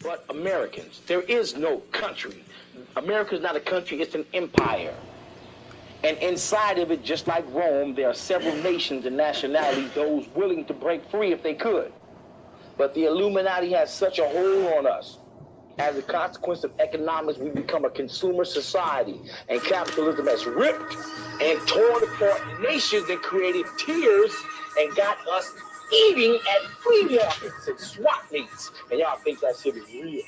but Americans. There is no country. America is not a country, it's an empire. And inside of it, just like Rome, there are several nations and nationalities, those willing to break free if they could. But the Illuminati has such a hold on us. As a consequence of economics, we become a consumer society. And capitalism has ripped and torn apart nations and created tiers and got us eating at flea markets and swap meets. And y'all think that shit is real.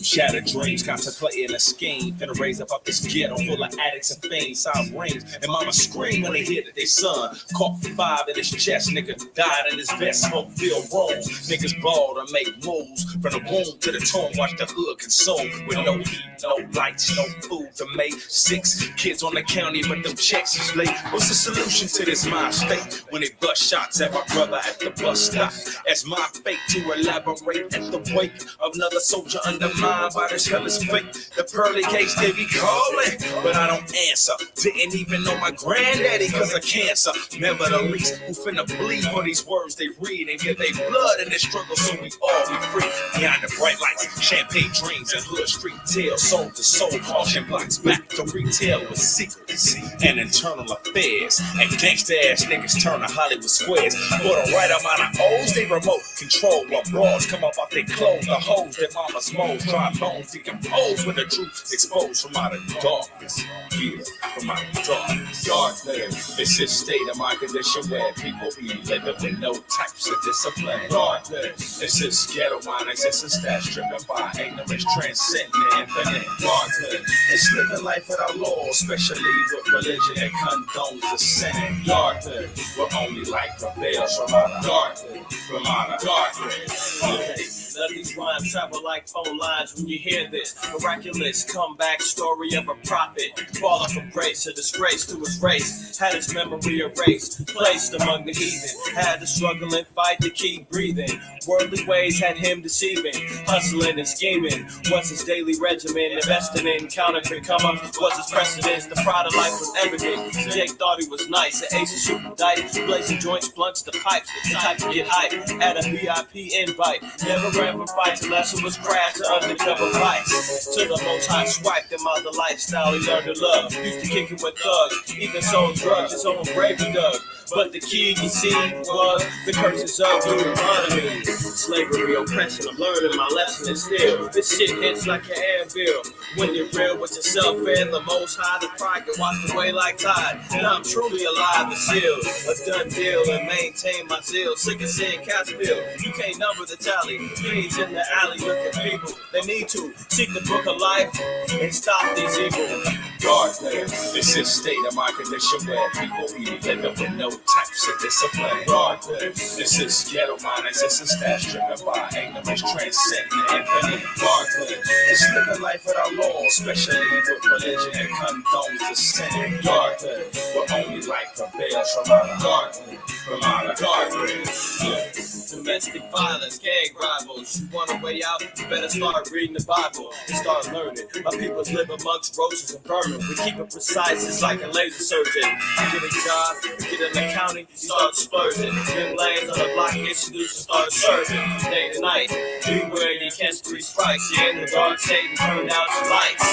Shattered dreams, contemplating a scheme. Finna raise up this ghetto full of addicts and fiends. Sound rings, and mama scream when they hear that they son caught 5 in his chest. Nigga died in his vest, smoke filled rooms. Niggas ball to make moves. From the womb to the tomb, watch the hood consume. With no heat, no lights, no food to make. 6 kids on the county, but them checks is late. What's the solution to this mind state? When they bust shots at my brother at the bus stop. As my fate to elaborate at the wake of another soldier undermined by this hellish fate. The pearly gates they be calling, but I don't answer. Didn't even know my granddaddy cause of cancer. Nevertheless, who finna bleed for these words they read and give they blood in this struggle so we all be free. Behind the bright lights, champagne dreams and hood street tales, soul to soul, auction blocks back to retail with secrets and internal affairs. And gangsta ass niggas turn to Hollywood squares. For the right amount of O's, they remote control while broads come up off their clothes. The hoes that mama's moles, dry bones decompose when the truth exposed from out of the darkness. Yeah, from out of the darkness. Darkness, it's this state of my condition where people be living with no types of discipline. Darkness, it's this ghetto mind existence that's driven by ignorance, transcending infinite. Darkness, it's living life without law, especially with religion that condones the sin. Darkness, where only light prevails from out of darkness. From out of darkness. Okay. None of these rhymes travel like phone lines when you hear this miraculous comeback story of a prophet. Falling from grace to disgrace to his race. Had his memory erased, placed among the heathen. Had to struggle and fight to keep breathing. Worldly ways had him deceiving. Hustling and scheming was his daily regimen. Investing in counterfeit come-ups was his precedence. The pride of life was evident. Jake thought he was nice. An ace of shooting dice, blazing joints, blunts, the pipes. The type to get hype at a VIP invite. Never ran for fights unless it was crash or undercover fights. To the most high swiped him out the lifestyle he learned to love. Used to kick it with thugs, even sold drugs, his own grave he dug. But the key, you see, was the curses of Deuteronomy. Slavery, oppression, I'm learning my lesson and still. This shit hits like an anvil. When you're real with yourself and the most high, the pride can wash away like tide. And I'm truly alive and sealed. A done deal and maintain my zeal. Sick of seeing cats feel. You can't number the tally. Fiends in the alley look at people. They need to seek the book of life and stop these evil. Darkness, it's this state of my condition where people be living with no types of discipline. Darkness, this is ghetto mind existence that's driven by ignorance, transcending infinite. Darkness, it's living life without law, especially with religion that condones the sin. Darkness, where only light prevails from out of darkness. From out of darkness. Yeah. Domestic violence, gang rivals. You want a way out? You better start reading the Bible and start learning. My peoples live amongst roses and vermin. We keep it precise, it's like a laser surgeon. You get a job, you get in the county, you start splurging. Them lanes on the block get you loose and start serving. Day to night, beware you catch 3 strikes. Yeah, in the dark, Satan turned out your lights.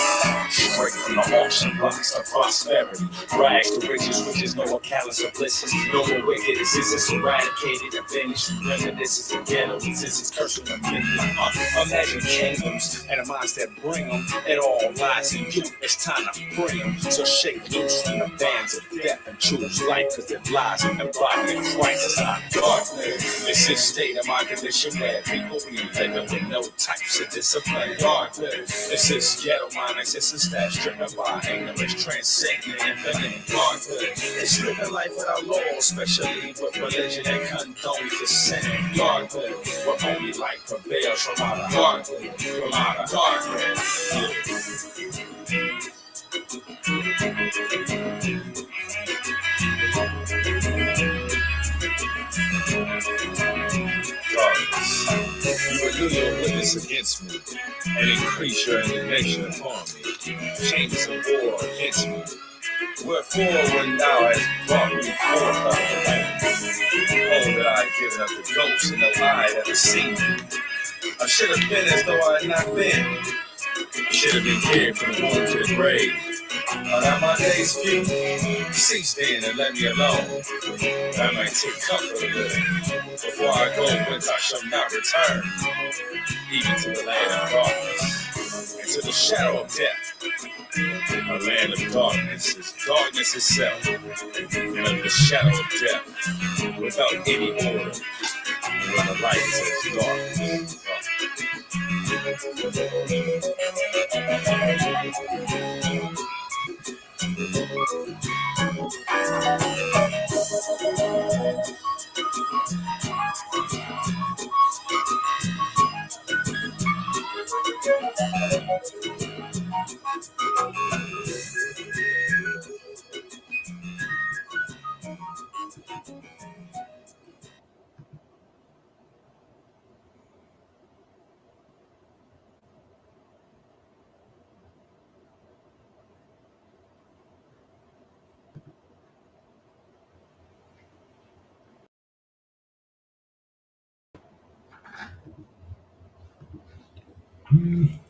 Straight from the auction blocks of prosperity. Rags to riches, which is no callous of blisses. No more wicked existence, eradicated and finished. Reminiscences of ghetto existence, cursing the many. Imagine kingdoms and the minds that bring them. It all lies in you, it's time to free them. So shake loose from the bands of death and choose life, cause it lies in the body of Christ. It's not darkness. It's this state of my condition where people be living with no types of discipline. Darkness. It's this ghetto mind existence that's driven by ignorance, transcending infinite. Darkness. It's living life without law, especially with religion that condones the sin. Darkness. Where only light prevails from out of darkness. From out of darkness. Yeah. violence against me and increase your indignation upon me. Changes of war against me. Wherefore, when thou hast brought me forth out of the land, oh, that I had given up the ghost and no eye that has seen me. I should have been as though I had not been. I should have been carried from the womb to the grave. Are not my days few? Cease then and let me alone, that I might take comfort a little. Before I go whence I shall not return, even to the land of darkness, and to the shadow of death. A land of darkness is darkness itself, and of the shadow of death, without any order, where the light says darkness.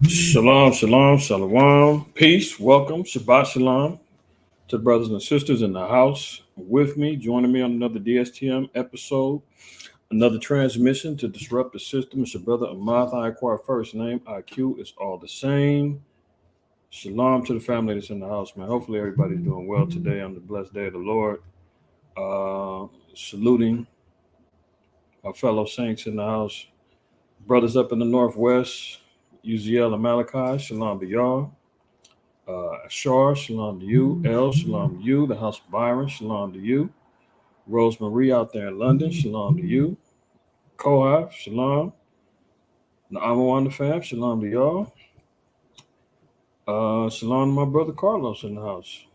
Shalom, shalom, shalom. Peace, welcome, Shabbat shalom to brothers and sisters in the house with me, joining me on another DSTM episode, another transmission to disrupt the system. It's your brother IQAhmath. I acquire first name. IQ is all the same. Shalom to the family that's in the house, man. Hopefully everybody's doing well today on the blessed day of the Lord. Saluting our fellow saints in the house, brothers up in the Northwest, Uziel and Malachi, shalom to y'all. Ashar, shalom to you. El, shalom to you. The house of Byron, shalom to you. Rosemarie out there in London, shalom to you. Kohav, shalom. Na'amawan the fam, shalom to y'all. Shalom to my brother Carlos in the house.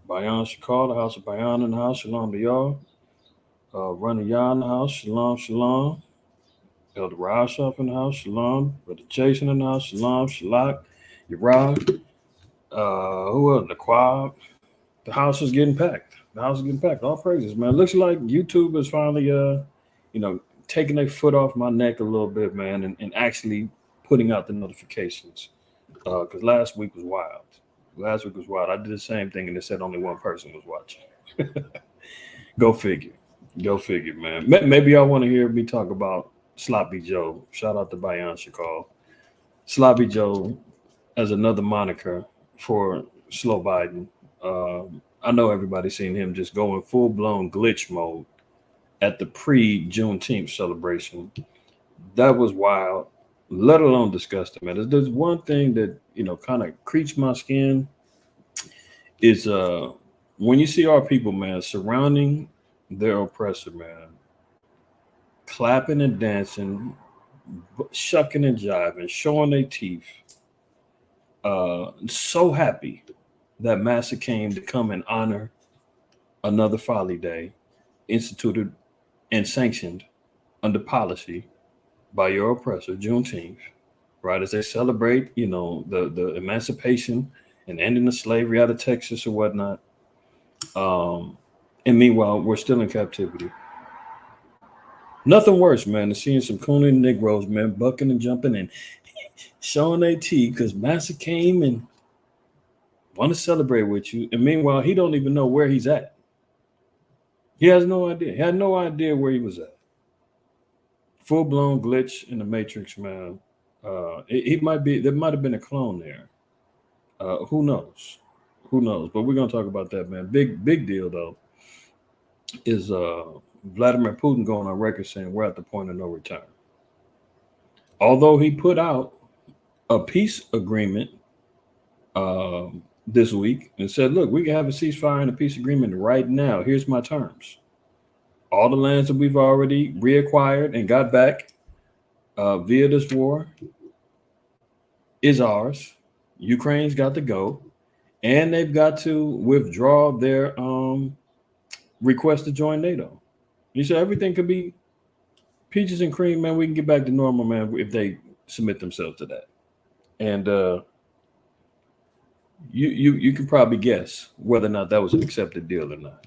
Bayan Shakal, the house of Bayan in the house, shalom to y'all. Raniyah in the house, shalom, shalom. Elder Rashaf in the house, shalom. Brother Jason in the house, shalom, shalak. Yerah. Who else? Naquab. The house is getting packed. All praises, man. Looks like YouTube is finally, taking their foot off my neck a little bit, man, and actually putting out the notifications. Because last week was wild. I did the same thing, and they said only one person was watching. Go figure, man. Maybe y'all want to hear me talk about Sloppy Joe. Shout out to Bayan Shakal. Sloppy Joe as another moniker for Slow Biden. I know everybody's seen him just going full-blown glitch mode at the pre-Juneteenth celebration. That was wild, let alone disgusting, man. There's one thing that, kind of creeps my skin is when you see our people, man, surrounding their oppressor, man, clapping and dancing, shucking and jiving, showing their teeth, so happy that Massa came to come and honor another Folly Day instituted and sanctioned under policy by your oppressor, Juneteenth, right? As they celebrate, the emancipation and ending the slavery out of Texas or whatnot. And meanwhile, we're still in captivity. Nothing worse, man, than seeing some Cooney Negroes, man, bucking and jumping and showing their teeth because Massa came and want to celebrate with you. And meanwhile, he don't even know where he's at. He has no idea. He had no idea where he was at. Full-blown glitch in the Matrix, man. There might have been a clone there. Who knows? But we're gonna talk about that, man. Big deal though is Vladimir Putin going on record saying we're at the point of no return. Although he put out a peace agreement this week and said, look, we can have a ceasefire and a peace agreement right now. Here's my terms. All the lands that we've already reacquired and got back via this war is ours. Ukraine's got to go, and they've got to withdraw their request to join NATO. He said everything could be peaches and cream, man. We can get back to normal, man, if they submit themselves to that. And you can probably guess whether or not that was an accepted deal or not.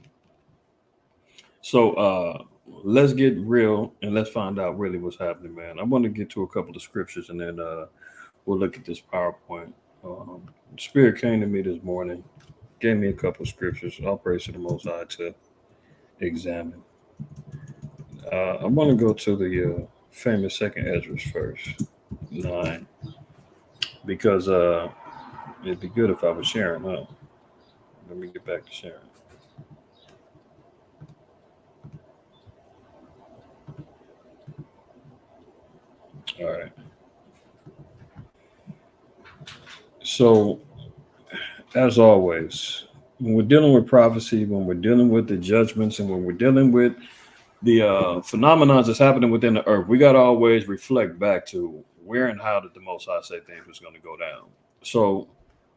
So let's get real and let's find out really what's happening, man. I want to get to a couple of scriptures and then we'll look at this PowerPoint. Spirit came to me this morning, gave me a couple of scriptures. All praise to the Most High to examine. I want to go to the famous second Ezra first, 9, because it'd be good if I was sharing, huh? Let me get back to sharing. All right. So, as always, when we're dealing with prophecy, when we're dealing with the judgments, and when we're dealing with the phenomena that's happening within the earth, we got to always reflect back to where and how did the Most High say things was going to go down. So,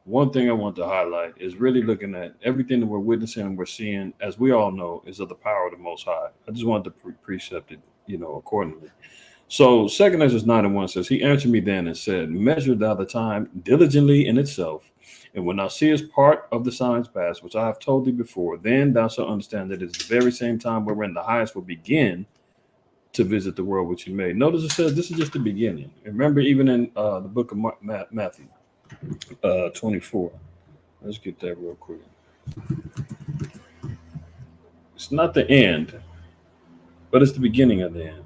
one thing I want to highlight is really looking at everything that we're witnessing and we're seeing, as we all know, is of the power of the Most High. I just wanted to precept it, accordingly. So 2 Ezra 9:1 says, he answered me then and said, measure thou the time diligently in itself, and when thou seest part of the signs past, which I have told thee before, then thou shalt understand that it is the very same time wherein the highest will begin to visit the world which he made. Notice it says this is just the beginning. Remember, even in the book of Matthew 24. Let's get that real quick. It's not the end, but it's the beginning of the end.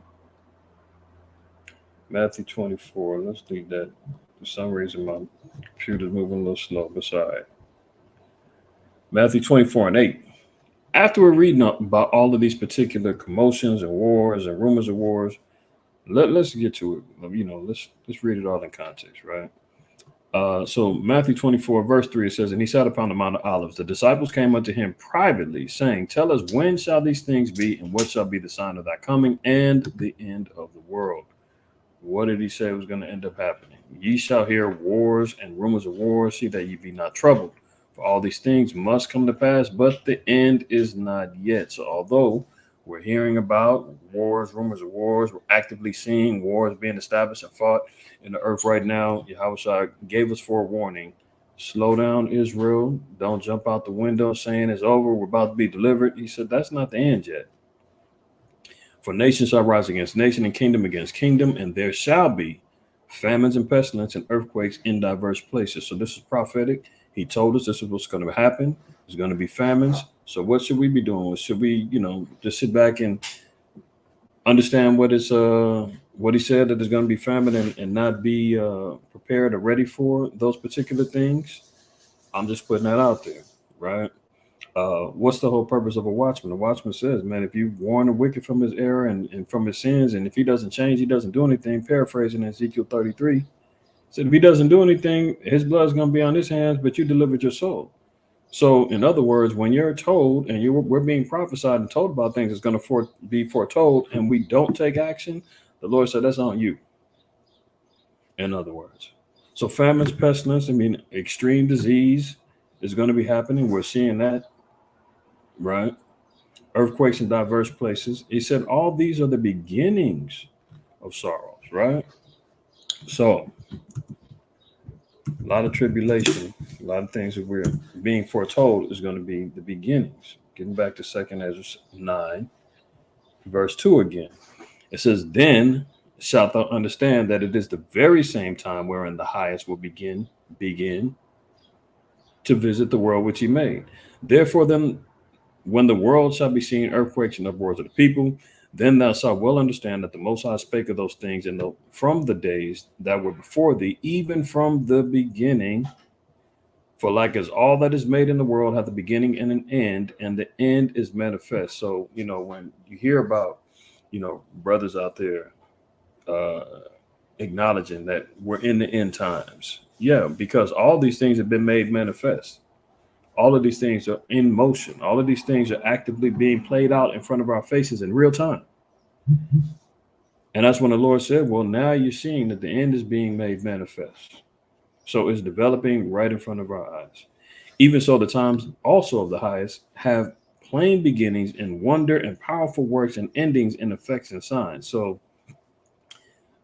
Matthew 24. Let's leave that. For some reason, my computer's moving a little slow. Beside Matthew 24:8. After we're reading about all of these particular commotions and wars and rumors of wars, let's get to it. Let's read it all in context, right? So Matthew 24, verse 3, it says, and he sat upon the Mount of Olives. The disciples came unto him privately, saying, tell us, when shall these things be, and what shall be the sign of thy coming and the end of the world? What did he say was going to end up happening? Ye shall hear wars and rumors of wars, see that ye be not troubled. For all these things must come to pass, but the end is not yet. So although we're hearing about wars, rumors of wars, we're actively seeing wars being established and fought in the earth right now, Yahweh gave us forewarning. Slow down, Israel. Don't jump out the window saying it's over, we're about to be delivered. He said that's not the end yet. For nation shall rise against nation and kingdom against kingdom, and there shall be famines and pestilence and earthquakes in diverse places. So this is prophetic. He told us this is what's going to happen. There's going to be famines. So what should we be doing? Should we, just sit back and understand what he said, that there's going to be famine, and not be prepared or ready for those particular things? I'm just putting that out there, right? What's the whole purpose of a watchman? The watchman says, man, if you warn the wicked from his error and from his sins, and if he doesn't change, he doesn't do anything, paraphrasing Ezekiel 33, said if he doesn't do anything, his blood's going to be on his hands, but you delivered your soul. So in other words, when you're told and we're being prophesied and told about things that's going to be foretold, and we don't take action, the Lord said that's on you. In other words, so famines, pestilence, extreme disease is going to be happening. We're seeing that. Right? Earthquakes in diverse places. He said all these are the beginnings of sorrows, right? So a lot of tribulation, a lot of things that we're being foretold is going to be the beginnings. Getting back to 2 Ezra 9, verse 2 again. It says, then shalt thou understand that it is the very same time wherein the highest will begin to visit the world which he made. Therefore then, when the world shall be seen earthquakes and uproars of the people, then thou shalt well understand that the Most High spake of those things from the days that were before thee, even from the beginning. For like as all that is made in the world hath a beginning and an end, and the end is manifest. So, when you hear about, brothers out there acknowledging that we're in the end times. Yeah, because all these things have been made manifest. All of these things are in motion. All of these things are actively being played out in front of our faces in real time. And that's when the Lord said, well, now you're seeing that the end is being made manifest. So it's developing right in front of our eyes. Even so, the times also of the highest have plain beginnings in wonder and powerful works, and endings in effects and signs. So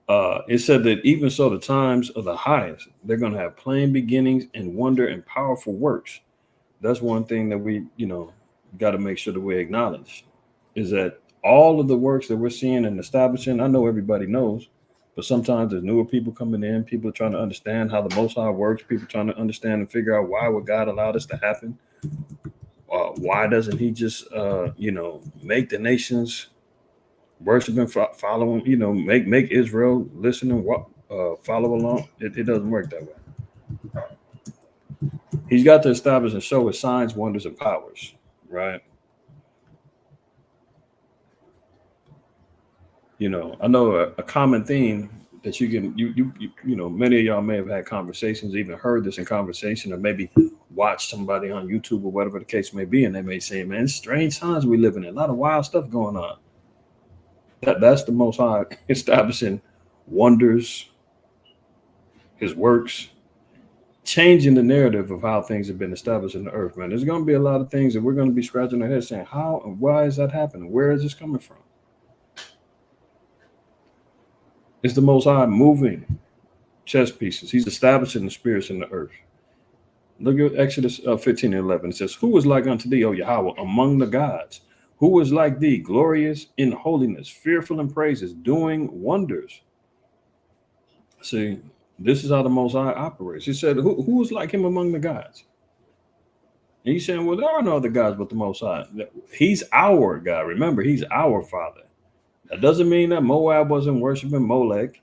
It said that even so, the times of the highest, they're going to have plain beginnings and wonder and powerful works. That's one thing that we, got to make sure that we acknowledge is that all of the works that we're seeing and establishing, I know everybody knows, but sometimes there's newer people coming in, people trying to understand how the Most High works, people trying to understand and figure out why would God allow this to happen? Why doesn't He just, make the nations worship and follow Him? Make Israel listen and follow along. It doesn't work that way. He's got to establish and show His signs, wonders, and powers, right? I know a common theme that you can, many of y'all may have had conversations, even heard this in conversation, or maybe watched somebody on YouTube or whatever the case may be, and they may say, man, it's strange times we live in, a lot of wild stuff going on. That's the Most High establishing wonders, His works, changing the narrative of how things have been established in the earth, man. There's going to be a lot of things that we're going to be scratching our heads saying, how and why is that happening? Where is this coming from? It's the Most High moving chess pieces. He's establishing the spirits in the earth. Look at Exodus 15:11. It says, who is like unto thee, O Yahweh, among the gods? Who is like thee, glorious in holiness, fearful in praises, doing wonders? See, this is how the Most High operates. He said, who is like him among the gods? And he's saying, well, there are no other gods but the Most High. He's our God. Remember, He's our Father. That doesn't mean that Moab wasn't worshiping Molech.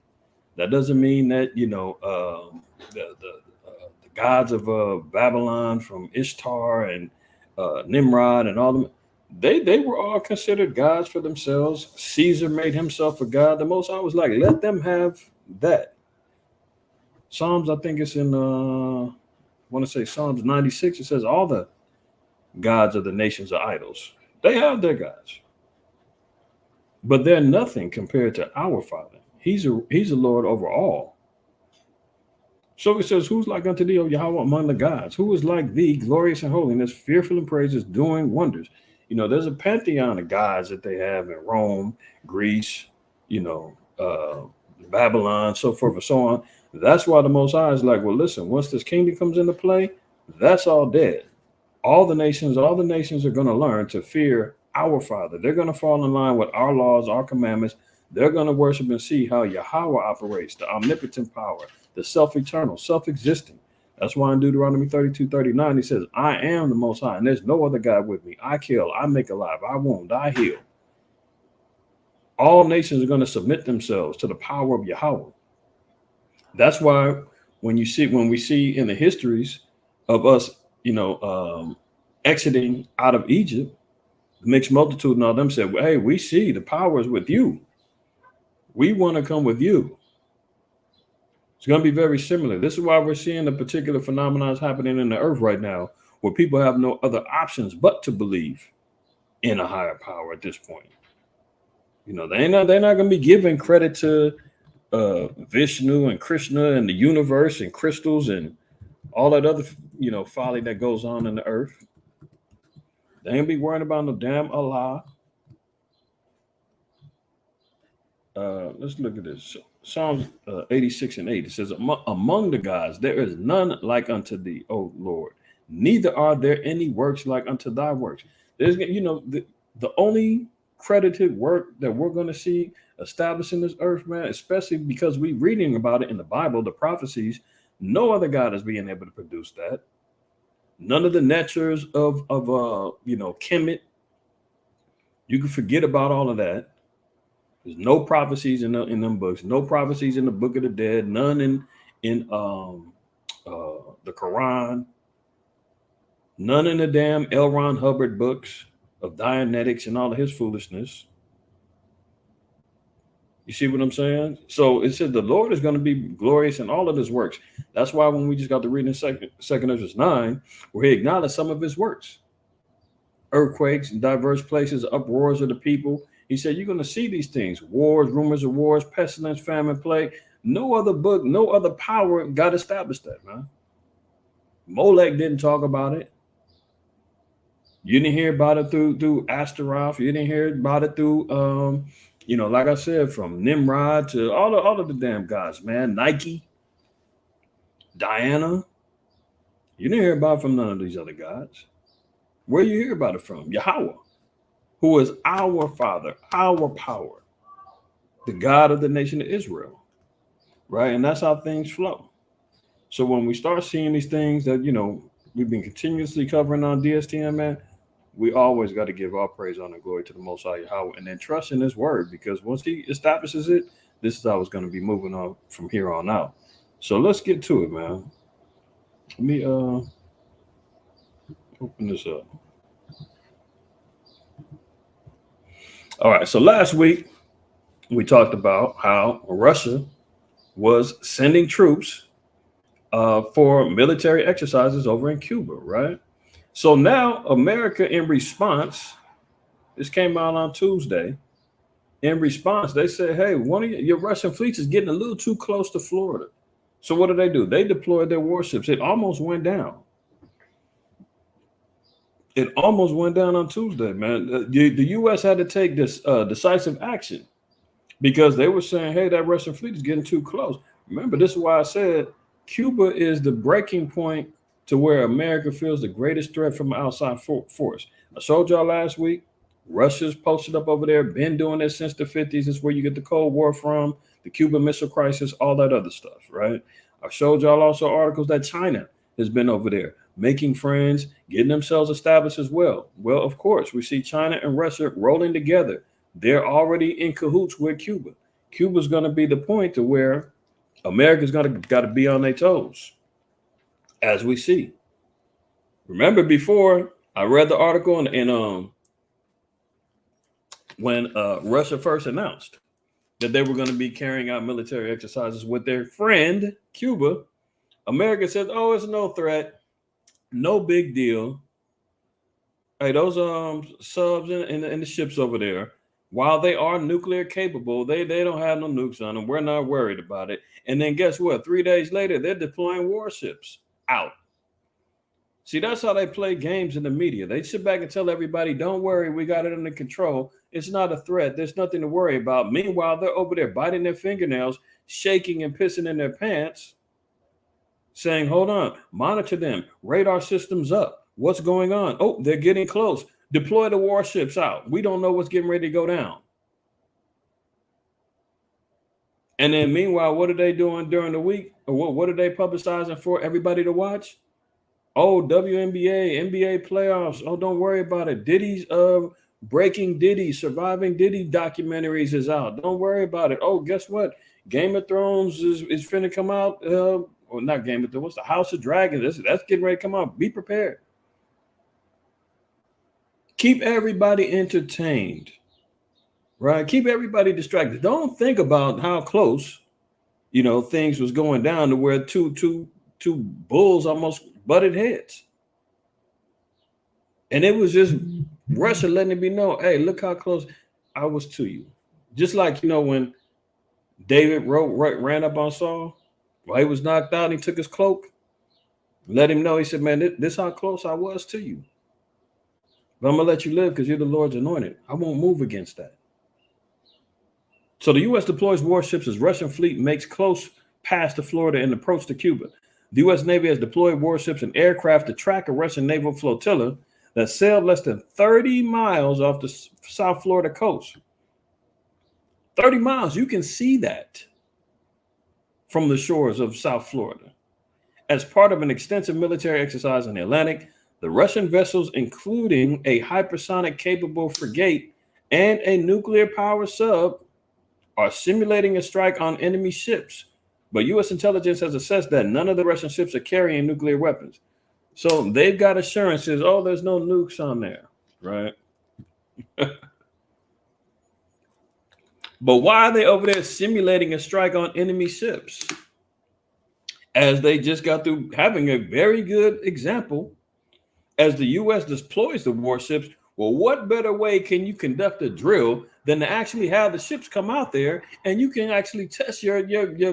That doesn't mean that, the gods of Babylon from Ishtar and Nimrod and all them, they were all considered gods for themselves. Caesar made himself a god. The Most High was like, let them have that. Psalms, I think it's in, I want to say Psalms 96. It says all the gods of the nations are idols. They have their gods. But they're nothing compared to our Father. He's a Lord over all. So it says, who's like unto thee, O Yahweh, among the gods? Who is like thee, glorious in holiness, fearful in praises, doing wonders? There's a pantheon of gods that they have in Rome, Greece, Babylon, so forth and so on. That's why the Most High is like, well, listen, once this kingdom comes into play, that's all dead. All the nations are going to learn to fear our Father. They're going to fall in line with our laws, our commandments. They're going to worship and see how Yahweh operates, the omnipotent power, the self-eternal, self-existing. That's why in Deuteronomy 32:39, he says, I am the Most High, and there's no other God with me. I kill, I make alive, I wound, I heal. All nations are going to submit themselves to the power of Yahweh. That's why when we see in the histories of us, exiting out of Egypt, the mixed multitude and all them said, well, hey, we see the power is with you. We want to come with you. It's going to be very similar. This is why we're seeing the particular phenomena happening in the earth right now, where people have no other options but to believe in a higher power at this point. They're not going to be giving credit to Vishnu and Krishna and the universe and crystals and all that other, folly that goes on in the earth. They ain't be worrying about no damn Allah. Let's look at this. Psalms 86:8. It says, among the gods, there is none like unto thee, O Lord. Neither are there any works like unto thy works. There's, the only credited work that we're going to see established in this earth, man, especially because we're reading about it in the Bible, the prophecies, no other God is being able to produce that. None of the natures of Kemet. You can forget about all of that. There's no prophecies in them books. No prophecies in the Book of the Dead. None in the Quran. None in the damn L. Ron Hubbard books of Dianetics and all of his foolishness. You see what I'm saying? So it said the Lord is going to be glorious in all of his works. That's why when we just got to read in second Ezra 9, where he acknowledged some of his works. Earthquakes in diverse places, uproars of the people. He said, you're going to see these things. Wars, rumors of wars, pestilence, famine, plague. No other book, no other power got established that, man. Molech didn't talk about it. You didn't hear about it through Astaroth. You didn't hear about it through You know, like I said, from Nimrod to all of the damn gods, man. Nike, Diana. You didn't hear about it from none of these other gods. Where you hear about it from? Yahweh, who is our Father, our power, the God of the nation of Israel, right? And that's how things flow. So when we start seeing these things that, you know, we've been continuously covering on DSTM, man, we always got to give all praise, honor, and glory to the Most High Yahweh, and then trust in His word, because once He establishes it, this is how it's going to be moving on from here on out. So let's get to it, man. Let me open this up. All right. So last week we talked about how Russia was sending troops for military exercises over in Cuba, right? So now America, in response, this came out on Tuesday. In response, they said, hey, one of your Russian fleets is getting a little too close to Florida. So what do? They deployed their warships. It almost went down. It almost went down on Tuesday, man. The U.S. had to take this decisive action because they were saying, hey, that Russian fleet is getting too close. Remember, this is why I said Cuba is the breaking point to where America feels the greatest threat from outside force. I showed y'all last week, Russia's posted up over there, been doing this since the 50s. It's where you get the Cold War from, the Cuban Missile Crisis, all that other stuff, right? I showed y'all also articles that China has been over there, making friends, getting themselves established as well. Well, of course, we see China and Russia rolling together. They're already in cahoots with Cuba. Cuba's going to be the point to where America's got to be on their toes, as we see. Remember, before I read the article when Russia first announced that they were going to be carrying out military exercises with their friend Cuba, America said, "Oh, it's no threat, no big deal. Hey, those subs and the ships over there, while they are nuclear capable, they don't have no nukes on them. We're not worried about it." And then guess what? 3 days later, they're deploying warships out. See, that's how they play games in the media. They sit back and tell everybody, don't worry, we got it under control. It's not a threat. There's nothing to worry about. Meanwhile, they're over there biting their fingernails, shaking and pissing in their pants, saying, hold on, monitor them, radar systems up. What's going on? Oh, they're getting close. Deploy the warships out. We don't know what's getting ready to go down. And then meanwhile, what are they doing during the week? Or what are they publicizing for everybody to watch? Oh, WNBA, NBA playoffs. Oh, don't worry about it. Diddy's Breaking Diddy, Surviving Diddy documentaries is out. Don't worry about it. Oh, guess what? Game of Thrones is finna come out. Well, not Game of Thrones. What's the House of Dragons? That's getting ready to come out. Be prepared. Keep everybody entertained, right? Keep everybody distracted. Don't think about how close, things was going down to where two bulls almost butted heads. And it was just Russia letting it be known, hey, look how close I was to you. Just like, when David ran up on Saul, while he was knocked out, he took his cloak, let him know, he said, man, this how close I was to you. But I'm going to let you live because you're the Lord's anointed. I won't move against that. So the U.S. deploys warships as Russian fleet makes close past to Florida and approach to Cuba. The U.S. Navy has deployed warships and aircraft to track a Russian naval flotilla that sailed less than 30 miles off the South Florida coast. 30 miles, you can see that from the shores of South Florida. As part of an extensive military exercise in the Atlantic, the Russian vessels, including a hypersonic capable frigate and a nuclear power sub, are simulating a strike on enemy ships. But U.S. intelligence has assessed that none of the Russian ships are carrying nuclear weapons. So they've got assurances, there's no nukes on there, right? But why are they over there simulating a strike on enemy ships? As they just got through having a very good example, as the U.S. deploys the warships, well, what better way can you conduct a drill than to actually have the ships come out there and you can actually test your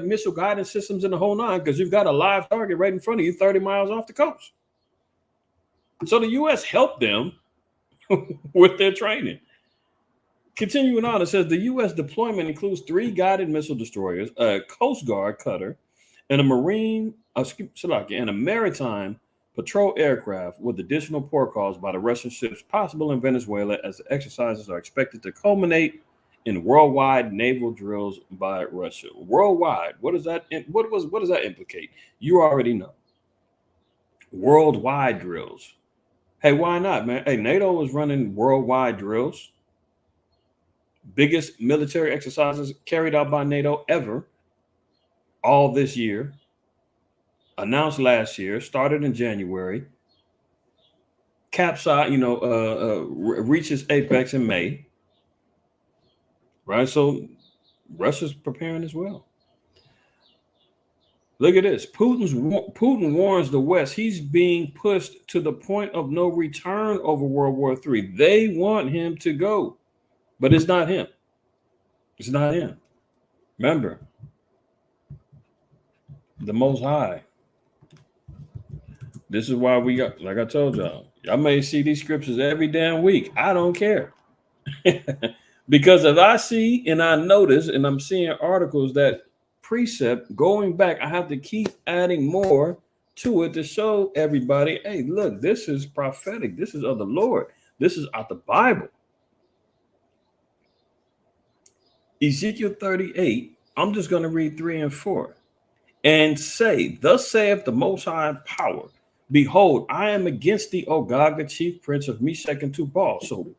missile guidance systems in the whole nine because you've got a live target right in front of you 30 miles off the coast. So the U.S. helped them with their training. Continuing on, it says the U.S. deployment includes 3 guided missile destroyers, a Coast Guard cutter, and a maritime patrol aircraft with additional port calls by the Russian ships possible in Venezuela, as the exercises are expected to culminate in worldwide naval drills by Russia. Worldwide, what does that implicate? You already know. Worldwide drills. Hey, why not, man? Hey, NATO is running worldwide drills. Biggest military exercises carried out by NATO ever, all this year. Announced last year, started in January. Reaches apex in May. Right, so Russia's preparing as well. Look at this. Putin warns the West he's being pushed to the point of no return over World War III. They want him to go, but it's not him. It's not him. Remember, the Most High. This is why we got, like I told y'all, I may see these scriptures every damn week. I don't care. Because if I see and I notice and I'm seeing articles that precept going back, I have to keep adding more to it to show everybody, hey, look, this is prophetic. This is of the Lord. This is out the Bible. Ezekiel 38, I'm just going to read 3 and 4. And say, thus saith the Most High Power, behold, I am against thee, O Gog, the chief prince of Meshach and Tubal. So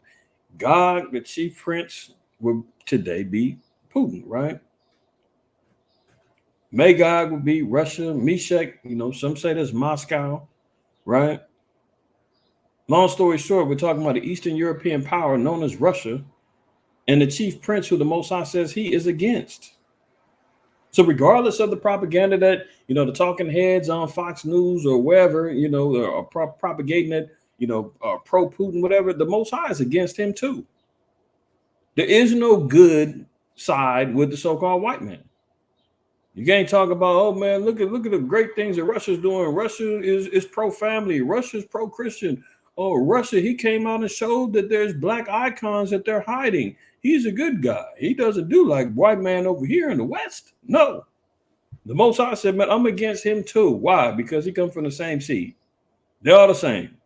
Gog, the chief prince, will today be Putin, right? Magog would be Russia, Meshach, some say that's Moscow, right? Long story short, we're talking about the Eastern European power known as Russia and the chief prince who the Most High says he is against. So regardless of the propaganda that, the talking heads on Fox News or wherever, are propagating it, pro-Putin, whatever, the Most High is against him too. There is no good side with the so-called white man. You can't talk about, oh man, look at the great things that Russia's doing. Russia is pro-family. Russia's pro-Christian. Oh, Russia, he came out and showed that there's black icons that they're hiding. He's a good guy. He doesn't do like white man over here in the West. No. The Most High said, man, I'm against him too. Why? Because he comes from the same seed. They're all the same.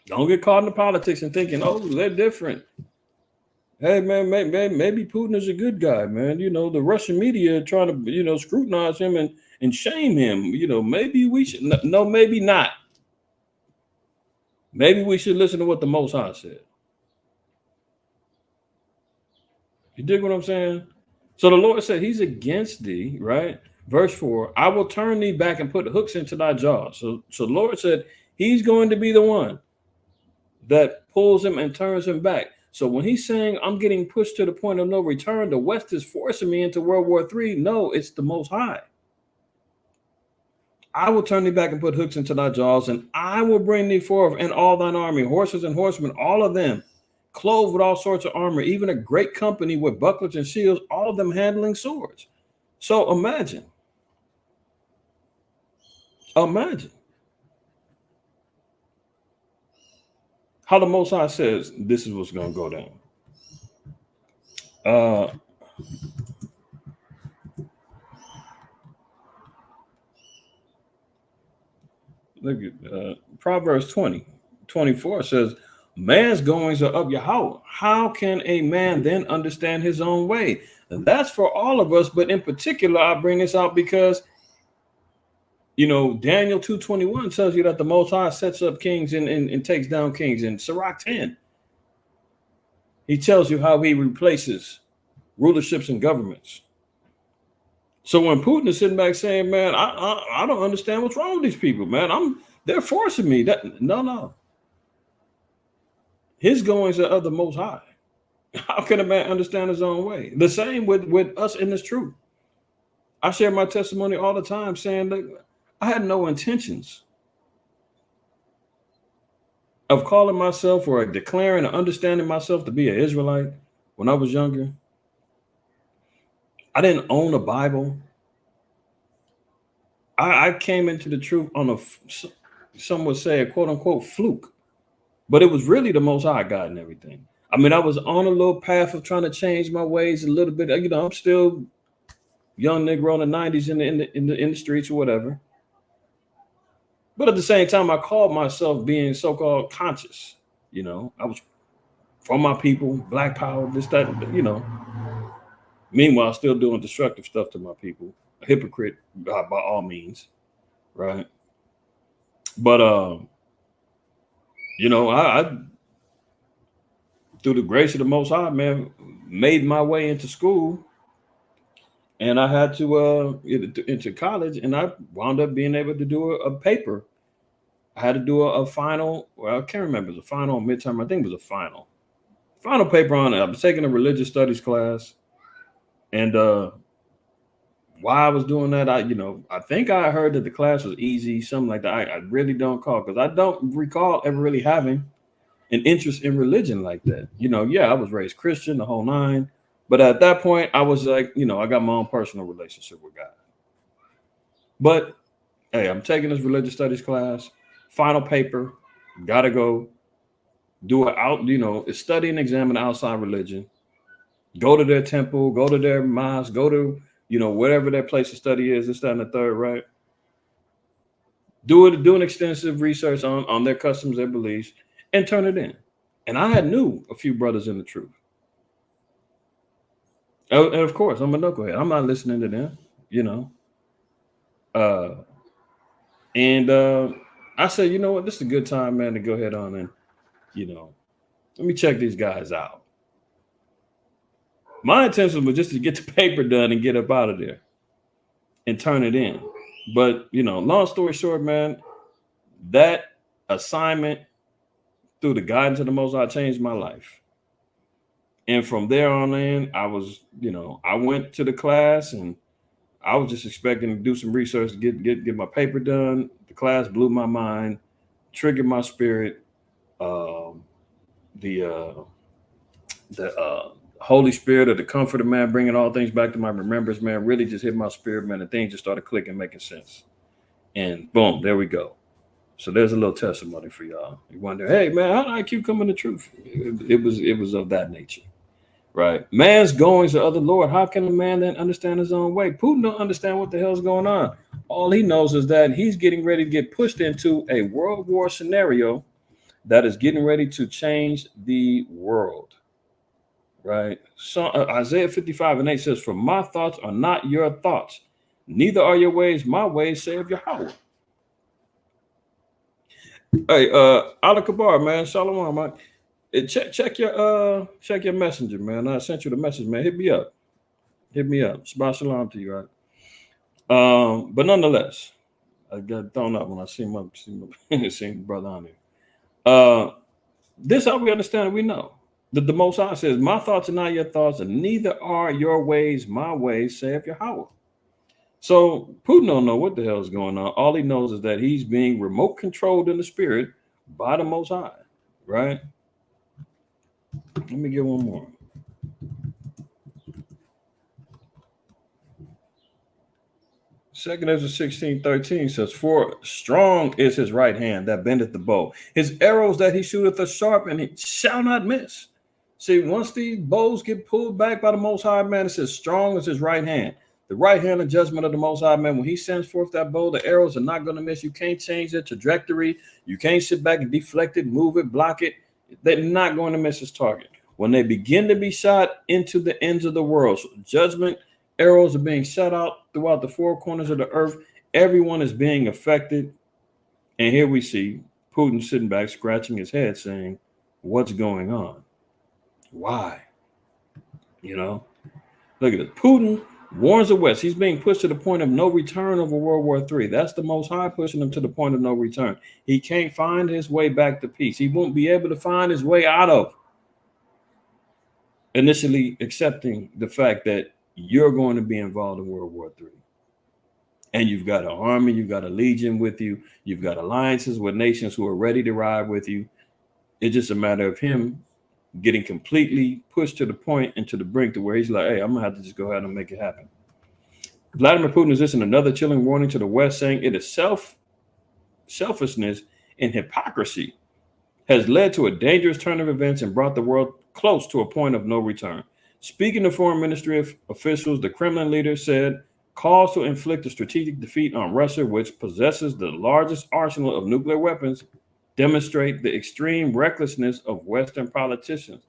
Don't get caught in the politics and thinking, oh, they're different. Hey, man, maybe Putin is a good guy, man. The Russian media are trying to, scrutinize him and shame him. Maybe we should. No, maybe not. Maybe we should listen to what the Most High said. You dig what I'm saying? So the Lord said he's against thee, right? Verse 4, I will turn thee back and put hooks into thy jaws. So the Lord said he's going to be the one that pulls him and turns him back. So when he's saying I'm getting pushed to the point of no return, the West is forcing me into World War III. No, it's the Most High. I will turn thee back and put hooks into thy jaws, and I will bring thee forth and all thine army, horses and horsemen, all of them, clothed with all sorts of armor, even a great company with bucklers and shields, all of them handling swords. So imagine how the Most High says this is what's going to go down. Look at Proverbs 20:24 says, man's goings are of Yahweh. How can a man then understand his own way? And that's for all of us, but in particular, I bring this out because, Daniel 2:21 tells you that the Most High sets up kings and takes down kings. In Sirach 10, he tells you how he replaces rulerships and governments. So when Putin is sitting back saying, man, I don't understand what's wrong with these people, man. They're forcing me. No. His goings are of the Most High. How can a man understand his own way? The same with us in this truth. I share my testimony all the time saying that I had no intentions of calling myself or declaring or understanding myself to be an Israelite when I was younger. I didn't own a Bible. I came into the truth on some would say a quote unquote fluke, but it was really the Most High God and everything. I mean, I was on a little path of trying to change my ways a little bit. You know, I'm still young Negro in the 90s in the streets or whatever. But at the same time, I called myself being so-called conscious. You know, I was from my people, Black Power, this, that, you know. Meanwhile, still doing destructive stuff to my people. A hypocrite by all means, right? But you know, I through the grace of the Most High, man, made my way into school, and I had to into college, and I wound up being able to do a paper. I had to do a final. Well, I can't remember, it was a final, midterm. I think it was a final paper on it. I was taking a religious studies class, and while I was doing that, I think I heard that the class was easy, something like that. I really don't recall, because I don't recall ever really having an interest in religion like that. You know, yeah, I was raised Christian, the whole nine. But at that point, I was like, you know, I got my own personal relationship with God. But hey, I'm taking this religious studies class, final paper, gotta go do study and examine outside religion, go to their temple, go to their mosque, go to, whatever their place of study is, this, that, and the third, right? Do an extensive research on their customs, their beliefs, and turn it in. And I had knew a few brothers in the truth. And of course, I'm a knucklehead. I'm not listening to them, And I said, you know what, this is a good time, man, to go ahead on and, let me check these guys out. My intention was just to get the paper done and get up out of there and turn it in. But, long story short, man, that assignment through the guidance of the Most High changed my life. And from there on in, I was, I went to the class and I was just expecting to do some research to get my paper done. The class blew my mind, triggered my spirit. The Holy Spirit, or the Comforter, man, bringing all things back to my remembrance, man, really just hit my spirit, man. And things just started clicking, making sense. And boom, there we go. So there's a little testimony for y'all. You wonder, hey, man, how did IQ come in the truth? It was of that nature, right? Man's goings are of the Lord. How can a man then understand his own way? Putin don't understand what the hell's going on. All he knows is that he's getting ready to get pushed into a world war scenario that is getting ready to change the world, right? So Isaiah 55:8 says, "For my thoughts are not your thoughts, neither are your ways my ways, saith Yahweh." Hey, Ala Kabar, man, Shalom, man. Check your messenger, man. I sent you the message, man. Hit me up. Shabbat shalom to you, right? But nonetheless, I got thrown up when I seen the brother on there. This how we understand it. We know that the Most High says, "My thoughts are not your thoughts, and neither are your ways my ways, saith Yahweh." So Putin don't know what the hell is going on. All he knows is that he's being remote controlled in the spirit by the Most High, right? Let me get one more. Second Ezra 16:13 says, "For strong is his right hand that bendeth the bow. His arrows that he shooteth are sharp, and he shall not miss." See, once these bows get pulled back by the Most High, man, it says, "Strong is his right hand." The right hand of judgment of the Most High, man, when he sends forth that bow, the arrows are not going to miss. You can't change the trajectory. You can't sit back and deflect it, move it, block it. They're not going to miss his target. When they begin to be shot into the ends of the world, so judgment arrows are being shot out throughout the four corners of the earth. Everyone is being affected. And here we see Putin sitting back, scratching his head, saying, "What's going on? Why?" Look at it. Putin warns the West. He's being pushed to the point of no return over World War III. That's the Most High pushing him to the point of no return. He can't find his way back to peace. He won't be able to find his way out of initially accepting the fact that you're going to be involved in World War III. And you've got an army, you've got a legion with you, you've got alliances with nations who are ready to ride with you. It's just a matter of him getting completely pushed to the point and to the brink to where he's like, "Hey, I'm gonna have to just go ahead and make it happen." Vladimir Putin is issuing another chilling warning to the West, saying it is selfishness and hypocrisy has led to a dangerous turn of events and brought the world close to a point of no return. Speaking to foreign ministry officials, the Kremlin leader said calls to inflict a strategic defeat on Russia, which possesses the largest arsenal of nuclear weapons, demonstrate the extreme recklessness of Western politicians.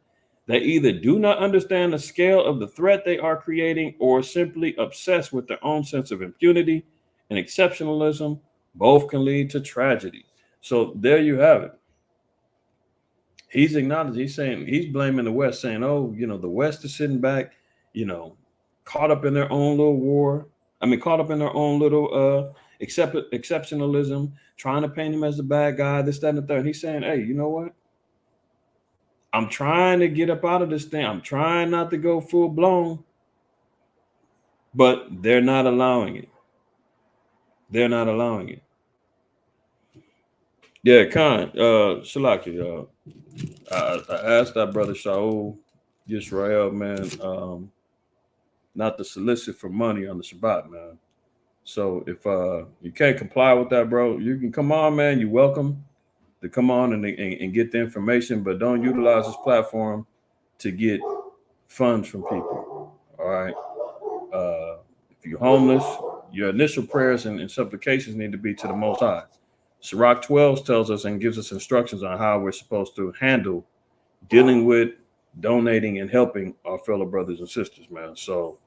They either do not understand the scale of the threat they are creating or simply obsessed with their own sense of impunity and exceptionalism. Both can lead to tragedy. So there you have it. He's acknowledged, he's saying, he's blaming the West, saying, oh, the West is sitting back, caught up in their own little war. Caught up in their own little exceptionalism, trying to paint him as the bad guy, this, that, and the third. And he's saying, hey, you know what? I'm trying to get up out of this thing. I'm trying not to go full blown, but they're not allowing it. They're not allowing it. Yeah, Khan, Shalaki, I asked that brother Shaul Yisrael, man, not to solicit for money on the Shabbat, man. So if you can't comply with that, bro, you can come on, man. You're welcome to come on and get the information, but don't utilize this platform to get funds from people. All right. If you're homeless, your initial prayers and supplications need to be to the Most High. Sirach 12 tells us and gives us instructions on how we're supposed to handle dealing with, donating, and helping our fellow brothers and sisters, man. So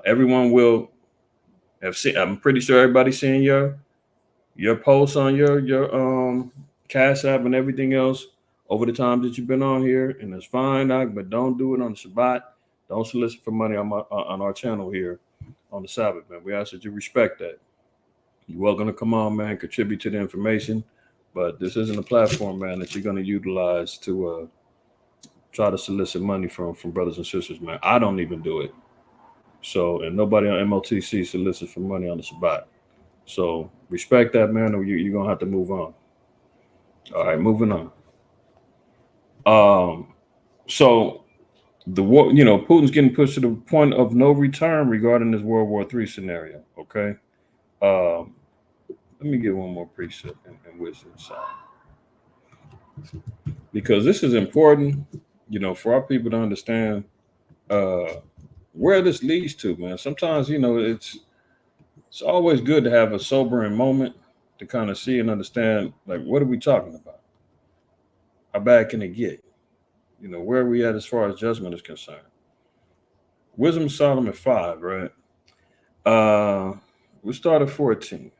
everyone will have seen. I'm pretty sure everybody's seeing your posts on your Cash App and everything else over the time that you've been on here, and it's fine, but don't do it on the Shabbat. Don't solicit for money on our channel here on the Sabbath, man. We ask that you respect that. You're welcome to come on, man, contribute to the information, but this isn't a platform, man, that you're going to utilize to try to solicit money from brothers and sisters, man. I don't even do it. So, and nobody on MOTC solicits for money on the Shabbat. So respect that, man, or you're going to have to move on. All right, moving on. So the war, Putin's getting pushed to the point of no return regarding this World War III scenario. Okay. Let me get one more precept and wisdom side, because this is important, for our people to understand where this leads to, man. Sometimes, it's always good to have a sobering moment to kind of see and understand, like, what are we talking about? How bad can it get? Where are we at as far as judgment is concerned? Wisdom of Solomon 5, right? We start at 14.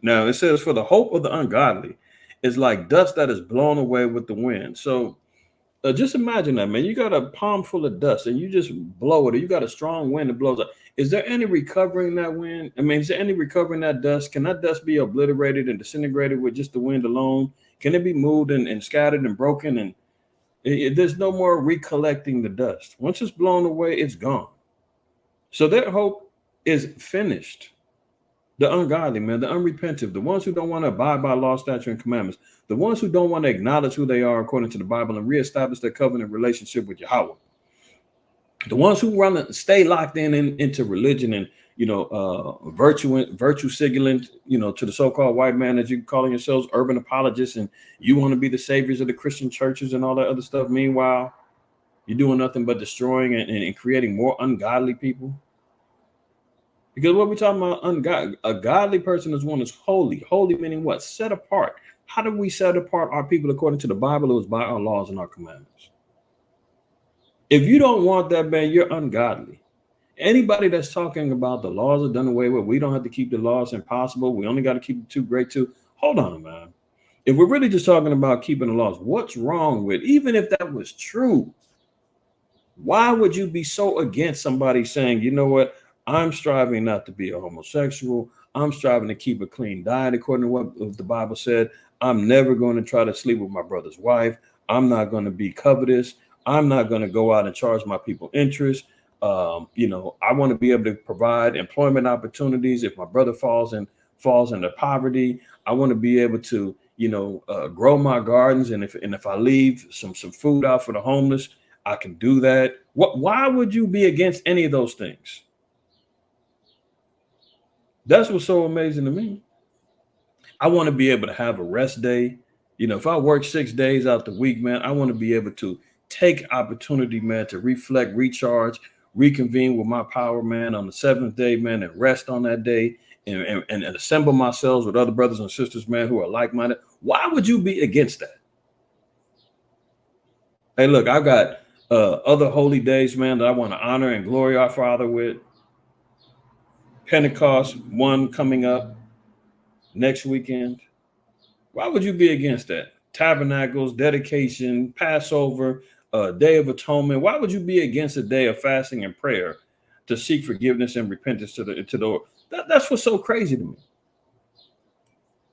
Now it says, for the hope of the ungodly is like dust that is blown away with the wind. So just imagine that, man. You got a palm full of dust and you just blow it, or you got a strong wind that blows up. Is there any recovering that wind? Is there any recovering that dust? Can that dust be obliterated and disintegrated with just the wind alone? Can it be moved and scattered and broken? And there's no more recollecting the dust. Once it's blown away, it's gone. So their hope is finished. The ungodly, man, the unrepentant, the ones who don't want to abide by law, statute, and commandments, the ones who don't want to acknowledge who they are according to the Bible and reestablish their covenant relationship with Yahweh, the ones who want to stay locked into religion and virtue signaling, to the so-called white man, as you calling yourselves urban apologists, and you want to be the saviors of the Christian churches and all that other stuff. Meanwhile, you're doing nothing but destroying and creating more ungodly people. Because what we're talking about, a godly person is one that's holy. Holy meaning what? Set apart. How do we set apart our people according to the Bible? It was by our laws and our commandments. If you don't want that, man, you're ungodly. Anybody that's talking about the laws are done away with, we don't have to keep the laws, impossible, we only got to keep the too great too. Hold on, man. If we're really just talking about keeping the laws, what's wrong with, even if that was true, why would you be so against somebody saying, you know what? I'm striving not to be a homosexual. I'm striving to keep a clean diet according to what the Bible said. I'm never going to try to sleep with my brother's wife. I'm not going to be covetous. I'm not going to go out and charge my people interest. I want to be able to provide employment opportunities if my brother falls into poverty. I want to be able to, grow my gardens, and if I leave some food out for the homeless, I can do that. Why would you be against any of those things? That's what's so amazing to me. I want to be able to have a rest day. If I work 6 days out the week, man, I want to be able to take opportunity, man, to reflect, recharge, reconvene with my power, man, on the seventh day, man, and rest on that day and assemble myself with other brothers and sisters, man, who are like-minded. Why would you be against that? Hey, look, I've got other holy days, man, that I want to honor and glory our Father with. Pentecost, one coming up next weekend. Why would you be against that? Tabernacles, dedication, Passover, Day of Atonement. Why would you be against a day of fasting and prayer to seek forgiveness and repentance to the Lord? That's what's so crazy to me.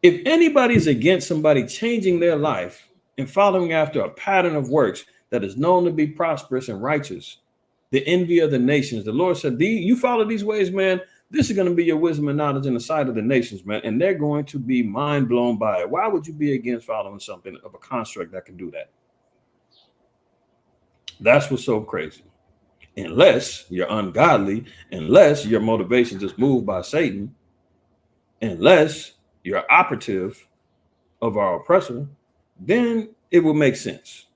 If anybody's against somebody changing their life and following after a pattern of works that is known to be prosperous and righteous, the envy of the nations, the Lord said, you follow these ways, man, this is going to be your wisdom and knowledge in the sight of the nations, man, and they're going to be mind blown by it. Why would you be against following something of a construct that can do that? That's what's so crazy. Unless you're ungodly, unless your motivation is moved by Satan, unless you're operative of our oppressor, then it will make sense.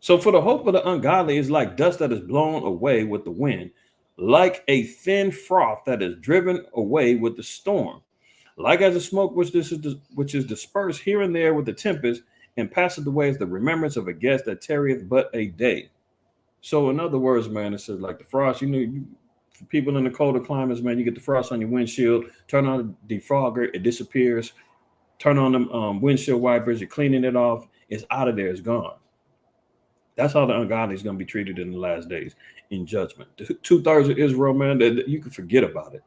So for the hope of the ungodly is like dust that is blown away with the wind, like a thin froth that is driven away with the storm, like as a smoke which is dispersed here and there with the tempest, and passeth away as the remembrance of a guest that tarrieth but a day. So in other words, man, it says like the frost, for people in the colder climates, man, you get the frost on your windshield, turn on the defogger, it disappears, turn on them windshield wipers, you're cleaning it off, it's out of there, it's gone. That's how the ungodly is going to be treated in the last days in judgment. The 2/3 of Israel, man, that you can forget about it.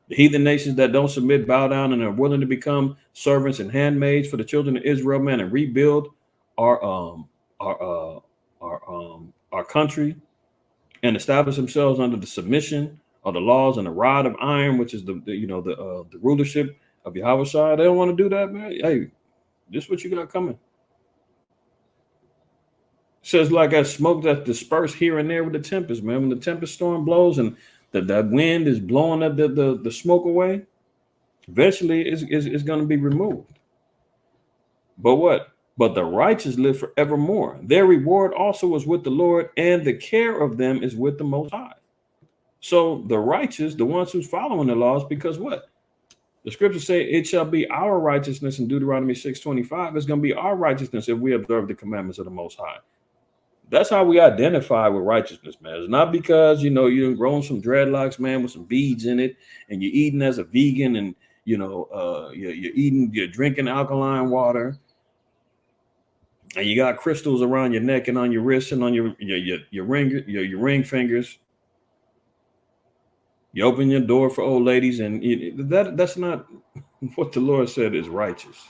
The heathen nations that don't submit, bow down, and are willing to become servants and handmaids for the children of Israel, man, and rebuild our country and establish themselves under the submission of the laws and the rod of iron, which is the rulership of Yahweh Shai. They don't want to do that, man. Hey, this is what you got coming. Says like a smoke that's dispersed here and there with the tempest, man. When the tempest storm blows and that wind is blowing the smoke away, eventually it's going to be removed. But what? But the righteous live forevermore. Their reward also is with the Lord, and the care of them is with the Most High. So the righteous, the ones who's following the laws, because what? The scriptures say it shall be our righteousness in Deuteronomy 6:25. It's going to be our righteousness if we observe the commandments of the Most High. That's how we identify with righteousness, man. It's not because, you done grown some dreadlocks, man, with some beads in it, and you're eating as a vegan, and, you're drinking alkaline water, and you got crystals around your neck and on your wrists and on your ring fingers. You open your door for old ladies, and that's not what the Lord said is righteous.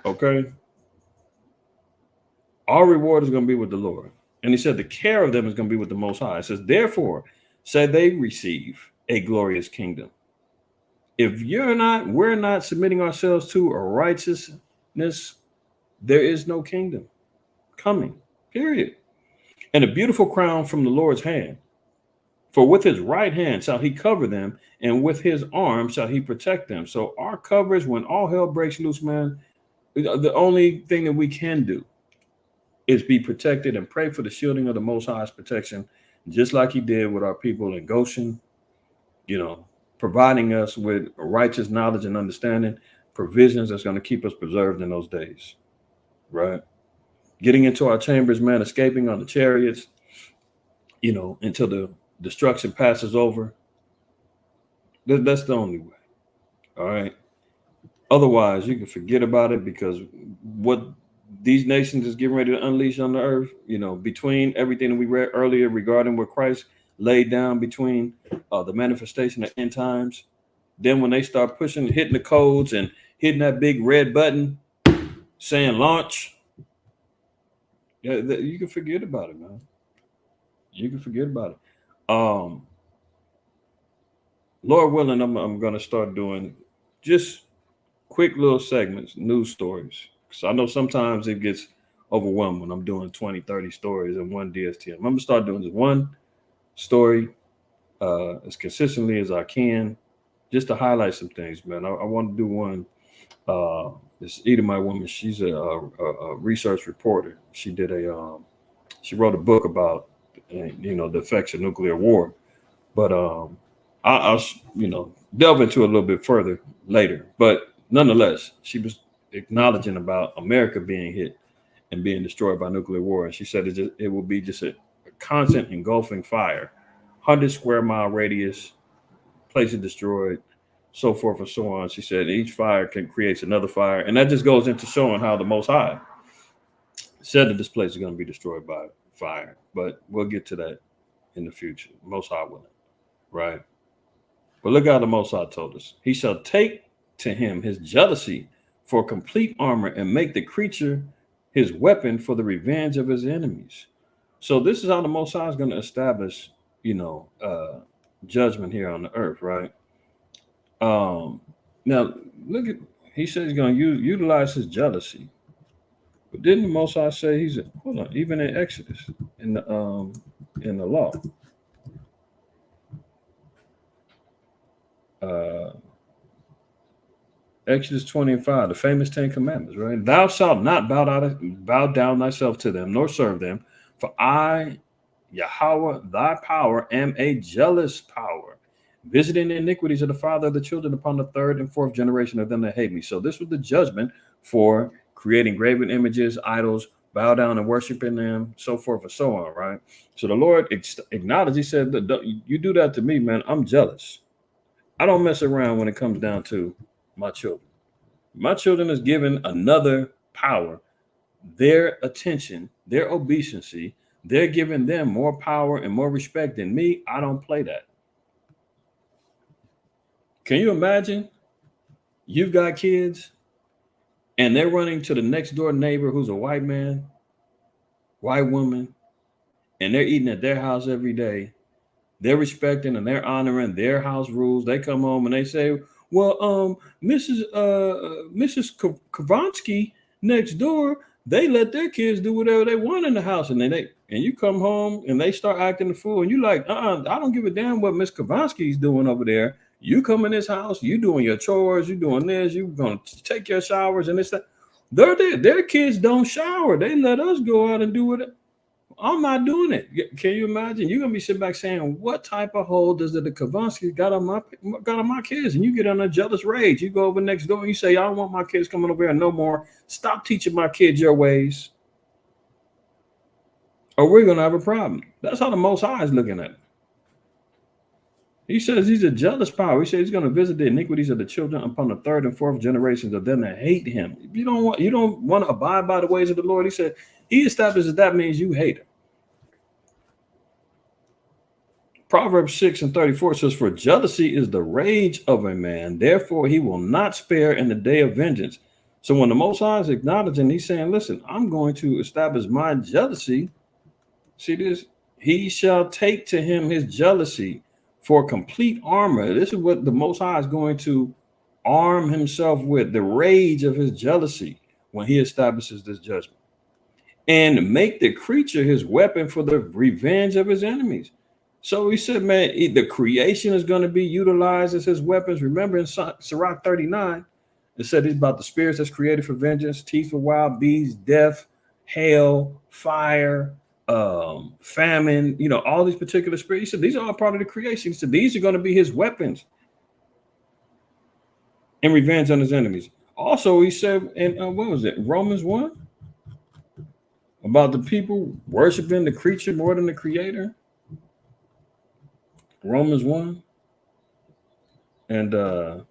Okay? Our reward is going to be with the Lord. And he said the care of them is going to be with the Most High. It says, therefore, said they receive a glorious kingdom. If we're not submitting ourselves to a righteousness, there is no kingdom coming, period. And a beautiful crown from the Lord's hand. For with his right hand shall he cover them, and with his arm shall he protect them. So our coverage, when all hell breaks loose, man, the only thing that we can do is be protected and pray for the shielding of the Most High's protection, just like he did with our people in Goshen, providing us with righteous knowledge and understanding, provisions that's going to keep us preserved in those days, right? Getting into our chambers, man, escaping on the chariots, until the destruction passes over. That's the only way, all right? Otherwise, you can forget about it, because what these nations is getting ready to unleash on the earth, between everything that we read earlier regarding what Christ laid down between the manifestation of end times. Then when they start hitting the codes and hitting that big red button saying launch, you can forget about it, man. You can forget about it. Lord willing, I'm going to start doing just quick little segments, news stories. So I know sometimes it gets overwhelming when I'm doing 20, 30 stories in one DSTM. I'm going to start doing just one story as consistently as I can, just to highlight some things, man. I want to do one this Edomite woman. She's a research reporter. She she wrote a book about the effects of nuclear war. But I'll delve into it a little bit further later. But nonetheless, she was acknowledging about America being hit and being destroyed by nuclear war, and she said it will be just a constant engulfing fire, 100 square mile radius, places destroyed, so forth and so on. She said each fire creates another fire, and that just goes into showing how the Most High said that this place is going to be destroyed by fire. But we'll get to that in the future, Most High willing, right? But look how the Most High told us: He shall take to him his jealousy for complete armor, and make the creature his weapon for the revenge of his enemies. So this is how the Most High is going to establish, judgment here on the earth, right? Now look at, he says he's going to utilize his jealousy. But didn't the Most High say hold on, even in Exodus, in the law, Exodus 20:5, the famous 10 Commandments, right? Thou shalt not bow down thyself to them, nor serve them, for I, Yahweh, thy power, am a jealous power, visiting the iniquities of the father of the children upon the third and fourth generation of them that hate me. So this was the judgment for creating graven images, idols, bow down and worshiping them, so forth and so on, right? So the Lord acknowledged, he said, you do that to me, man, I'm jealous. I don't mess around when it comes down to my children. My children is given another power, their attention, their obedience. They're giving them more power and more respect than me. I don't play that. Can you imagine? You've got kids and they're running to the next door neighbor who's a white man, white woman, and they're eating at their house every day. They're respecting and they're honoring their house rules. They come home and they say, well, Mrs. Kavansky next door, they let their kids do whatever they want in the house. And you come home and they start acting the fool. And you like, I don't give a damn what Miss Kavansky's doing over there. You come in this house, you doing your chores, you doing this, you going to take your showers and this, that. Their kids don't shower. They let us go out and do it. I'm not doing it. Can you imagine? You're gonna be sitting back saying, "What type of hold does the Kavansky got on my kids?" And you get on a jealous rage. You go over next door and you say, "I don't want my kids coming over here no more. Stop teaching my kids your ways, or we're gonna have a problem." That's how the Most High is looking at it. He says he's a jealous power. He says he's going to visit the iniquities of the children upon the third and fourth generations of them that hate him. If you don't want to abide by the ways of the Lord, he said he establishes that means you hate him. Proverbs 6:34 says, "For jealousy is the rage of a man, therefore he will not spare in the day of vengeance." So when the Most High is acknowledging, he's saying, listen, I'm going to establish my jealousy. See this? He shall take to him his jealousy for complete armor. This is what the Most High is going to arm himself with, the rage of his jealousy when he establishes this judgment. And make the creature his weapon for the revenge of his enemies. So he said, man, the creation is going to be utilized as his weapons. Remember in Sirach 39, it said he's about the spirits that's created for vengeance, teeth for wild beasts, death, hail, fire, famine, all these particular spirits. He said these are all part of the creation. So these are going to be his weapons in revenge on his enemies. Also, he said in what was it, Romans 1, about the people worshiping the creature more than the creator. Romans 1 and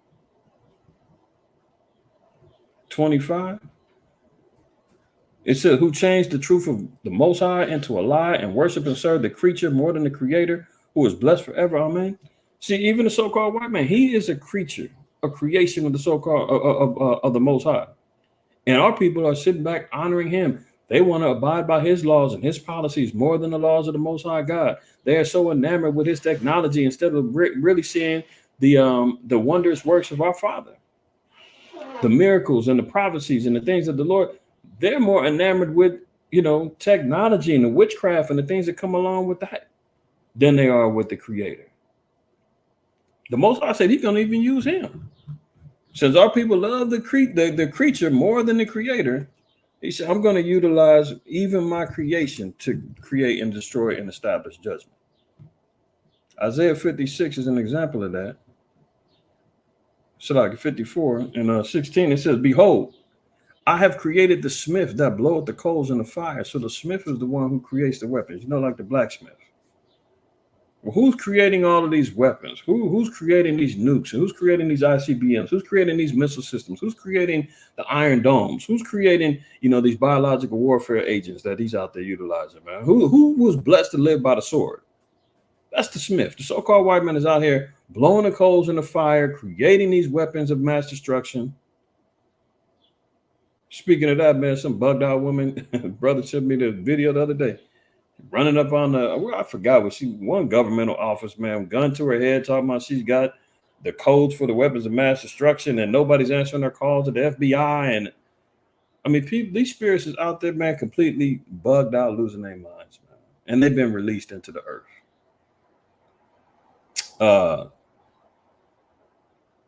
25. It said, who changed the truth of the Most High into a lie and worship and serve the creature more than the creator, who is blessed forever. Amen. See, even the so-called white man, he is a creature, a creation of the so-called of the Most High. And our people are sitting back honoring him. They want to abide by his laws and his policies more than the laws of the Most High God. They are so enamored with his technology instead of really seeing the wondrous works of our Father, the miracles and the prophecies and the things of the Lord. They're more enamored with, technology and the witchcraft and the things that come along with that than they are with the Creator. The Most High said he's going to even use him. Since our people love the creature more than the creator, he said, I'm going to utilize even my creation to create and destroy and establish judgment. Isaiah 56 is an example of that. So like 54 and 16, it says, behold, I have created the smith that bloweth the coals in the fire. So the smith is the one who creates the weapons, like the blacksmith. Well, who's creating all of these weapons? Who's creating these nukes? And who's creating these ICBMs? Who's creating these missile systems? Who's creating the Iron Domes? Who's creating, these biological warfare agents that he's out there utilizing, man? Who was blessed to live by the sword? That's the smith. The so-called white man is out here blowing the coals in the fire, creating these weapons of mass destruction. Speaking of that, man, some bugged out woman, brother sent me the video the other day, running up on I forgot what one governmental office, man, gun to her head, talking about she's got the codes for the weapons of mass destruction and nobody's answering their calls to the FBI. And I mean, these spirits is out there, man, completely bugged out, losing their minds, man. And they've been released into the earth.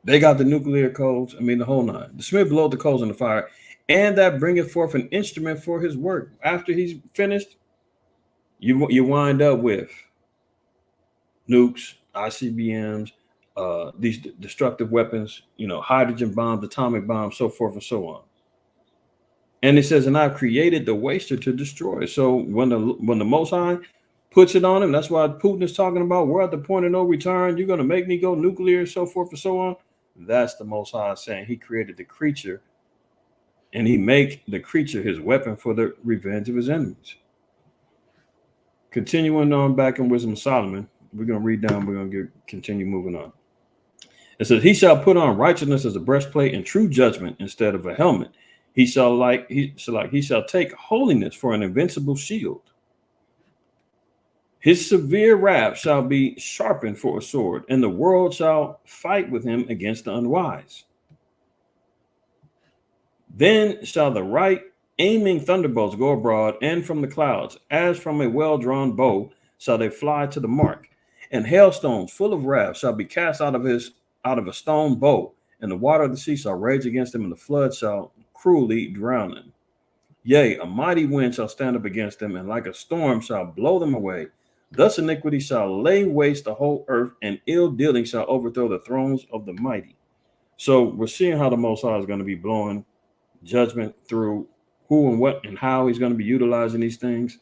They got the nuclear codes. I mean, the whole nine. The smith blowed the coals in the fire, and that bringeth forth an instrument for his work. After he's finished, you wind up with nukes, ICBMs, these destructive weapons, hydrogen bombs, atomic bombs, so forth and so on. And it says, and I've created the waster to destroy. So when the Most High puts it on him, that's why Putin is talking about, we're at the point of no return. You're going to make me go nuclear, so forth and so on. That's the Most High saying he created the creature, and he make the creature his weapon for the revenge of his enemies. Continuing on back in Wisdom of Solomon, we're going to read down. We're going to continue moving on. It says, he shall put on righteousness as a breastplate and true judgment instead of a helmet. He shall take holiness for an invincible shield. His severe wrath shall be sharpened for a sword, and the world shall fight with him against the unwise. Then shall the right aiming thunderbolts go abroad, and from the clouds, as from a well-drawn bow, shall they fly to the mark. And hailstones full of wrath shall be cast out of a stone bow, and the water of the sea shall rage against him, and the flood shall cruelly drown them. Yea, a mighty wind shall stand up against them, and like a storm shall blow them away. Thus iniquity shall lay waste the whole earth, and ill dealing shall overthrow the thrones of the mighty. So we're seeing how the Most High is going to be blowing judgment through who and what and how he's going to be utilizing these things.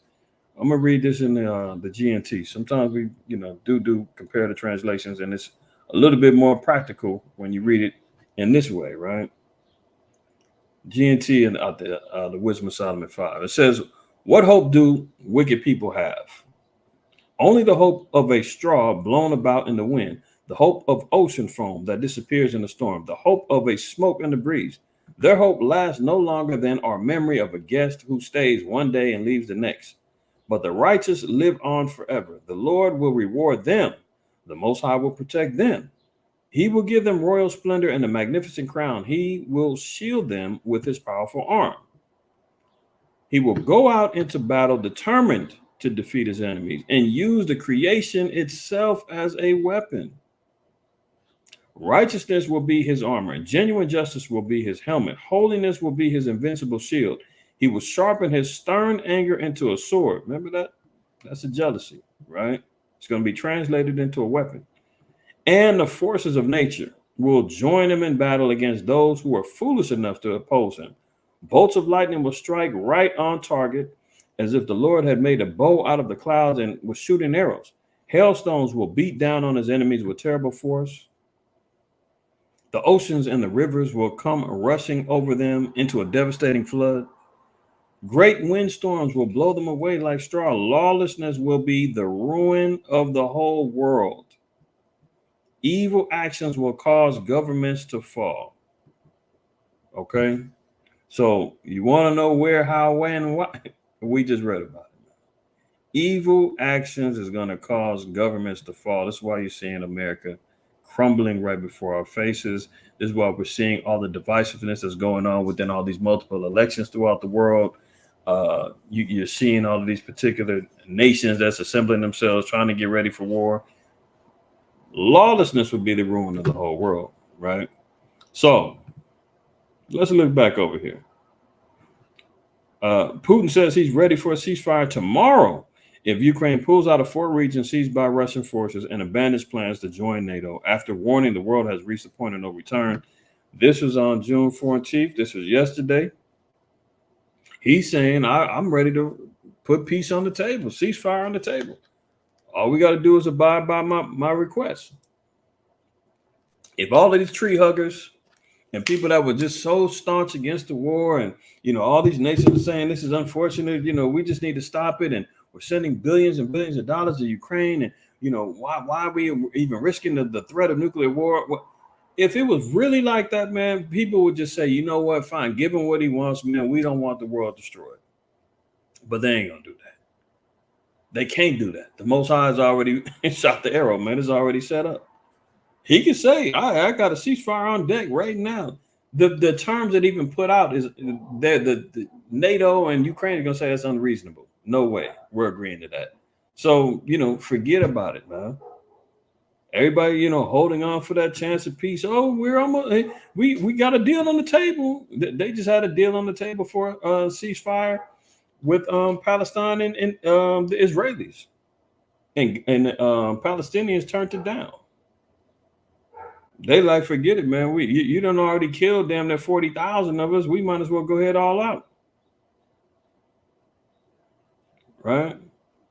I'm going to read this in the GNT. Sometimes we, do compare the translations, and it's a little bit more practical when you read it in this way, right? GNT and the Wisdom of Solomon 5. It says, what hope do wicked people have? Only the hope of a straw blown about in the wind, the hope of ocean foam that disappears in the storm, the hope of a smoke in the breeze. Their hope lasts no longer than our memory of a guest who stays one day and leaves the next. But the righteous live on forever. The Lord will reward them. The Most High will protect them. He will give them royal splendor and a magnificent crown. He will shield them with his powerful arm. He will go out into battle determined to defeat his enemies and use the creation itself as a weapon. Righteousness will be his armor. Genuine justice will be his helmet. Holiness will be his invincible shield. He will sharpen his stern anger into a sword. Remember that? That's a jealousy, right? It's going to be translated into a weapon. And the forces of nature will join him in battle against those who are foolish enough to oppose him. Bolts of lightning will strike right on target, as if the Lord had made a bow out of the clouds and was shooting arrows. Hailstones will beat down on his enemies with terrible force. The oceans and the rivers will come rushing over them into a devastating flood. Great windstorms will blow them away like straw. Lawlessness will be the ruin of the whole world. Evil actions will cause governments to fall. Okay? So you want to know where, how, when, why? We just read about it. Evil actions is going to cause governments to fall. That's why you're seeing America crumbling right before our faces. This is why we're seeing all the divisiveness that's going on within all these multiple elections throughout the world. You're seeing all of these particular nations that's assembling themselves, trying to get ready for war. Lawlessness would be the ruin of the whole world, right? So let's look back over here. Putin says he's ready for a ceasefire tomorrow if Ukraine pulls out of 4 regions seized by Russian forces and abandons plans to join NATO after warning the world has reached a point of no return. This was on June 14th. This was yesterday. He's saying, I'm ready to put peace on the table, ceasefire on the table. All we got to do is abide by my request. If all of these tree huggers and people that were just so staunch against the war, and all these nations are saying this is unfortunate, we just need to stop it, and we're sending billions and billions of dollars to Ukraine, and why are we even risking the threat of nuclear war? Well, if it was really like that, man, people would just say, you know what, fine, give him what he wants, man. We don't want the world destroyed. But they ain't gonna do that. They can't do that. The Most High has already shot the arrow, man. It's already set up. He can say, I got a ceasefire on deck right now. The terms that even put out is the NATO and Ukraine are gonna say that's unreasonable. No way. We're agreeing to that. So, forget about it, man. Everybody, holding on for that chance of peace. Oh, we're almost, we got a deal on the table. They just had a deal on the table for a ceasefire with Palestine and the Israelis, and Palestinians turned it down. They like, forget it, man. You done already killed damn near 40,000 of us. We might as well go ahead all out, right?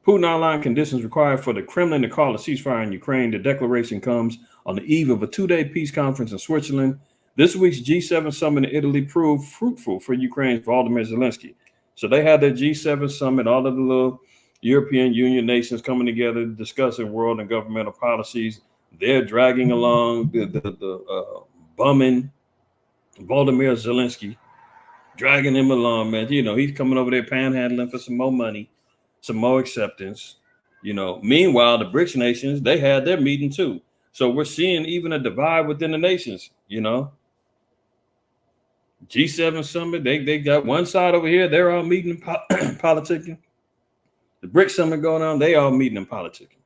Putin outlined conditions required for the Kremlin to call a ceasefire in Ukraine. The declaration comes on the eve of a 2-day peace conference in Switzerland. This week's G7 summit in Italy proved fruitful for Ukraine's Volodymyr Zelensky. So they had their G7 summit, all of the little European Union nations coming together, discussing world and governmental policies. They're dragging along the bumming Volodymyr Zelensky, dragging him along, man. He's coming over there panhandling for some more money, some more acceptance. Meanwhile, the BRICS nations, they had their meeting too. So we're seeing even a divide within the nations, G7 summit, they got one side over here, they're all meeting and politicking. The BRICS summit going on, they all meeting and politicking.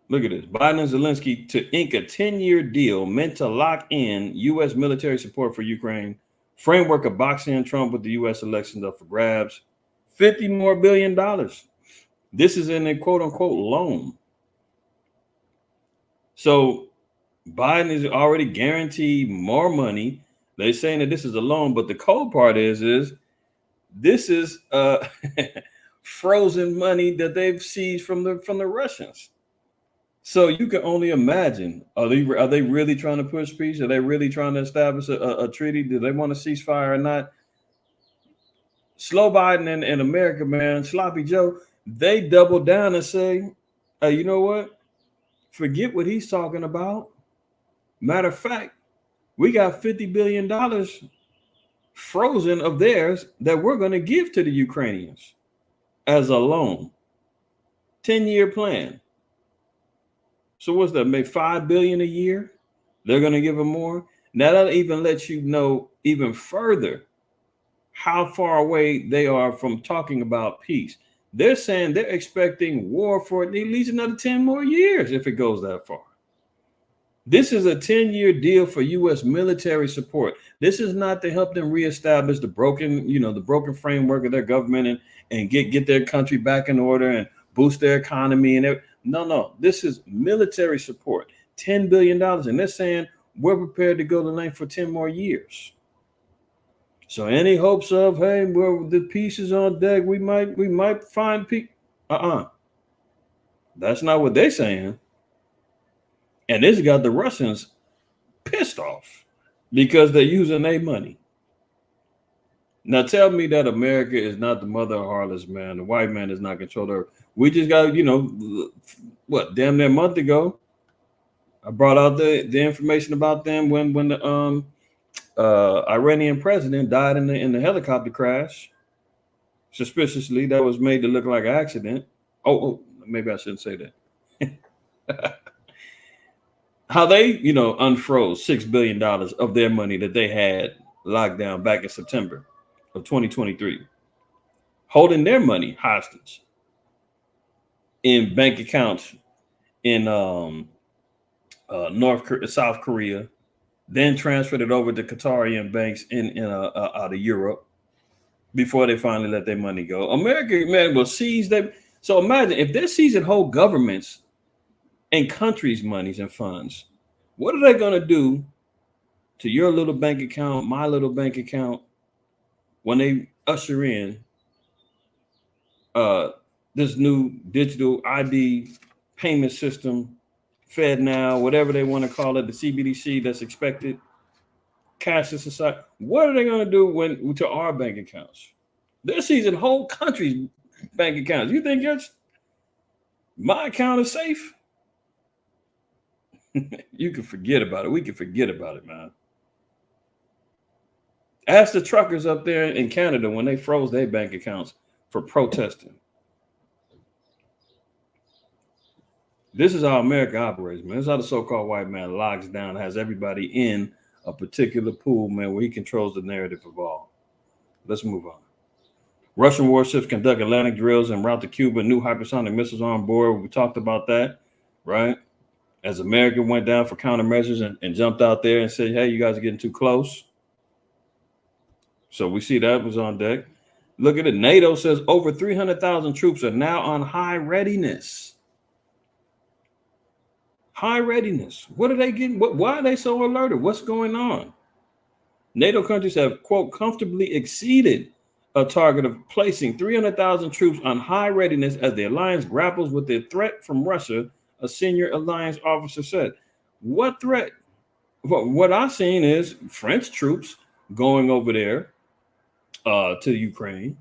Look at this. Biden and Zelensky to ink a 10-year deal meant to lock in U.S. military support for Ukraine. Framework of boxing Trump with the U.S. elections up for grabs. $50 more billion. This is in a quote-unquote loan. So Biden is already guaranteed more money. They're saying that this is a loan, but the cold part is this is frozen money that they've seized from the Russians. So you can only imagine, are they really trying to push peace? Are they really trying to establish a treaty? Do they want a ceasefire or not? Slow Biden and America, man, Sloppy Joe, they double down and say, hey, you know what? Forget what he's talking about. Matter of fact, we got $50 billion frozen of theirs that we're going to give to the Ukrainians as a loan. 10-year plan. So what's that? Make $5 billion a year? They're going to give them more. Now that'll even let you know even further how far away they are from talking about peace. They're saying they're expecting war for at least another 10 more years if it goes that far. This is a 10-year deal for U.S. military support. This is not to help them reestablish the broken framework of their government and get their country back in order and boost their economy and everything. No. This is military support, $10 billion. And they're saying we're prepared to go the length for 10 more years. So any hopes of, hey, well, the peace is on deck, we might find peace. That's not what they're saying. And this got the Russians pissed off because they're using their money. Now tell me that America is not the mother of harlots, man. The white man is not controlled her. We just got, damn near a month ago, I brought out the information about them when the Iranian president died in the helicopter crash. Suspiciously, that was made to look like an accident. Oh, maybe I shouldn't say that. How they, unfroze $6 billion of their money that they had locked down back in September of 2023, holding their money hostage in bank accounts in South Korea, then transferred it over to Qatarian banks out of Europe before they finally let their money go. America, man, will seize them. So imagine if they're seizing whole governments and countries' monies and funds, what are they going to do to your little bank account, my little bank account, when they usher in this new digital ID payment system, FedNow, whatever they want to call it, the CBDC that's expected, cashless society? What are they going to do to our bank accounts? They're seizing whole countries' bank accounts. You think my account is safe? You can forget about it. We can forget about it, man. Ask the truckers up there in Canada when they froze their bank accounts for protesting. This is how America operates, man. This is how the so-called white man locks down, has everybody in a particular pool, man, where he controls the narrative of all. Let's move on. Russian warships conduct Atlantic drills en route to Cuba. New hypersonic missiles on board. We talked about that, right? As America went down for countermeasures and jumped out there and said, hey, you guys are getting too close. So we see that was on deck. Look at it. NATO says over 300,000 troops are now on high readiness. High readiness. What are they getting? Why are they so alerted? What's going on? NATO countries have, quote, comfortably exceeded a target of placing 300,000 troops on high readiness as the alliance grapples with the threat from Russia, a senior alliance officer said. What threat? What I've seen is French troops going over there to Ukraine.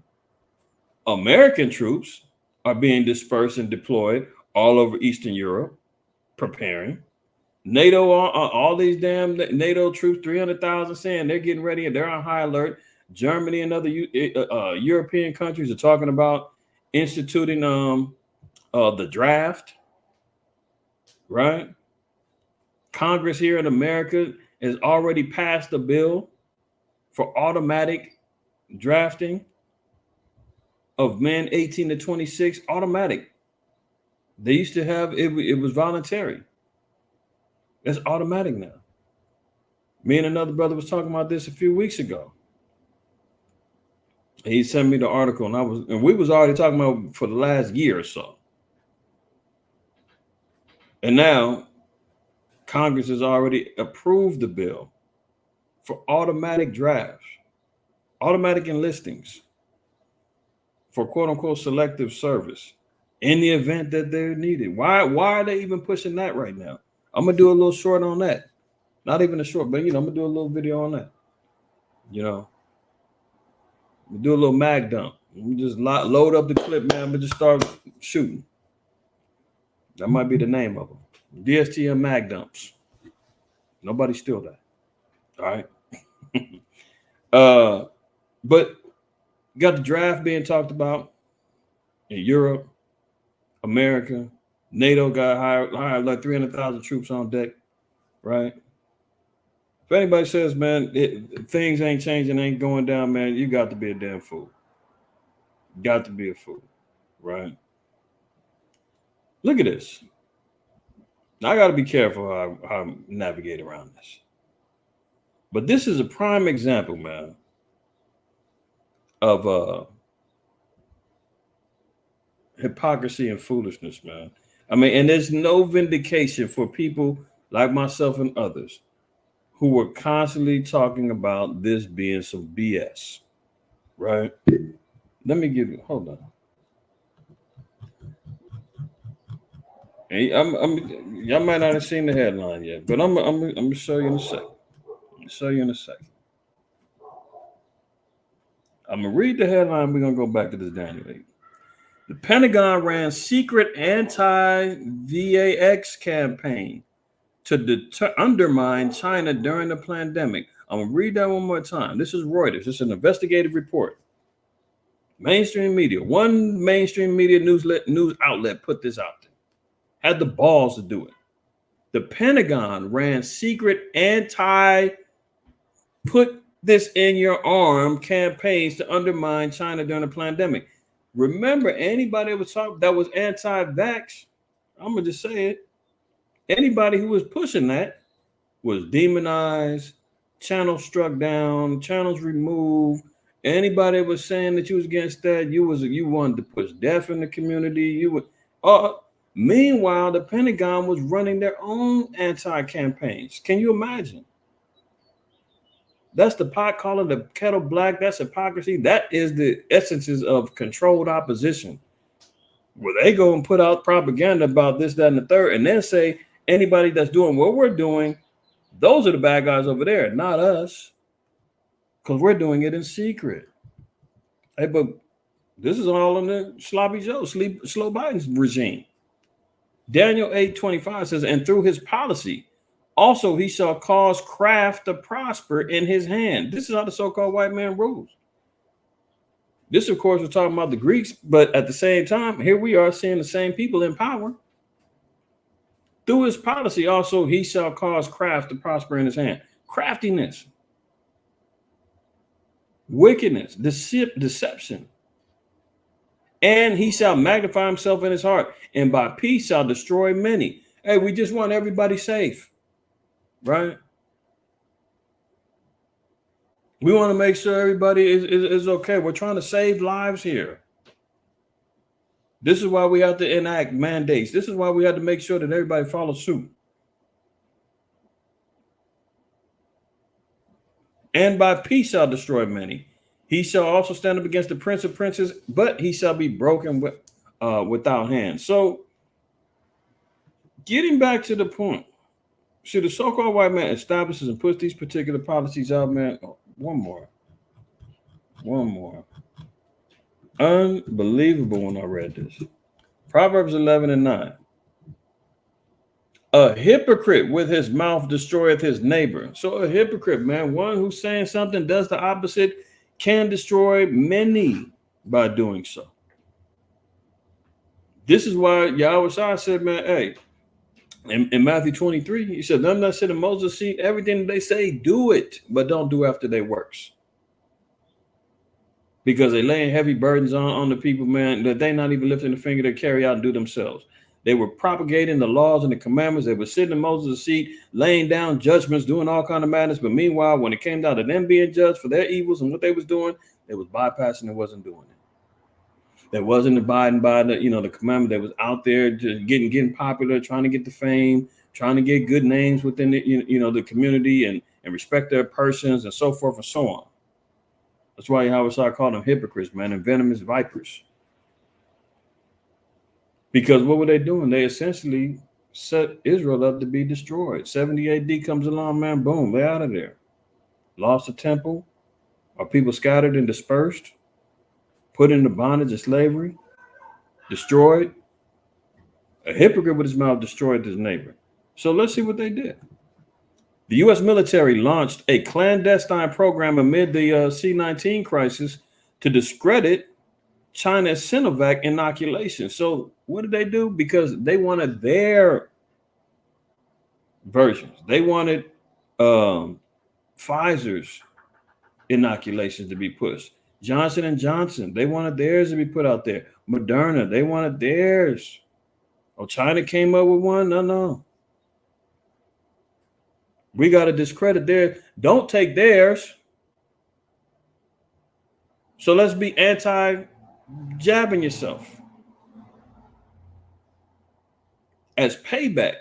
American troops are being dispersed and deployed all over Eastern Europe, preparing. NATO, all these damn NATO troops, 300,000, saying they're getting ready and they're on high alert. Germany and other European countries are talking about instituting the draft, right? Congress here in America has already passed a bill for automatic drafting of men 18 to 26, automatic. They used to have it was voluntary. It's automatic now. Me and another brother was talking about this a few weeks ago. He sent me the article, and we was already talking about for the last year or so. And now Congress has already approved the bill for automatic drafts, automatic enlistings for quote unquote selective service in the event that they're needed. Why are they even pushing that right now? I'm gonna do a little short on that. Not even a short, but I'm gonna do a little video on that. We do a little mag dump. We just load up the clip, man, but just start shooting. That might be the name of them. DSTM mag dumps. Nobody steal that. All right. But got the draft being talked about in Europe, America. NATO got hired like 300,000 troops on deck, right? If anybody says, man, things ain't changing, ain't going down, man, you got to be a damn fool. Got to be a fool, right? Look at this. Now, I got to be careful how I navigate around this. But this is a prime example, man, of hypocrisy and foolishness, man. I mean, and there's no vindication for people like myself and others who were constantly talking about this being some BS, right? Let me give you, hold on. Hey, y'all might not have seen the headline yet, but I'm gonna show you in a second. I'm gonna read the headline. We're gonna go back to this Daniel 8. The Pentagon ran secret anti-VAX campaign to undermine China during the pandemic. I'm gonna read that one more time. This is Reuters. This is an investigative report. Mainstream media, one mainstream media news outlet put this out there. Had the balls to do it. The Pentagon ran secret put this in your arm campaigns to undermine China during the pandemic. Remember, anybody that was anti-vax, I'm gonna just say it. Anybody who was pushing that was demonized, channels struck down, channels removed. Anybody that was saying that you was against that, you wanted to push death in the community. You would. Meanwhile, the Pentagon was running their own anti-campaigns. Can you imagine? That's the pot calling the kettle black. That's hypocrisy. That is the essences of controlled opposition, where they go and put out propaganda about this, that, and the third, and then say anybody that's doing what we're doing, those are the bad guys over there, not us, because we're doing it in secret. Hey, but this is all in the sloppy Joe, slow Biden's regime. Daniel 8:25 says, and through his policy, also he shall cause craft to prosper in his hand. This is how the so-called white man rules. This, of course, we're talking about the Greeks, but at the same time, here we are seeing the same people in power. Through his policy, also he shall cause craft to prosper in his hand. Craftiness, wickedness, deception. And he shall magnify himself in his heart, and by peace shall destroy many. Hey, we just want everybody safe, right? We want to make sure everybody is okay. We're trying to save lives here. This is why we have to enact mandates. This is why we have to make sure that everybody follows suit. And by peace shall destroy many. He shall also stand up against the prince of princes, but he shall be broken without hands. So, getting back to the point, see, the so-called white man establishes and puts these particular policies out, man. Oh, one more. Unbelievable when I read this. Proverbs 11:9. A hypocrite with his mouth destroyeth his neighbor. So a hypocrite, man, one who's saying something, does the opposite, can destroy many by doing so. This is why Yahweh said, man, hey, in Matthew 23, he said, them that sit in Moses' seat, everything they say, do it, but don't do after their works. Because they're laying heavy burdens on the people, man, that they're not even lifting a finger to carry out and do themselves. They were propagating the laws and the commandments. They were sitting in Moses' seat, laying down judgments, doing all kind of madness. But meanwhile, when it came down to them being judged for their evils and what they was doing, they was bypassing and wasn't doing it. They wasn't abiding by the commandment. They was out there just getting popular, trying to get the fame, trying to get good names within the the community and respect their persons and so forth and so on. That's why Yahweh called them hypocrites, man, and venomous vipers. Because what were they doing? They essentially set Israel up to be destroyed. 70 AD comes along, man, boom, they're out of there. Lost the temple. Our people scattered and dispersed, put into bondage and slavery, destroyed. A hypocrite with his mouth destroyed his neighbor. So let's see what they did. The U.S. military launched a clandestine program amid the C-19 crisis to discredit China's Sinovac inoculation. So what did they do? Because they wanted their versions. They wanted Pfizer's inoculations to be pushed. Johnson & Johnson, they wanted theirs to be put out there. Moderna, they wanted theirs. Oh, China came up with one? No. We got to discredit theirs. Don't take theirs. So let's be anti-jabbing yourself. As payback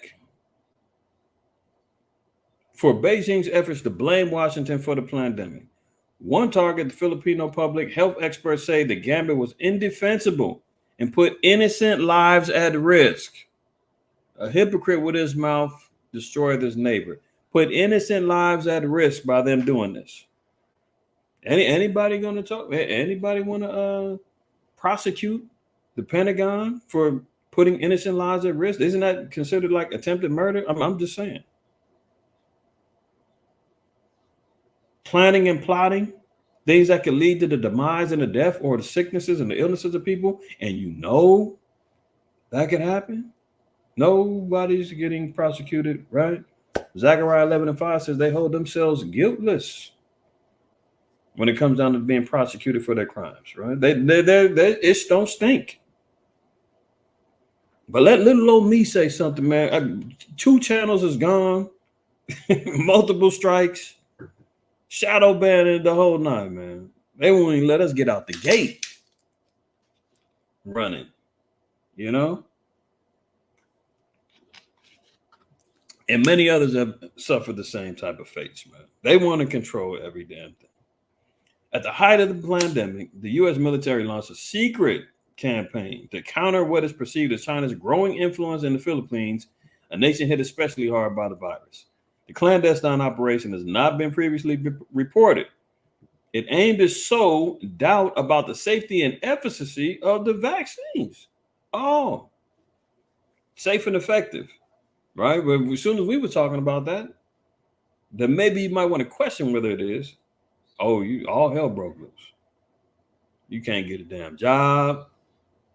for Beijing's efforts to blame Washington for the pandemic. One target, the Filipino public health experts say the gambit was indefensible and put innocent lives at risk. A hypocrite with his mouth destroyed his neighbor. Put innocent lives at risk by them doing this. Anybody going to talk? Anybody want to prosecute the Pentagon for putting innocent lives at risk? Isn't that considered like attempted murder? I'm just saying. Planning and plotting things that could lead to the demise and the death or the sicknesses and the illnesses of people, and that could happen. Nobody's getting prosecuted, right? Zechariah 11:5 says they hold themselves guiltless when it comes down to being prosecuted for their crimes, right? They don't stink. But let little old me say something, man. 2 channels is gone, multiple strikes, shadow banning the whole night, man. They won't even let us get out the gate running, you know? And many others have suffered the same type of fates, man. They want to control every damn thing. At the height of the pandemic, the U.S. military launched a secret campaign to counter what is perceived as China's growing influence in the Philippines, a nation hit especially hard by the virus. The clandestine operation has not been previously reported. It aimed to sow doubt about the safety and efficacy of the vaccines. Oh, safe and effective, right? But as soon as we were talking about that, then maybe you might want to question whether it is. Oh, you all hell broke loose. You can't get a damn job.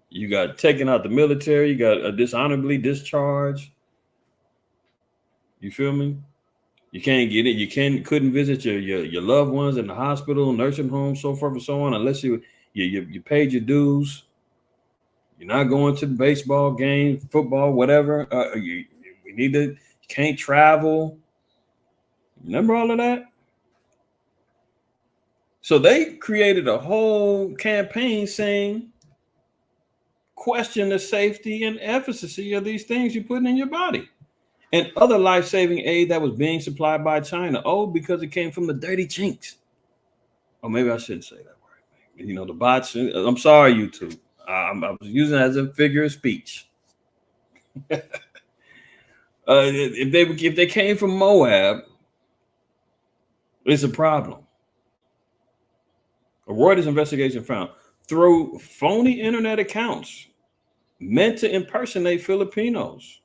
You got taken out the military. You got a dishonorably discharged. You feel me? You can't get it. You couldn't visit your loved ones in the hospital, nursing home, so forth and so on, unless you paid your dues. You're not going to the baseball game, football, whatever. You can't travel. Remember all of that? So they created a whole campaign saying, question the safety and efficacy of these things you're putting in your body and other life-saving aid that was being supplied by China. Oh, because it came from the dirty chinks. Or maybe I shouldn't say that word. You know, the bots. I'm sorry, YouTube. I was using it as a figure of speech. If they came from Moab, it's a problem. A Reuters investigation found through phony internet accounts meant to impersonate Filipinos.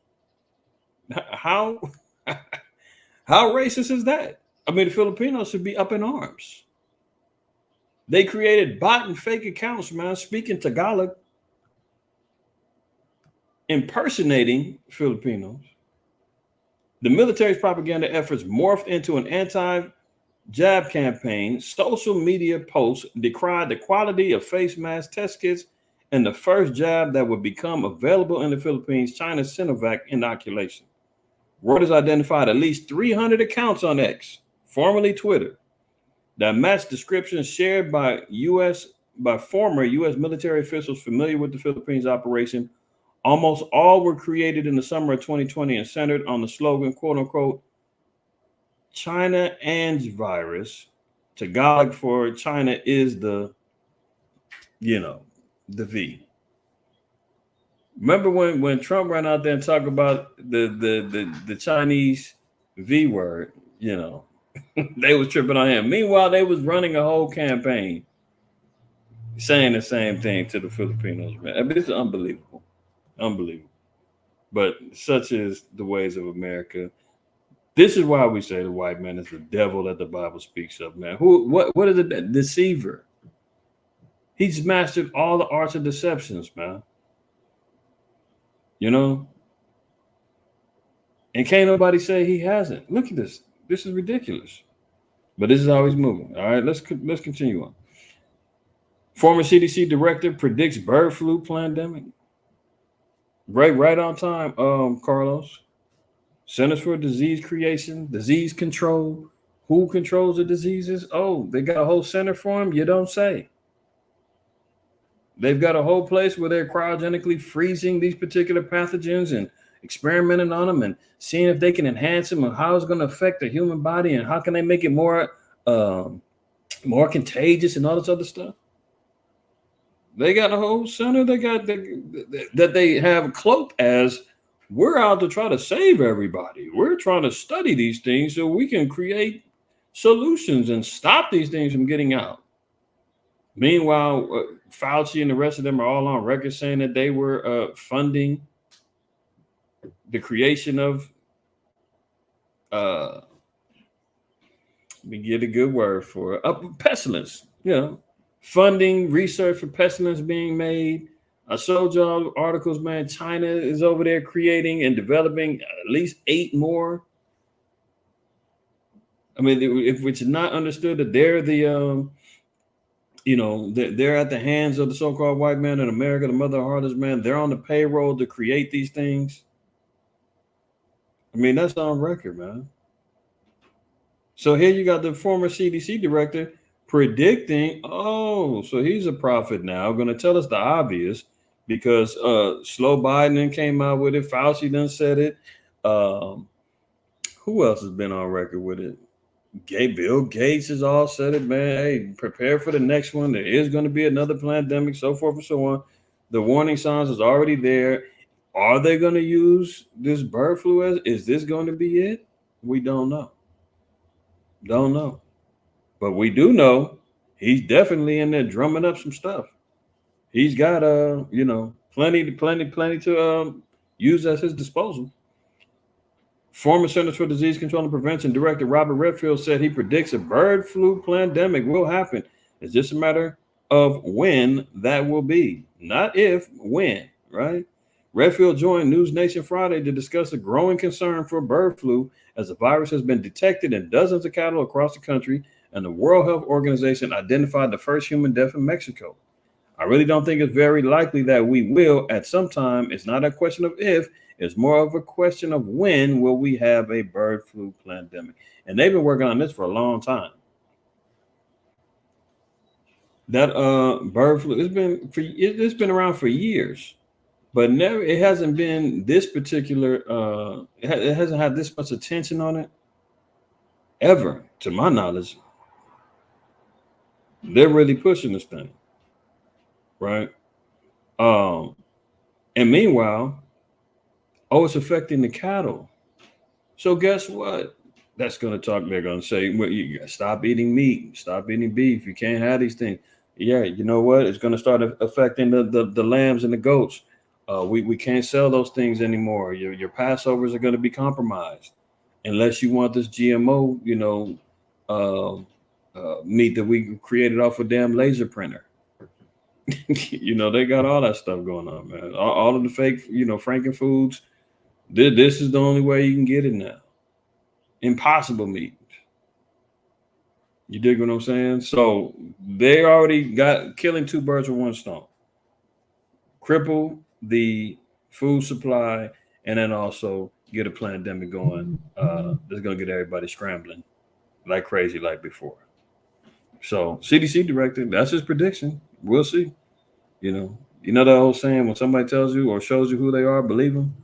How racist is that? I mean, the Filipinos should be up in arms. They created bot and fake accounts, man, speaking Tagalog, impersonating Filipinos. The military's propaganda efforts morphed into an anti-jab campaign. Social media posts decried the quality of face mask test kits and the first jab that would become available in the Philippines, China's Sinovac inoculation. Reuters identified at least 300 accounts on X, formerly Twitter, that matched descriptions shared by former U.S. military officials familiar with the Philippines operation. Almost all were created in the summer of 2020 and centered on the slogan, quote unquote, China and virus. Tagalog for China is the V. Remember when Trump ran out there and talked about the Chinese V word, they was tripping on him. Meanwhile, they was running a whole campaign saying the same thing to the Filipinos, man. I mean, it's unbelievable. Unbelievable. But such is the ways of America. This is why we say the white man is the devil that the Bible speaks of, man. What is a deceiver? He's mastered all the arts of deceptions, man. And can't nobody say he hasn't. Look at this. This is ridiculous. But this is how he's moving. All right, let's continue on. Former CDC director predicts bird flu pandemic. Right on time, Carlos. Centers for Disease Creation, Disease Control. Who controls the diseases? Oh, they got a whole center for them? You don't say. They've got a whole place where they're cryogenically freezing these particular pathogens and experimenting on them and seeing if they can enhance them and how it's going to affect the human body and how can they make it more contagious and all this other stuff. They got a whole center. They got that they have cloaked as we're out to try to save everybody. We're trying to study these things so we can create solutions and stop these things from getting out. Meanwhile, Fauci and the rest of them are all on record saying that they were funding the creation of, let me get a good word for it, pestilence, funding research for pestilence being made. I showed y'all articles, man. China is over there creating and developing at least 8 more. I mean, if it's not understood that they're the they're at the hands of the so-called white man in America, the mother of harlots, man. They're on the payroll to create these things. I mean, that's on record, man. So here you got the former CDC director predicting, so he's a prophet now, going to tell us the obvious because Slow Biden came out with it. Fauci done said it. Who else has been on record with it? Bill Gates has all said it, man. Hey, prepare for the next one. There is going to be another pandemic, so forth and so on. The warning signs is already there. Are they going to use this bird flu as? Is this going to be it? We don't know. Don't know. But we do know he's definitely in there drumming up some stuff. He's got plenty to use at his disposal. Former Centers for Disease Control and Prevention Director Robert Redfield said he predicts a bird flu pandemic will happen. It's just a matter of when that will be, not if, when, right? Redfield joined News Nation Friday to discuss a growing concern for bird flu as the virus has been detected in dozens of cattle across the country, and the World Health Organization identified the first human death in Mexico. I really don't think it's very likely that we will at some time. It's not a question of if, it's more of a question of when will we have a bird flu pandemic. And they've been working on this for a long time. That bird flu, it's been around for years, but never, it hasn't been this particular, it hasn't had this much attention on it ever, to my knowledge. They're really pushing this thing, right? And meanwhile, it's affecting the cattle. So guess what? That's going to talk. They're going to say, well, you stop eating meat, stop eating beef. You can't have these things. Yeah, you know what? It's going to start affecting the lambs and the goats. We can't sell those things anymore. Your Passovers are going to be compromised unless you want this GMO, meat that we created off a damn laser printer. They got all that stuff going on, man. All of the fake, Frankenfoods. This is the only way you can get it now. Impossible meat. You dig what I'm saying? So they already got killing two birds with one stone. Cripple the food supply and then also get a pandemic going. That's going to get everybody scrambling like crazy like before. So CDC director, that's his prediction. We'll see. You know that old saying, when somebody tells you or shows you who they are, believe them.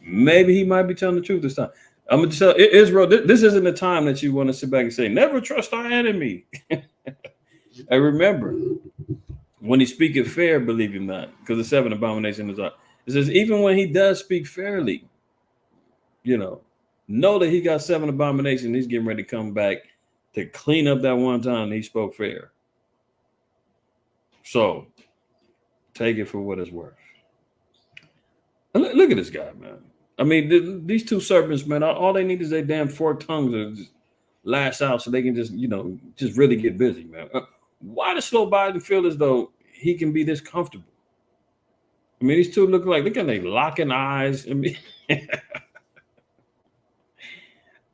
Maybe he might be telling the truth this time. I'm going to tell Israel, this isn't the time that you want to sit back and say, never trust our enemy. And remember, when he speaketh fair, believe him not, because the 7 abominations are. It says, even when he does speak fairly, know that he got 7 abominations. He's getting ready to come back to clean up that one time he spoke fair. So take it for what it's worth. Look at this guy, man. I mean, these two serpents, man, all they need is their damn forked tongues to just lash out so they can just, just really get busy, man. Why does Slow Biden feel as though he can be this comfortable? I mean, these two look at they locking eyes. I mean,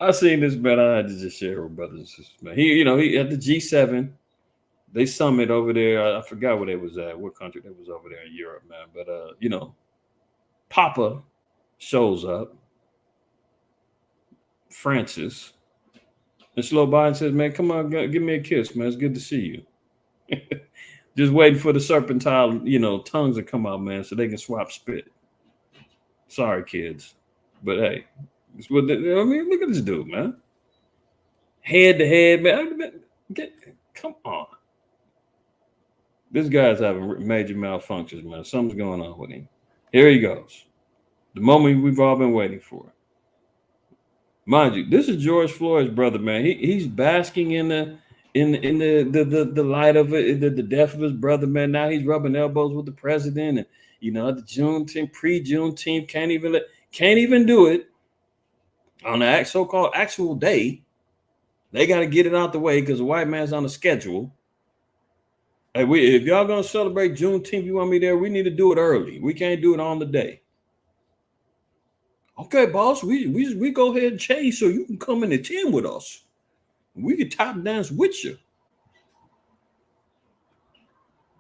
I seen this, man. I had to just share with brothers and sisters, man. He at the G7, they summit over there. I forgot where they was at, what country they was over there in Europe, man. But Papa shows up, Francis, and Slow Biden says, man, come on, give me a kiss, man. It's good to see you. Just waiting for the serpentine, tongues to come out, man, so they can swap spit. Sorry, kids. But hey, look at this dude, man. Head to head, man. Come on. This guy's having major malfunctions, man. Something's going on with him. Here he goes. The moment we've all been waiting for. Mind you, this is George Floyd's brother, man. He's basking in the light of it, the death of his brother, man. Now he's rubbing elbows with the president, and the Juneteenth, pre-Juneteenth, can't even do it on the so-called actual day. They got to get it out the way because the white man's on the schedule. Hey, if y'all gonna celebrate Juneteenth, you want me there? We need to do it early. We can't do it on the day. Okay, boss, we go ahead and chase so you can come in and team with us. We can tap dance with you.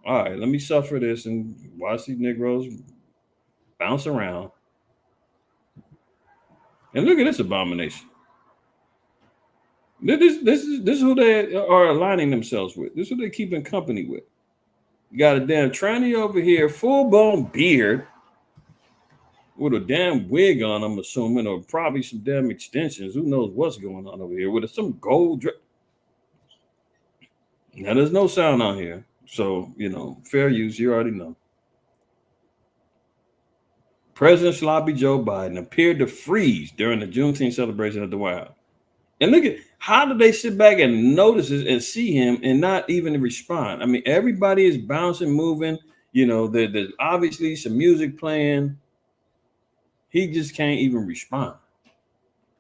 All right, let me suffer this and watch these Negroes bounce around. And look at this abomination. This is who they are aligning themselves with. This is who they're keeping company with. You got a damn tranny over here, full-blown beard, with a damn wig on, I'm assuming, or probably some damn extensions. Who knows what's going on over here with some gold. Now, there's no sound on here. So, fair use, you already know. President Sloppy Joe Biden appeared to freeze during the Juneteenth celebration at the White House. And look at how did they sit back and notice this and see him and not even respond? I mean, everybody is bouncing, moving. There's obviously some music playing. He just can't even respond.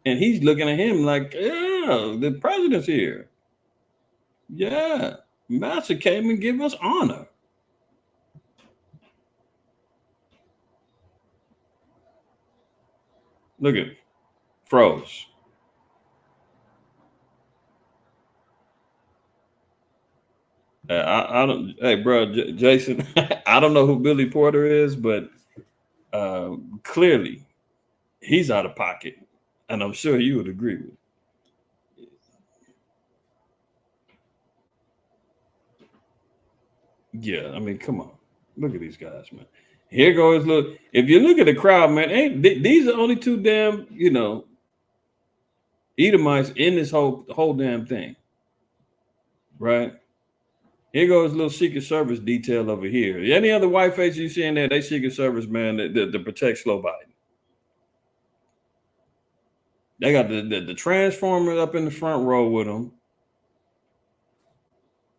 And he's looking at him like, yeah, the president's here. Yeah, Master came and give us honor. Look at froze. I don't. Hey, bro, Jason. I don't know who Billy Porter is, but clearly he's out of pocket, and I'm sure you would agree with. Yeah, I mean, come on, look at these guys, man. Here goes look. If you look at the crowd, man, these are only two damn, Edomites in this whole damn thing, right? Here goes a little Secret Service detail over here. Any other white faces you see in there, they Secret Service, man, to protect Slow Biden. They got the Transformer up in the front row with them.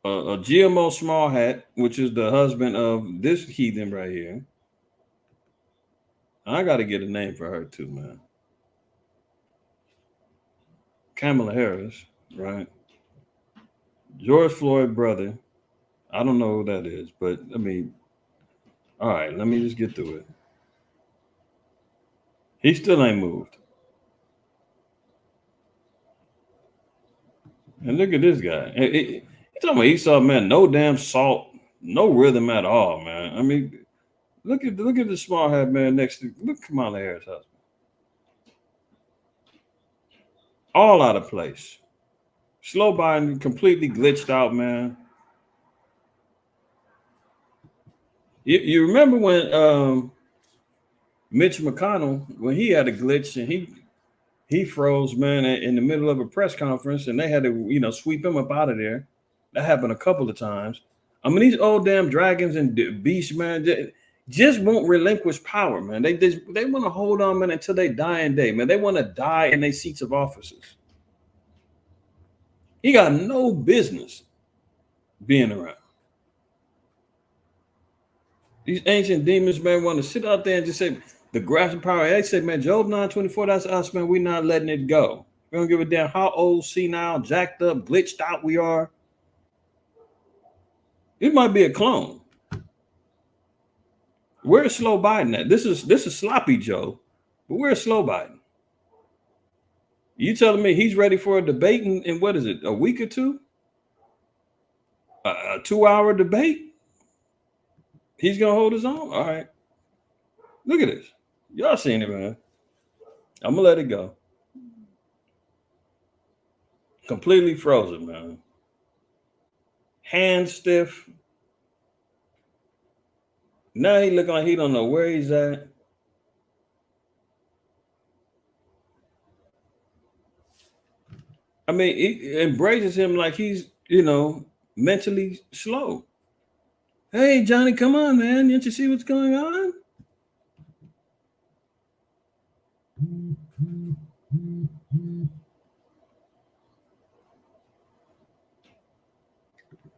A GMO Small Hat, which is the husband of this heathen right here. I got to get a name for her too, man. Kamala Harris, right? George Floyd brother. I don't know who that is, but I mean, all right, let me just get through it. He still ain't moved. And look at this guy. He talking about Esau, man, no damn salt, no rhythm at all, man. I mean, look at the small hat man next to Kamala Harris' husband. All out of place. Slow Biden completely glitched out, man. You remember when Mitch McConnell, when he had a glitch and he froze, man, in the middle of a press conference, and they had to, sweep him up out of there. That happened a couple of times. I mean, these old damn dragons and beasts, man, just won't relinquish power, man. They want to hold on, man, until they die in day, man. They want to die in their seats of offices. He got no business being around. These ancient demons, man, want to sit out there and just say the grasp of power. They say, man, Job 9:24, that's us, man. We're not letting it go. We don't give a damn how old, senile, jacked up, glitched out we are. It might be a clone. Where's Slow Biden at? This is sloppy Joe, but where's Slow Biden? You telling me he's ready for a debate in what is it, a week or two? A 2-hour debate? He's gonna hold his own? All right. Look at this. Y'all seen it, man. I'm gonna let it go. Completely frozen, man. Hand stiff. Now he look like he don't know where he's at. I mean, he embraces him like he's, mentally slow. Hey, Johnny, come on, man. Didn't you see what's going on?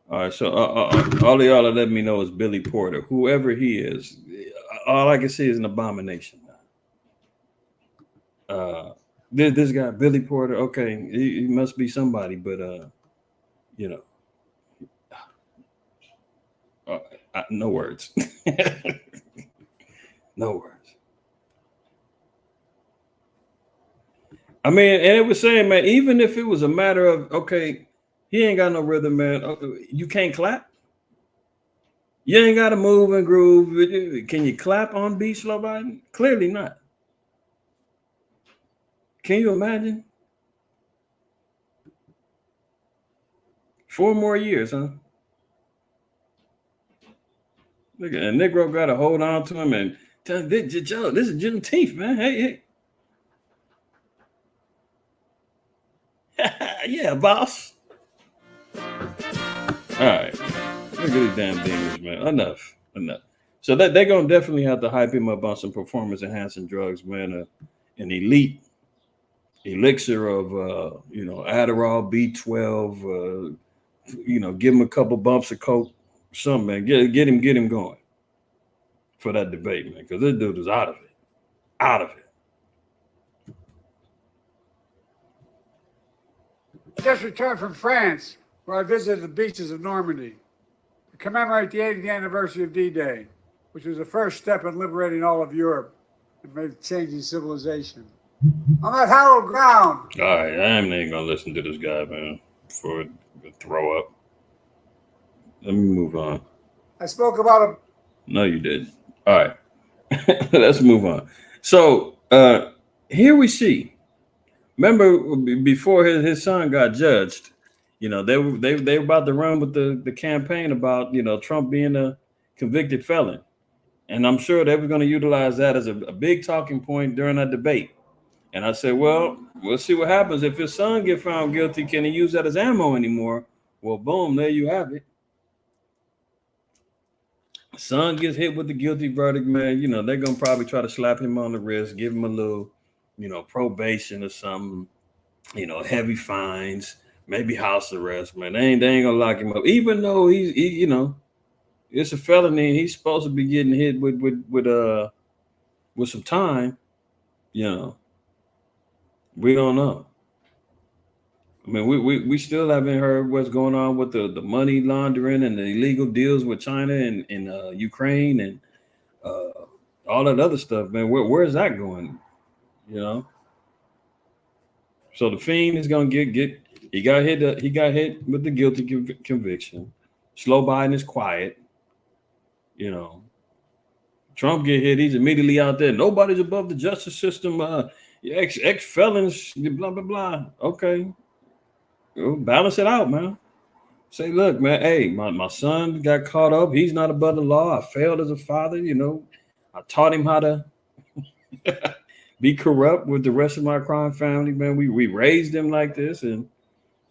All right, so all of y'all that let me know is Billy Porter. Whoever he is, all I can see is an abomination. This guy, Billy Porter, okay, he must be somebody, but, no words. No words. I mean, and it was saying, man, even if it was a matter of, okay, he ain't got no rhythm, man. You can't clap. You ain't got to move and groove. Can you clap on beat, Slow Biden? Clearly not. Can you imagine? 4 more years, huh? Look at that. Negro got to hold on to him and tell him, Joe, this is Juneteenth, man. Hey. Yeah, boss. All right. Look at these damn demons, man. Enough. So that they're gonna definitely have to hype him up on some performance enhancing drugs, man. An elite elixir of Adderall, B12, give him a couple bumps of coke, something, man. Get him going for that debate, man. Because this dude is out of it. I just returned from France, where I visited the beaches of Normandy to commemorate the 80th anniversary of D-Day, which was the first step in liberating all of Europe and made changing civilization. On that hallowed ground. All right, I ain't even gonna listen to this guy, man, before it throw up. Let me move on. I spoke about a... No, you didn't. All right, let's move on. So here we see. Remember, before his son got judged, they were about to run with the campaign about Trump being a convicted felon, and I'm sure they were going to utilize that as a big talking point during that debate. And I said, well, we'll see what happens if his son get found guilty. Can he use that as ammo anymore? Well, boom, there you have it. Son gets hit with the guilty verdict, man. They're gonna probably try to slap him on the wrist, give him a little probation or something, heavy fines, maybe house arrest, man. They ain't gonna lock him up, even though it's a felony. He's supposed to be getting hit with some time. We don't know. I mean, we still haven't heard what's going on with the money laundering and the illegal deals with China and Ukraine and all that other stuff, man. Where is that going? So the fiend is gonna get. He got hit with the guilty conviction. Slow Biden is quiet. Trump get hit. He's immediately out there. Nobody's above the justice system. Ex felons. Blah blah blah. Okay, balance it out, man. Say, look, man. Hey, my son got caught up. He's not above the law. I failed as a father. I taught him how to be corrupt with the rest of my crime family, man. We raised them like this, and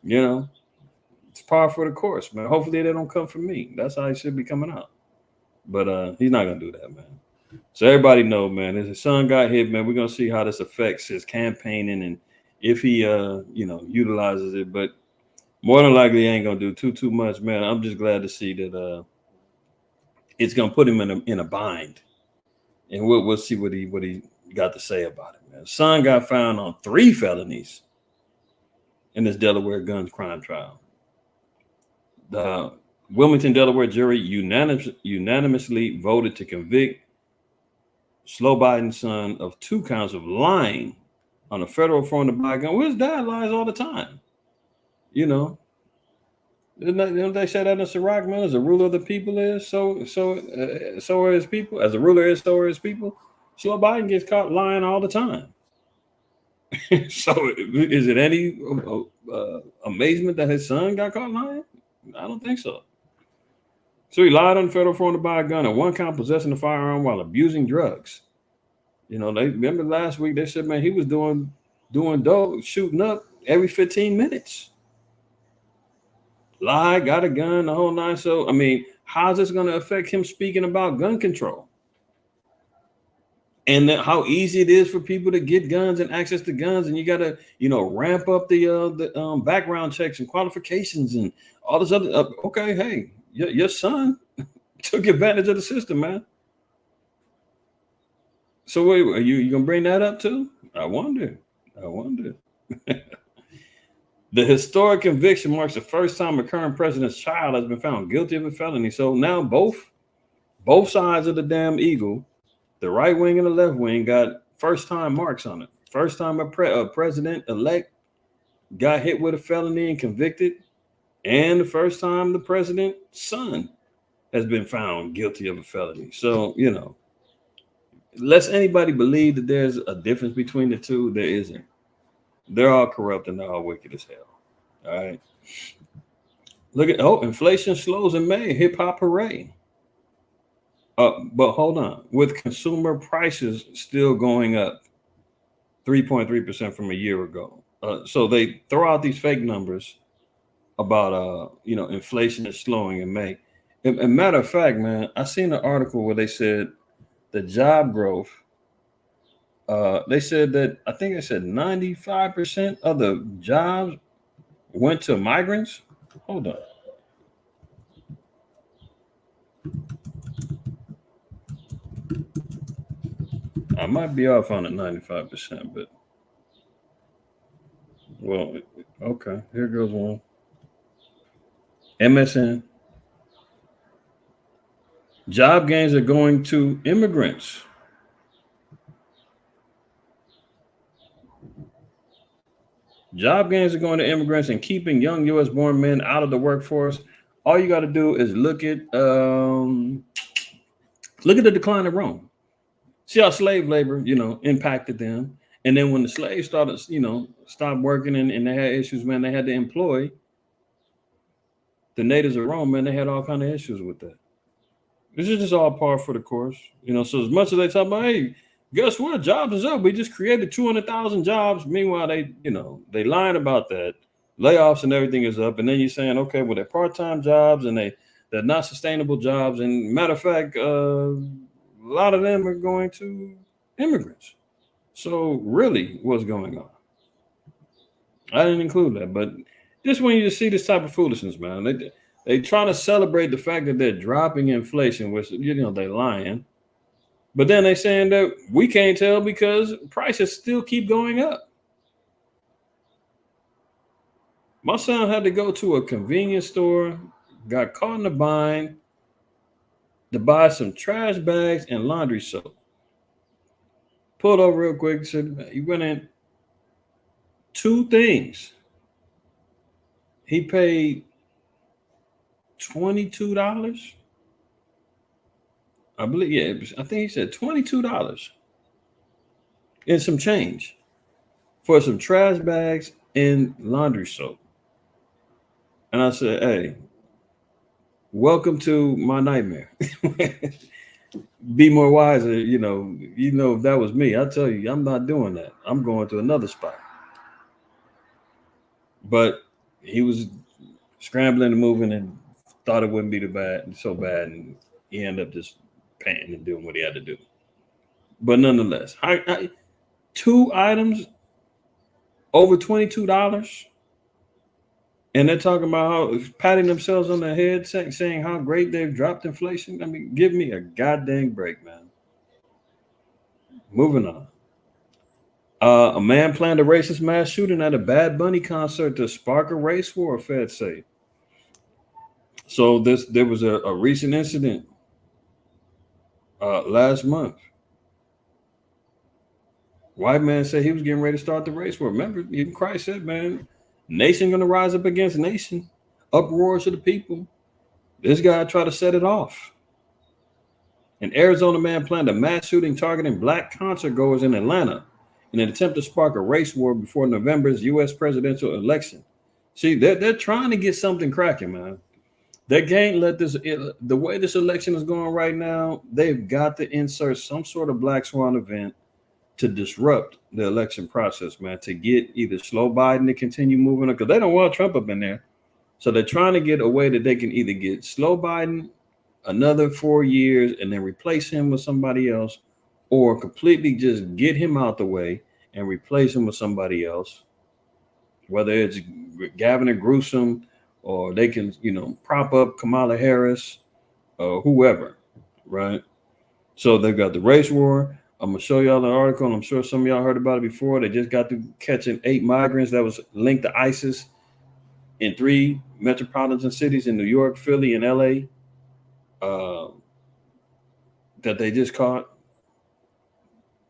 it's par for the course, man. Hopefully they don't come for me. That's how he should be coming out. But he's not gonna do that, man. So everybody know, man, if his son got hit, man, we're gonna see how this affects his campaigning and if he utilizes it. But more than likely he ain't gonna do too much, man. I'm just glad to see that it's gonna put him in a bind. And we'll see what he got to say about it, man. Son got found on 3 felonies in this Delaware gun crime trial. The Wilmington, Delaware jury unanimously voted to convict Slow Biden's son of 2 counts of lying on a federal form to buy a gun. Well, his dad lies all the time. Don't they say that in Ciroc, man? As a ruler of the people is, so are his people. As a ruler is, so are his people. Slow Biden gets caught lying all the time. So is it any amazement that his son got caught lying? I don't think so. So he lied on the federal form to buy a gun and 1 count possessing a firearm while abusing drugs. They remember last week they said, man, he was doing dope, shooting up every 15 minutes. Lie, got a gun, the whole 9. So I mean, how's this going to affect him speaking about gun control? And how easy it is for people to get guns and access to guns, and you got to, ramp up the background checks and qualifications and all this other. Okay, hey, your son took advantage of the system, man. So wait, are you gonna bring that up too? I wonder. The historic conviction marks the first time a current president's child has been found guilty of a felony. So now both sides of the damn eagle, the right wing and the left wing, got first time marks on it. First time a president-elect got hit with a felony and convicted, and the first time the president's son has been found guilty of a felony. So, you know, lest anybody believe that there's a difference between the two, there isn't. They're all corrupt and they're all wicked as hell. All right. Look at inflation slows in May. Hip hop hooray. But hold on. With consumer prices still going up 3.3% from a year ago. So they throw out these fake numbers about inflation is slowing in May. And matter of fact, man, I seen an article where they said the job growth. They said that I think they said 95% of the jobs went to migrants. Hold on. I might be off on it 95%, but well, okay, here goes one. MSN. Job gains are going to immigrants. Job gains are going to immigrants and keeping young U.S. born men out of the workforce. All you got to do is look at the decline of Rome. See how slave labor, impacted them. And then when the slaves started, stopped working and they had issues, man, they had to employ the natives of Rome, man, they had all kind of issues with that. This is just all par for the course. So as much as they talk about, hey, guess what? Jobs is up. We just created 200,000 jobs. Meanwhile, they lying about that. Layoffs and everything is up. And then you're saying, okay, well, they're part-time jobs and they're not sustainable jobs. And matter of fact, a lot of them are going to immigrants. So really, what's going on? I didn't include that, but just when you just see this type of foolishness, man, they trying to celebrate the fact that they're dropping inflation, which they lying. But then they saying that we can't tell because prices still keep going up. My son had to go to a convenience store, got caught in a bind to buy some trash bags and laundry soap. Pulled over real quick, said he went in 2 things. He paid $22. I believe, yeah, I think he said $22 and some change for some trash bags and laundry soap. And I said, hey, welcome to my nightmare. Be more wiser, if that was me, I tell you, I'm not doing that. I'm going to another spot. But he was scrambling and moving and thought it wouldn't be so bad, and he ended up just paying and doing what he had to do. But nonetheless, 2 items over $22, and they're talking about how patting themselves on the head, saying how great they've dropped inflation. I mean, give me a goddamn break, man. Moving on. A man planned a racist mass shooting at a Bad Bunny concert to spark a race war, feds say. So there was a recent incident last month. White man said he was getting ready to start the race war. Remember, even Christ said, man, nation going to rise up against nation. Uproar to the people. This guy tried to set it off. An Arizona man planned a mass shooting targeting black concert goers in Atlanta in an attempt to spark a race war before November's U.S. presidential election. See, they're trying to get something cracking, man. They can't let the way this election is going right now, they've got to insert some sort of black swan event to disrupt the election process, man, to get either slow Biden to continue moving, because they don't want Trump up in there. So they're trying to get a way that they can either get slow Biden another 4 years and then replace him with somebody else, or completely just get him out the way and replace him with somebody else, whether it's Gavin and Newsom, or they can, prop up Kamala Harris or whoever, right? So they've got the race war. I'm going to show y'all an article, and I'm sure some of y'all heard about it before. They just got to catching 8 migrants that was linked to ISIS in 3 metropolitan cities in New York, Philly, and LA that they just caught.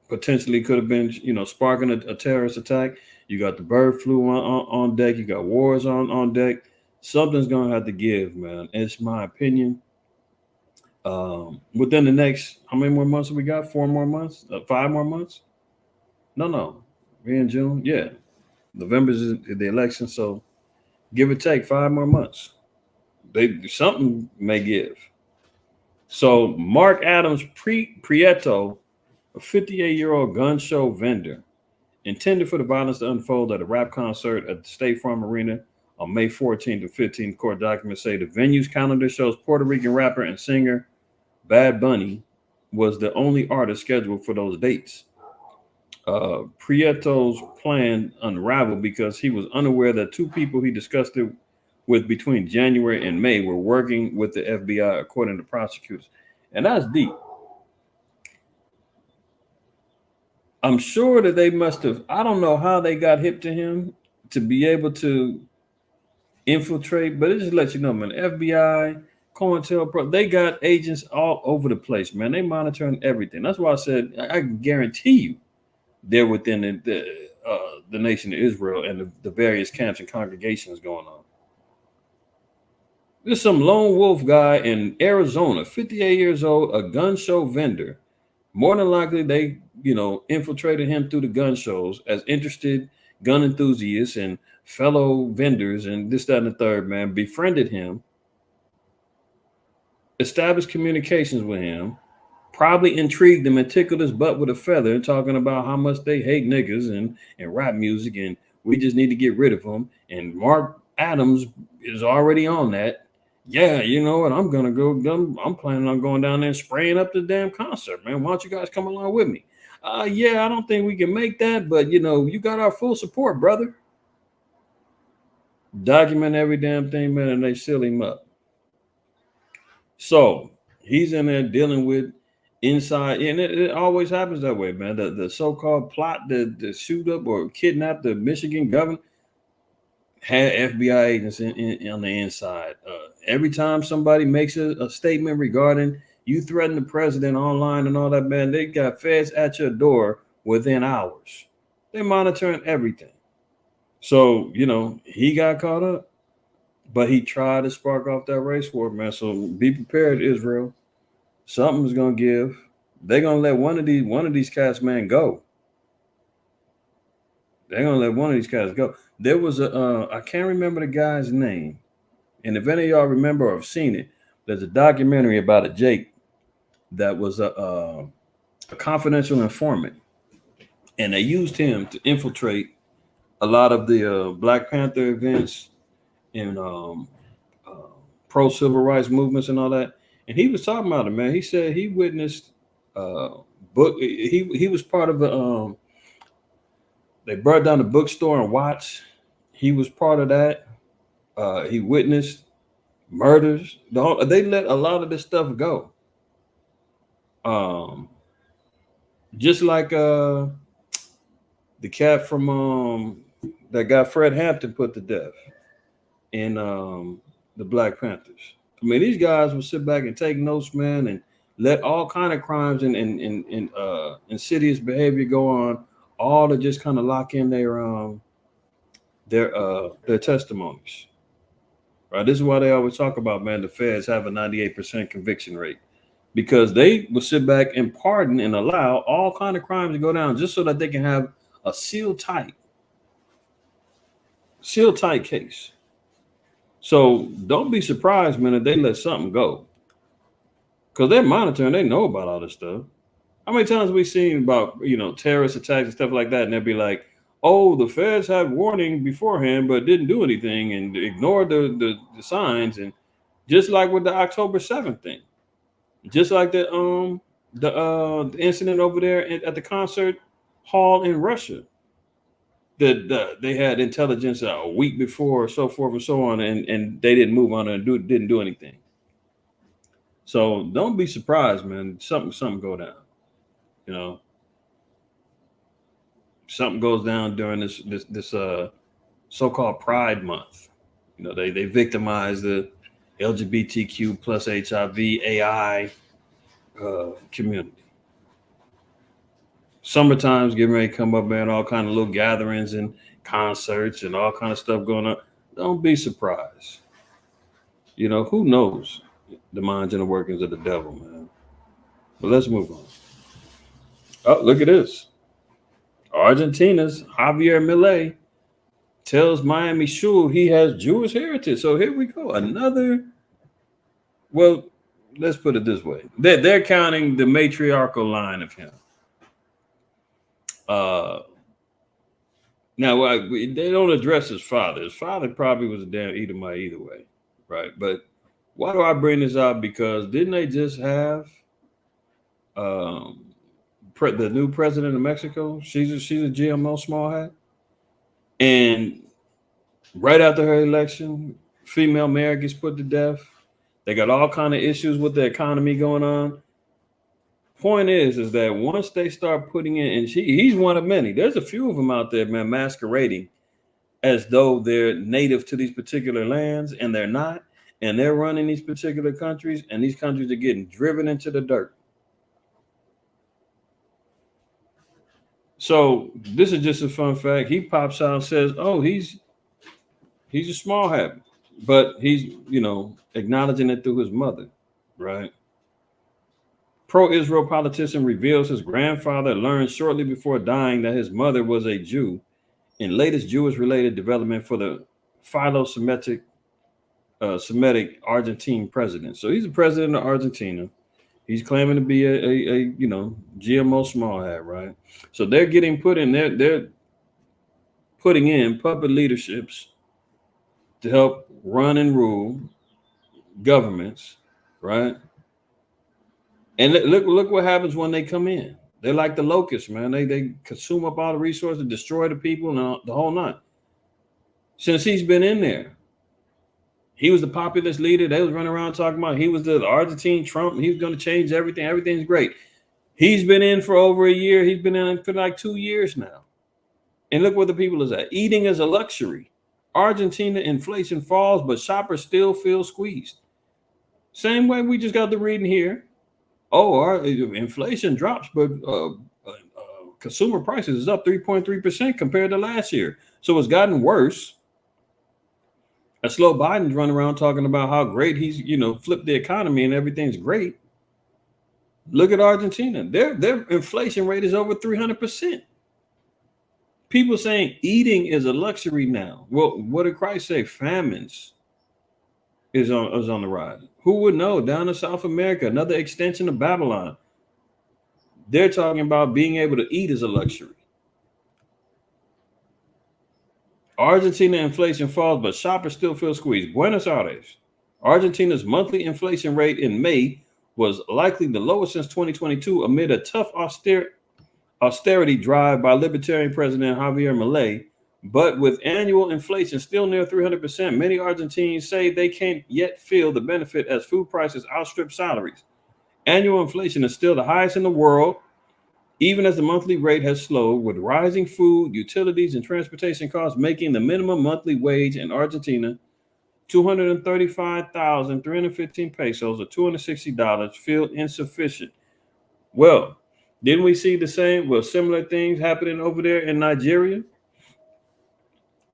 Potentially could have been, sparking a terrorist attack. You got the bird flu on deck. You got wars on deck. Something's going to have to give, man. It's my opinion. Within the next, how many more months have we got? 4 more months? 5 more months? No. We're in June. Yeah. November is the election. So give or take 5 more months. Something may give. So Mark Adams Prieto, a 58-year-old gun show vendor, intended for the violence to unfold at a rap concert at the State Farm Arena on May 14th and 15th. Court documents say the venue's calendar shows Puerto Rican rapper and singer Bad Bunny was the only artist scheduled for those dates. Prieto's plan unraveled because he was unaware that 2 people he discussed it with between January and May were working with the FBI, according to prosecutors. And that's deep. I'm sure that they must have, I don't know how they got hip to him to be able to infiltrate, but it just lets you know, man, FBI, COINTELPRO, they got agents all over the place, man. They monitoring everything. That's why I said I can guarantee you they're within the nation of Israel and the various camps and congregations going on. There's some lone wolf guy in Arizona, 58 years old, a gun show vendor. More than likely, they, infiltrated him through the gun shows as interested gun enthusiasts and fellow vendors and this, that, and the third, man, befriended him, established communications with him, probably intrigued him and tickled his butt with a feather, talking about how much they hate niggas and rap music, and we just need to get rid of them. And Mark Adams is already on that. Yeah, you know what? I'm gonna go. I'm planning on going down there and spraying up the damn concert, man. Why don't you guys come along with me? Yeah, I don't think we can make that, but you got our full support, brother. Document every damn thing, man, and they seal him up. So he's in there dealing with inside, and it always happens that way, man. The so-called plot to shoot up or kidnap the Michigan governor had FBI agents on the inside. Every time somebody makes a statement regarding you threaten the president online and all that, man, they got feds at your door within hours. They're monitoring everything. So, he got caught up, but he tried to spark off that race war, man. So be prepared, Israel. Something's gonna give. They're gonna let one of these cats, man, go. They're gonna let one of these cats go. There was I can't remember the guy's name, and if any of y'all remember or have seen it, there's a documentary about a Jake that was a confidential informant, and they used him to infiltrate a lot of the Black Panther events and pro civil rights movements and all that. And he was talking about it, man. He said he witnessed book. He was part of the. They brought down the bookstore and Watts. He was part of that. He witnessed murders. They let a lot of this stuff go. Just like the cat from that got Fred Hampton put to death in the Black Panthers. I mean, these guys will sit back and take notes, man, and let all kind of crimes and insidious behavior go on, all to just kind of lock in their testimonies. Right? This is why they always talk about, man, the feds have a 98% conviction rate, because they will sit back and pardon and allow all kind of crimes to go down just so that they can have a sealed tight case. So don't be surprised, man, if they let something go, because they're monitoring. They know about all this stuff. How many times have we seen about terrorist attacks and stuff like that, and they'll be like, "Oh, the feds had warning beforehand, but didn't do anything and ignored the signs." And just like with the October 7th thing, just like the incident over there at the concert hall in Russia, that they had intelligence a week before, so forth and so on, and they didn't move on and didn't do anything. So don't be surprised, man. Something go down. Something goes down during this so-called Pride Month. They victimize the LGBTQ plus HIV AI community. Summertime's getting ready to come up, man. All kind of little gatherings and concerts and all kind of stuff going on. Don't be surprised. Who knows? the minds and the workings of the devil, man. But let's move on. Oh, look at this. Argentina's Javier Milei tells Miami Shul he has Jewish heritage. So here we go. Another, well, let's put it this way. They're counting the matriarchal line of him. Now, they don't address his father. His father probably was a damn Edomite either way, right? But why do I bring this up? Because didn't they just have the new president of Mexico? She's a GMO small hat. And right after her election, female mayor gets put to death. They got all kind of issues with the economy going on. Point is that once they start putting in, and he's one of many. There's a few of them out there, man, masquerading as though they're native to these particular lands, and they're not. And they're running these particular countries, and these countries are getting driven into the dirt. So this is just a fun fact. He pops out and says, "Oh, he's a small hat," but he's acknowledging it through his mother, right? Pro-Israel politician reveals his grandfather learned shortly before dying that his mother was a Jew in latest Jewish-related development for the philo-Semitic Semitic Argentine president. So he's the president of Argentina. He's claiming to be a GMO small hat, right? So they're getting put in there. They're putting in puppet leaderships to help run and rule governments, right? And look what happens when they come in. They're like the locusts, man. They consume up all the resources, destroy the people, and the whole nine. Since he's been in there, he was the populist leader. They was running around talking about he was the Argentine Trump. He was going to change everything. Everything's great. He's been in for over a year. He's been in for like 2 years now. And look where the people is at. Eating is a luxury. Argentina inflation falls, but shoppers still feel squeezed. Same way we just got the reading here. Oh, our inflation drops, but consumer prices is up 3.3% compared to last year. So it's gotten worse. A slow Biden's running around talking about how great he's, flipped the economy and everything's great. Look at Argentina. Their inflation rate is over 300%. People saying eating is a luxury now. Well, what did Christ say? Famines is on the rise. Who would know? Down in South America, another extension of Babylon. They're talking about being able to eat as a luxury. Argentina inflation falls, but shoppers still feel squeezed. Buenos Aires. Argentina's monthly inflation rate in May was likely the lowest since 2022 amid a tough austerity drive by Libertarian President Javier Milei. But with annual inflation still near 300%, many Argentines say they can't yet feel the benefit as food prices outstrip salaries. Annual inflation is still the highest in the world, even as the monthly rate has slowed, with rising food, utilities, and transportation costs making the minimum monthly wage in Argentina 235,315 pesos or $260 feel insufficient. Well, didn't we see similar things happening over there in Nigeria,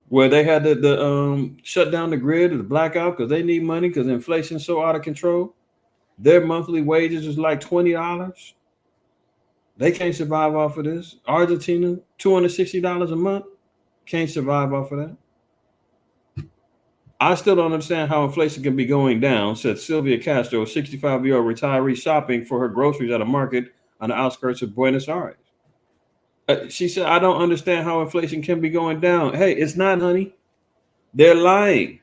where they had the shut down the grid or the blackout because they need money because inflation's so out of control? Their monthly wages is like $20. They can't survive off of this. Argentina, $260 a month, can't survive off of that. I still don't understand how inflation can be going down, said Sylvia Castro, a 65-year-old retiree shopping for her groceries at a market on the outskirts of Buenos Aires. She said, I don't understand how inflation can be going down. Hey, it's not, honey. They're lying.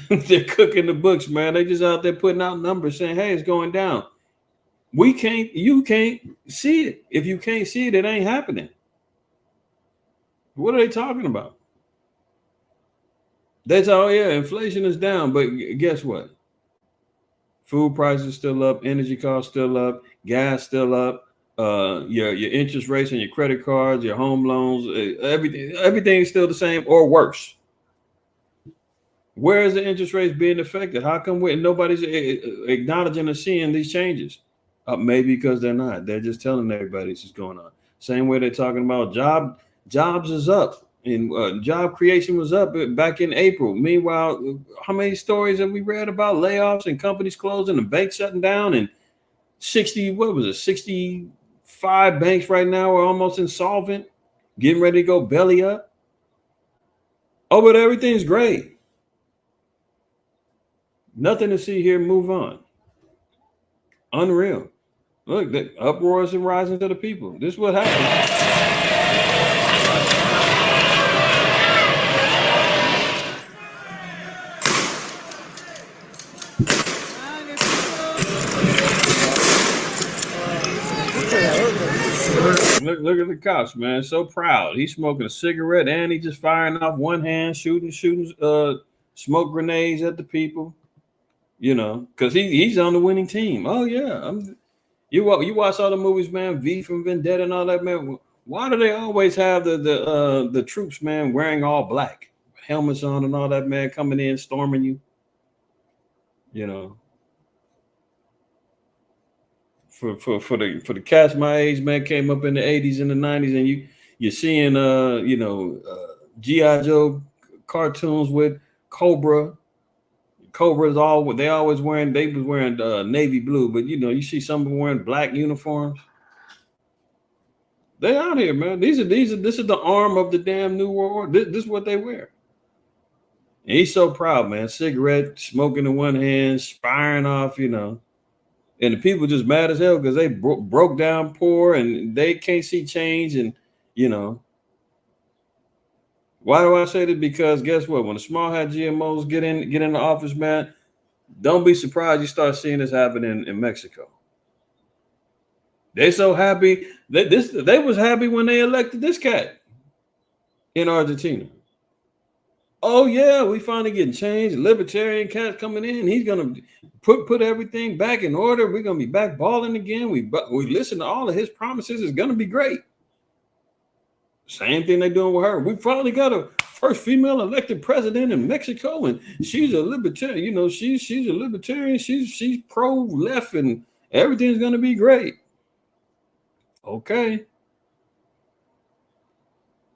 They're cooking the books, man. They just out there putting out numbers saying, hey, it's going down. You can't see it. If you can't see it, it ain't happening. What are they talking about? They say, oh yeah, inflation is down, but guess what? Food prices still up, energy costs still up, gas still up, your interest rates on your credit cards, your home loans, everything is still the same or worse. Where is the interest rates being affected? How come nobody's acknowledging or seeing these changes? Maybe because they're not. They're just telling everybody this is going on. Same way they're talking about jobs is up. And job creation was up back in April. Meanwhile, how many stories have we read about layoffs and companies closing and banks shutting down? And 65 banks right now are almost insolvent, getting ready to go belly up. Oh, but everything's great. Nothing to see here. Move on. Unreal. Look, the uproars and rising to the people. This is what happens. Look at the cops, man. So proud. He's smoking a cigarette and he just firing off one hand, shooting smoke grenades at the people. You know, because he's on the winning team. Oh yeah, you watch all the movies, man. V from Vendetta and all that, man. Why do they always have the troops, man, wearing all black, helmets on and all that, man, coming in storming you? You know, for the cats my age, man, came up in the 80s and the 90s, and you're seeing G.I. Joe cartoons with Cobra. Cobra's they always wearing, they was wearing navy blue, but you see some of them wearing black uniforms. They out here, man. This is the arm of the damn New World Order. This is what they wear. And he's so proud, man. Cigarette smoking in one hand, firing off, and the people just mad as hell because they broke down poor and they can't see change. And why do I say that? Because guess what? When the small hat GMOs get in the office, man, don't be surprised you start seeing this happen in Mexico. They so happy that they was happy when they elected this cat in Argentina. Oh yeah, we finally getting changed. Libertarian cat coming in. He's gonna put everything back in order. We're gonna be back balling again. We listen to all of his promises. It's gonna be great. Same thing they doing with her. We finally got a first female elected president in Mexico, and she's a libertarian. She's a libertarian. She's pro left, and everything's gonna be great. Okay.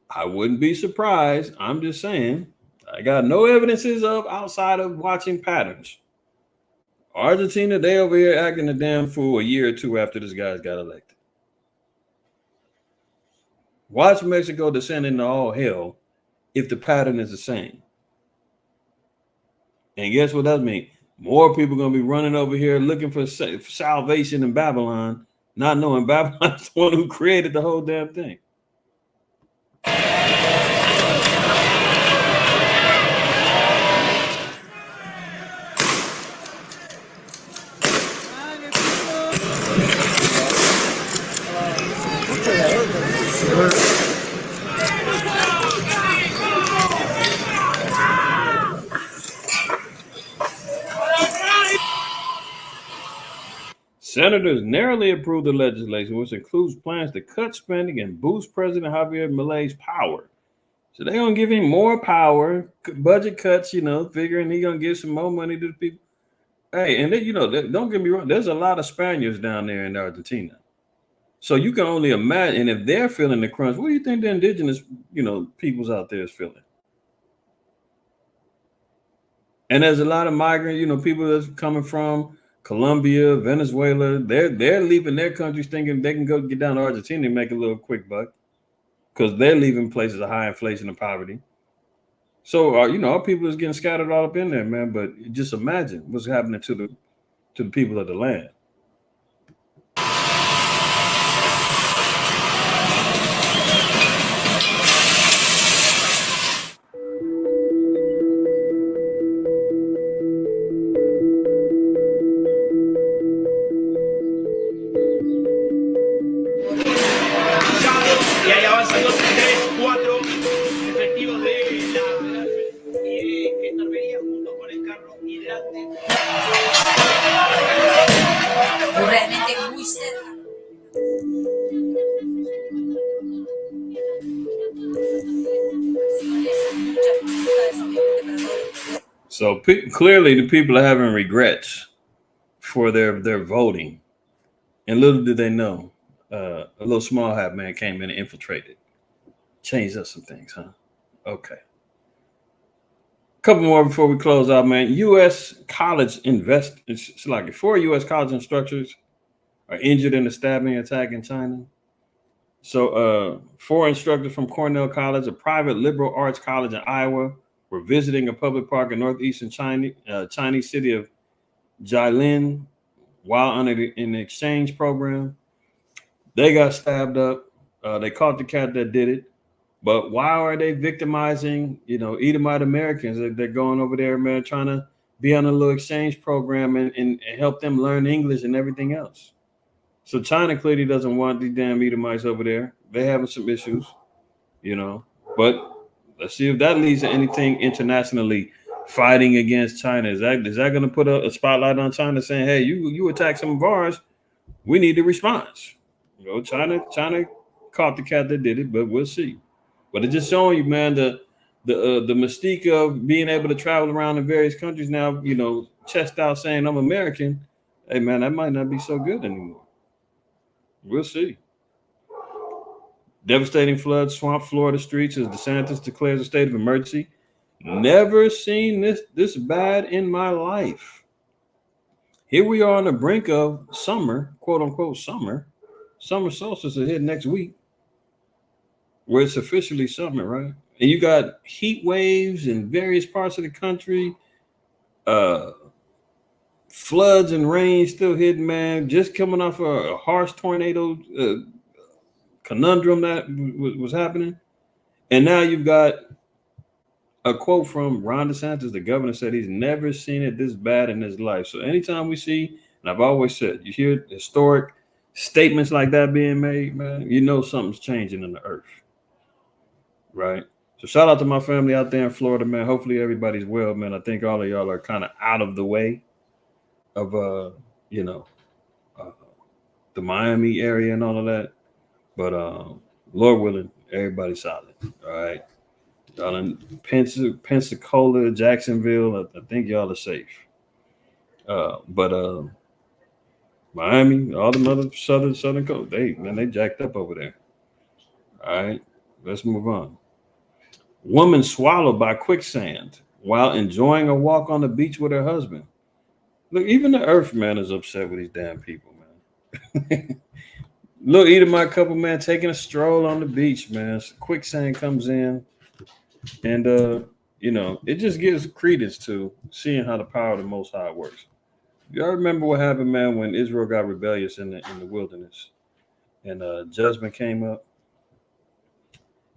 I wouldn't be surprised. I'm just saying. I got no evidences of outside of watching patterns. Argentina, they over here acting a damn fool a year or two after this guy's got elected. Watch Mexico descend into all hell if the pattern is the same. And guess what that means? More people are going to be running over here looking for salvation in Babylon, not knowing Babylon's the one who created the whole damn thing. Senators narrowly approved the legislation, which includes plans to cut spending and boost President Javier Milei's power. So they're going to give him more power, budget cuts, figuring he's going to give some more money to the people. Hey, and then, don't get me wrong, there's a lot of Spaniards down there in Argentina. So you can only imagine if they're feeling the crunch, what do you think the indigenous, peoples out there is feeling? And there's a lot of migrant, people that's coming from Colombia, Venezuela. They're leaving their countries thinking they can go get down to Argentina and make a little quick buck because they're leaving places of high inflation and poverty. So, our people is getting scattered all up in there, man. But just imagine what's happening to the people of the land. So clearly the people are having regrets for their voting. And little did they know, a little small hat man came in and infiltrated. Changed up some things, huh? Okay. Couple more before we close out, man. U.S. college it's like 4 U.S. college instructors are injured in a stabbing attack in China. So 4 instructors from Cornell College, a private liberal arts college in Iowa, were visiting a public park in northeastern Chinese city of Jilin while on an exchange program. They got stabbed up. They caught the cat that did it. But why are they victimizing, Edomite Americans? They're going over there, man, trying to be on a little exchange program and help them learn English and everything else. So China clearly doesn't want these damn Edomites over there. They're having some issues, But let's see if that leads to anything internationally fighting against China. Is that going to put a spotlight on China saying, hey, you attack some of ours, we need a response? China caught the cat that did it, but we'll see. But it's just showing you, man, the mystique of being able to travel around in various countries now, chest out saying I'm American. Hey, man, that might not be so good anymore. We'll see. Devastating floods swamp Florida streets as DeSantis declares a state of emergency. Never seen this bad in my life. Here we are on the brink of summer, quote unquote summer. Summer solstice is here next week, where it's officially summer, right? And you got heat waves in various parts of the country, floods and rain still hitting, man. Just coming off a harsh tornado conundrum that was happening. And now you've got a quote from Ron DeSantis, the governor, said he's never seen it this bad in his life. So anytime we see, and I've always said, you hear historic statements like that being made, man, something's changing in the earth, right? So shout out to my family out there in Florida, man. Hopefully everybody's well, man. I think all of y'all are kind of out of the way of, the Miami area and all of that. But Lord willing, everybody's solid, all right? Y'all in Pensacola, Jacksonville, I think y'all are safe. But Miami, all the other southern coast, they jacked up over there. All right, let's move on. Woman swallowed by quicksand while enjoying a walk on the beach with her husband. Look, even the earth, man, is upset with these damn people, man. Look, Edomite couple, man, taking a stroll on the beach, man. So quicksand comes in, and it just gives credence to seeing how the power of the Most High works. Y'all remember what happened, man, when Israel got rebellious in the wilderness, and judgment came up,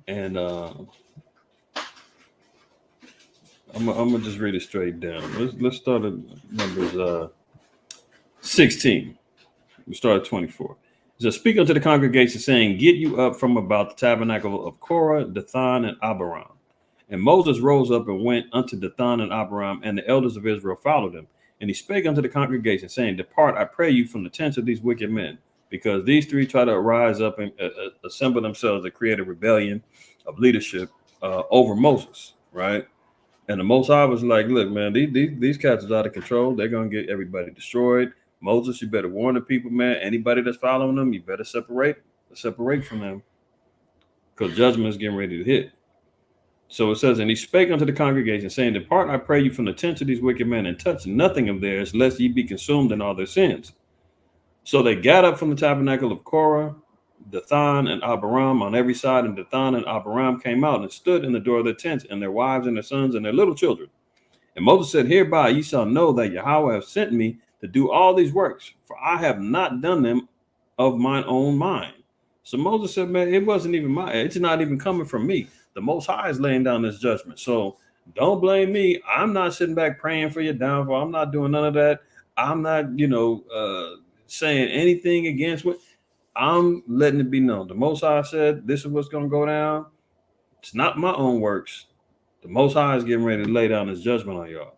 and I'm gonna just read it straight down. Let's start at Numbers 16. We start at 24. It says, "Speak unto the congregation, saying, Get you up from about the tabernacle of Korah, Dathan, and Abiram. And Moses rose up and went unto Dathan and Abiram, and the elders of Israel followed him. And he spake unto the congregation, saying, Depart, I pray you, from the tents of these wicked men, because these three try to rise up and assemble themselves to create a rebellion of leadership over Moses," right? And the Most High was like, look, man, these cats is out of control. They're going to get everybody destroyed. Moses, you better warn the people, man. Anybody that's following them, you better separate from them, because judgment is getting ready to hit. So it says, and he spake unto the congregation, saying, Depart, I pray you, from the tents of these wicked men, and touch nothing of theirs, lest ye be consumed in all their sins. So they got up from the tabernacle of Korah, Dathan, and Abiram on every side, and Dathan and Abiram came out and stood in the door of their tents, and their wives and their sons and their little children. And Moses said, Hereby ye shall know that Yahweh hath sent me to do all these works, for I have not done them of mine own mind. So Moses said, man, it wasn't even it's not even coming from me. The Most High is laying down this judgment. So don't blame me. I'm not sitting back praying for your downfall. I'm not doing none of that. I'm not, saying anything against what I'm letting it be known. The Most High said, this is what's going to go down. It's not my own works. The Most High is getting ready to lay down his judgment on y'all.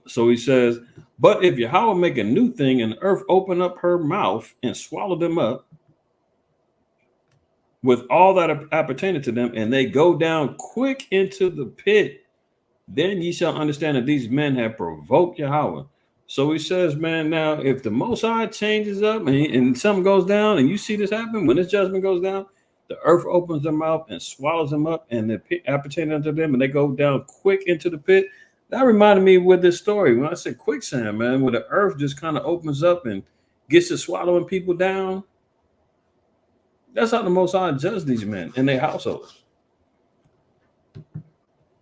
So he says, but if Yahweh make a new thing and the earth open up her mouth and swallow them up with all that appertaining to them, and they go down quick into the pit, then ye shall understand that these men have provoked Yahweh. So he says, man, now if the Most High changes up and something goes down, and you see this happen, when this judgment goes down, The earth opens their mouth and swallows them up, and the pit appertaining unto them, and they go down quick into the pit. That reminded me with this story when I said quicksand, man, where the earth just kind of opens up and gets to swallowing people down. That's how the Most High judged these men in their households.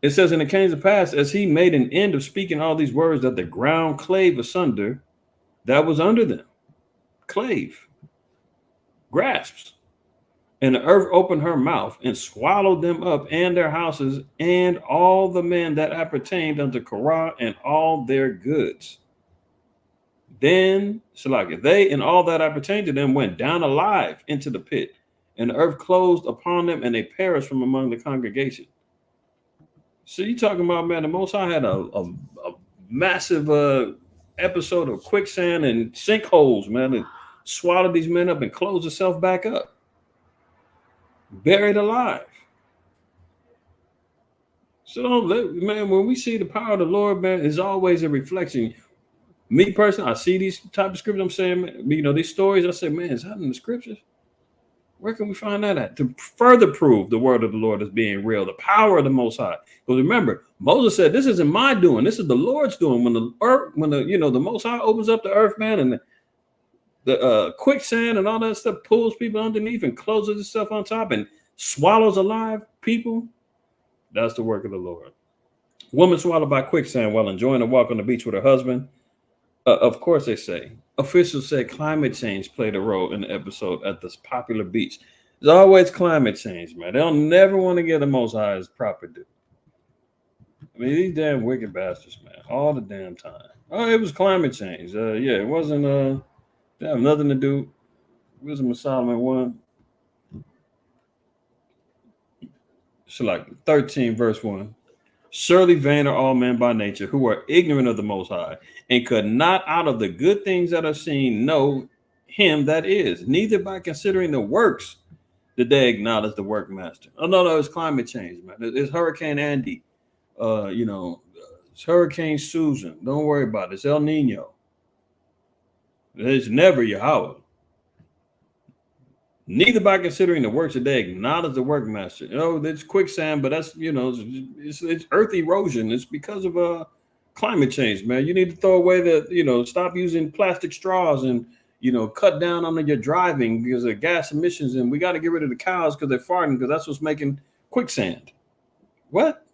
It says, and it came to pass, as he made an end of speaking all these words, that the ground clave asunder that was under them. Clave. Grasps. And the earth opened her mouth and swallowed them up and their houses and all the men that appertained unto Korah and all their goods. Then, Shalaka, they and all that appertained to them went down alive into the pit, and the earth closed upon them, and they perished from among the congregation. So you talking about, man, the Most High had a massive episode of quicksand and sinkholes, man, and swallowed these men up and closed itself back up. Buried alive. So don't let, man, when we see the power of the Lord, man, it's always a reflection. Me personally, I see these type of scriptures. I'm saying, man, you know, these stories. I say, man, is that in the scriptures? Where can we find that at? To further prove the word of the Lord as being real, the power of the Most High. Because remember, Moses said, "This isn't my doing. This is the Lord's doing." When the earth, when the Most High opens up the earth, man, and the quicksand and all that stuff pulls people underneath and closes itself on top and swallows alive people. That's the work of the Lord. Woman swallowed by quicksand while enjoying a walk on the beach with her husband. Of course, they say. Officials say climate change played a role in the episode at this popular beach. There's always climate change, man. They'll never want to get the Most High's proper due. I mean, these damn wicked bastards, man, all the damn time. Oh, it was climate change. Yeah, it wasn't. They have nothing to do. Wisdom of Solomon 1. So like 13 verse 1. Surely vain are all men by nature, who are ignorant of the Most High, and could not out of the good things that are seen know him that is, neither by considering the works did they acknowledge the workmaster. Oh no, it's climate change, man. It's Hurricane Andy. It's Hurricane Susan. Don't worry about it. It's El Nino. It's never Yahweh. Neither by considering the works that they acknowledge the workmaster. You know, it's quicksand, but that's, you know, it's earth erosion. It's because of climate change, man. You need to throw away stop using plastic straws and, cut down on your driving because of gas emissions. And we got to get rid of the cows because they're farting, because that's what's making quicksand. What?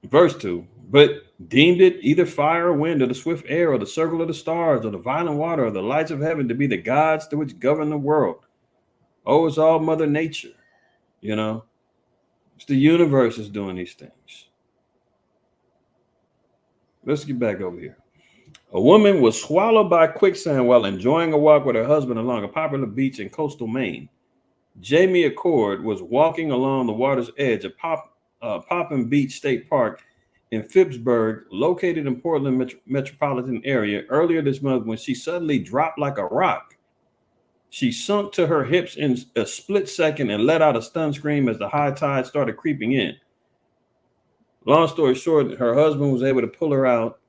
Verse 2. But deemed it either fire or wind or the swift air or the circle of the stars or the violent water or the lights of heaven to be the gods to which govern the world. Oh, it's all Mother Nature. It's the universe is doing these things. Let's get back over here. A woman was swallowed by quicksand while enjoying a walk with her husband along a popular beach in coastal Maine. Jamie Accord was walking along the water's edge of Poppin Beach State Park in Phippsburg, located in Portland metropolitan area, earlier this month when she suddenly dropped like a rock. She sunk to her hips in a split second and let out a stunned scream as the high tide started creeping in. Long story short, her husband was able to pull her out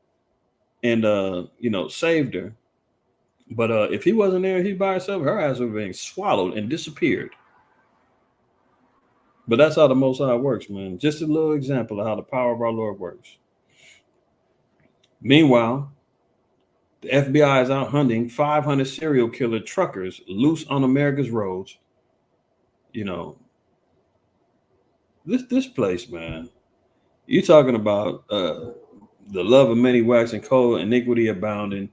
and, saved her. But if he wasn't there, he by herself, her ass would have been swallowed and disappeared. But that's how the Most High works, man. Just a little example of how the power of our Lord works. Meanwhile, the FBI is out hunting 500 serial killer truckers loose on America's roads. This place, man. You're talking about the love of many waxing cold, iniquity abounding.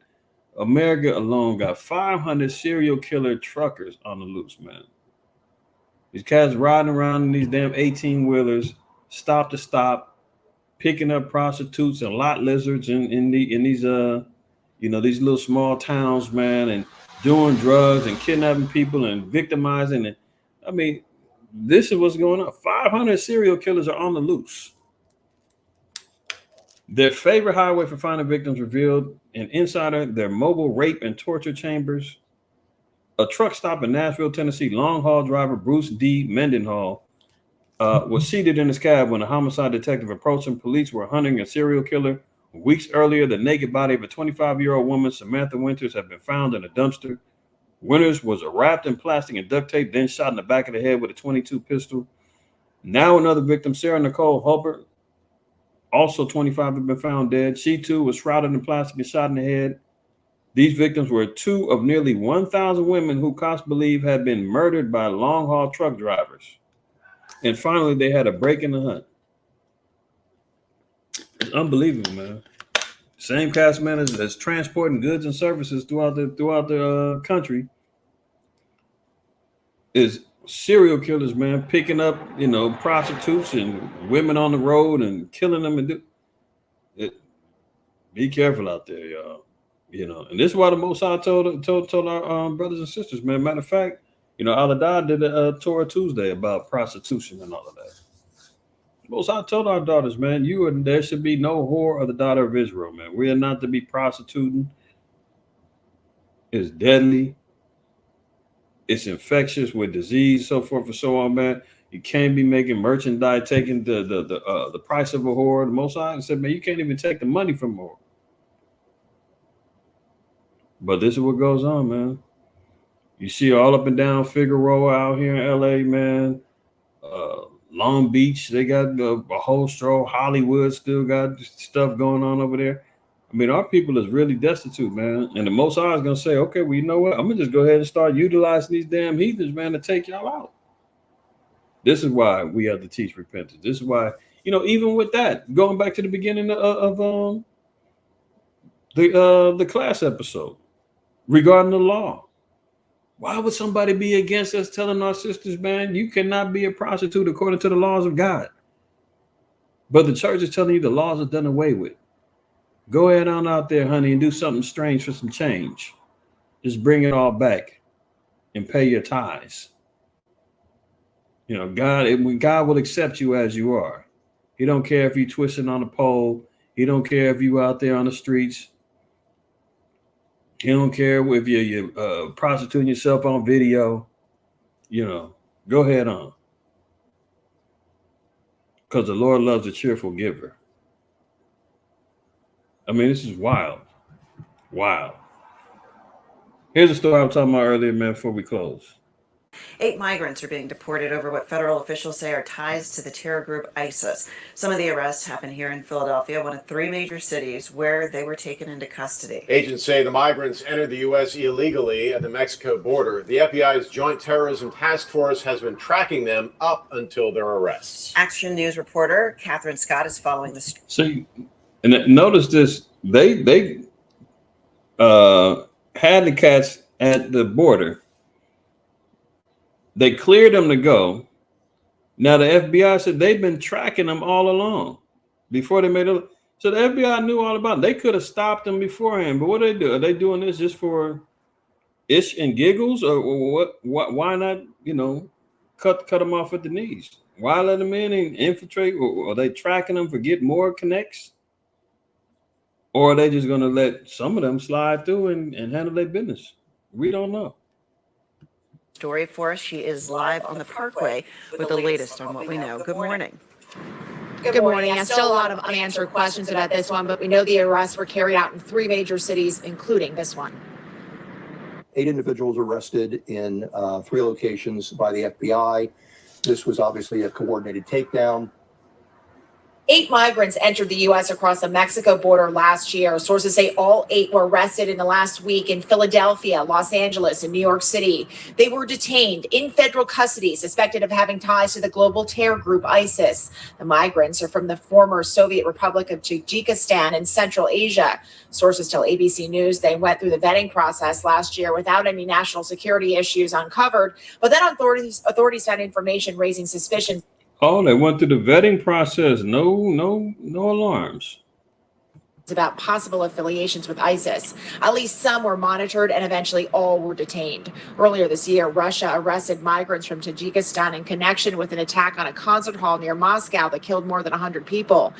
America alone got 500 serial killer truckers on the loose, man. These cats riding around in these damn 18-wheelers, stop to stop, picking up prostitutes and lot lizards in these these little small towns, man, and doing drugs and kidnapping people and victimizing. And I mean, this is what's going on. 500 serial killers are on the loose. Their favorite highway for finding victims revealed an insider, their mobile rape and torture chambers. A truck stop in Nashville, Tennessee, long-haul driver Bruce D. Mendenhall was seated in his cab when a homicide detective approached him. Police were hunting a serial killer. Weeks earlier, the naked body of a 25-year-old woman, Samantha Winters, had been found in a dumpster. Winters was wrapped in plastic and duct tape, then shot in the back of the head with a .22 pistol. Now another victim, Sarah Nicole Hubbard, also 25, had been found dead. She too was shrouded in plastic and shot in the head. These victims were two of nearly 1,000 women who cops believe had been murdered by long-haul truck drivers. And finally, they had a break in the hunt. It's unbelievable, man. Same cast members that's transporting goods and services throughout the country is serial killers, man, picking up, prostitutes and women on the road and killing them. Be careful out there, y'all. And this is why the Most High told our brothers and sisters, man. Matter of fact, Al-Adad did a Torah Tuesday about prostitution and all of that. Most High told our daughters, man, there should be no whore of the daughter of Israel, man. We are not to be prostituting. It's deadly. It's infectious with disease, so forth and so on, man. You can't be making merchandise, taking the price of a whore. The Most High said, man, you can't even take the money from a whore. But this is what goes on, man. You see all up and down Figueroa out here in LA, man. Long Beach, they got a whole stroll. Hollywood still got stuff going on over there. I mean, our people is really destitute, man. And the Most High is going to say, okay, well, you know what? I'm going to just go ahead and start utilizing these damn heathens, man, to take y'all out. This is why we have to teach repentance. This is why, even with that, going back to the beginning of the class episode regarding the law. Why would somebody be against us telling our sisters, man, you cannot be a prostitute according to the laws of God? But the church is telling you the laws are done away with. Go ahead on out there, honey, and do something strange for some change. Just bring it all back and pay your tithes. God will accept you as you are. He don't care if you're twisting on a pole. He don't care if you out there on the streets. He don't care if you're prostituting yourself on video. Go ahead on. Because the Lord loves a cheerful giver. I mean, this is wild. Wow. Here's a story I was talking about earlier, man, before we close. 8 migrants are being deported over what federal officials say are ties to the terror group ISIS. Some of the arrests happened here in Philadelphia, one of 3 major cities where they were taken into custody. Agents say the migrants entered the U.S. illegally at the Mexico border. The FBI's Joint Terrorism Task Force has been tracking them up until their arrests. Action News reporter Catherine Scott is following the story. See, and notice this, they had the cats at the border. They cleared them to go. Now the FBI said they've been tracking them all along before they made it. So the FBI knew all about it. They could have stopped them beforehand, but what do they do? Are they doing this just for ish and giggles, or what? Why not? Cut them off at the knees. Why let them in and infiltrate? Or are they tracking them for getting more connects? Or are they just going to let some of them slide through and handle their business? We don't know. Story for us. She is live on the Parkway with the latest on what we know. Good morning. Good morning. Still a lot of unanswered questions about this one, but we know the arrests were carried out in 3 major cities, including this one. 8 individuals arrested in 3 locations by the FBI. This was obviously a coordinated takedown. 8 migrants entered the U.S. across the Mexico border last year. Sources say all 8 were arrested in the last week in Philadelphia, Los Angeles, and New York City. They were detained in federal custody, suspected of having ties to the global terror group ISIS. The migrants are from the former Soviet Republic of Tajikistan in Central Asia. Sources tell ABC News they went through the vetting process last year without any national security issues uncovered, but then authorities found information raising suspicions. Oh, they went through the vetting process. No alarms. About possible affiliations with ISIS. At least some were monitored and eventually all were detained. Earlier this year, Russia arrested migrants from Tajikistan in connection with an attack on a concert hall near Moscow that killed more than 100 people.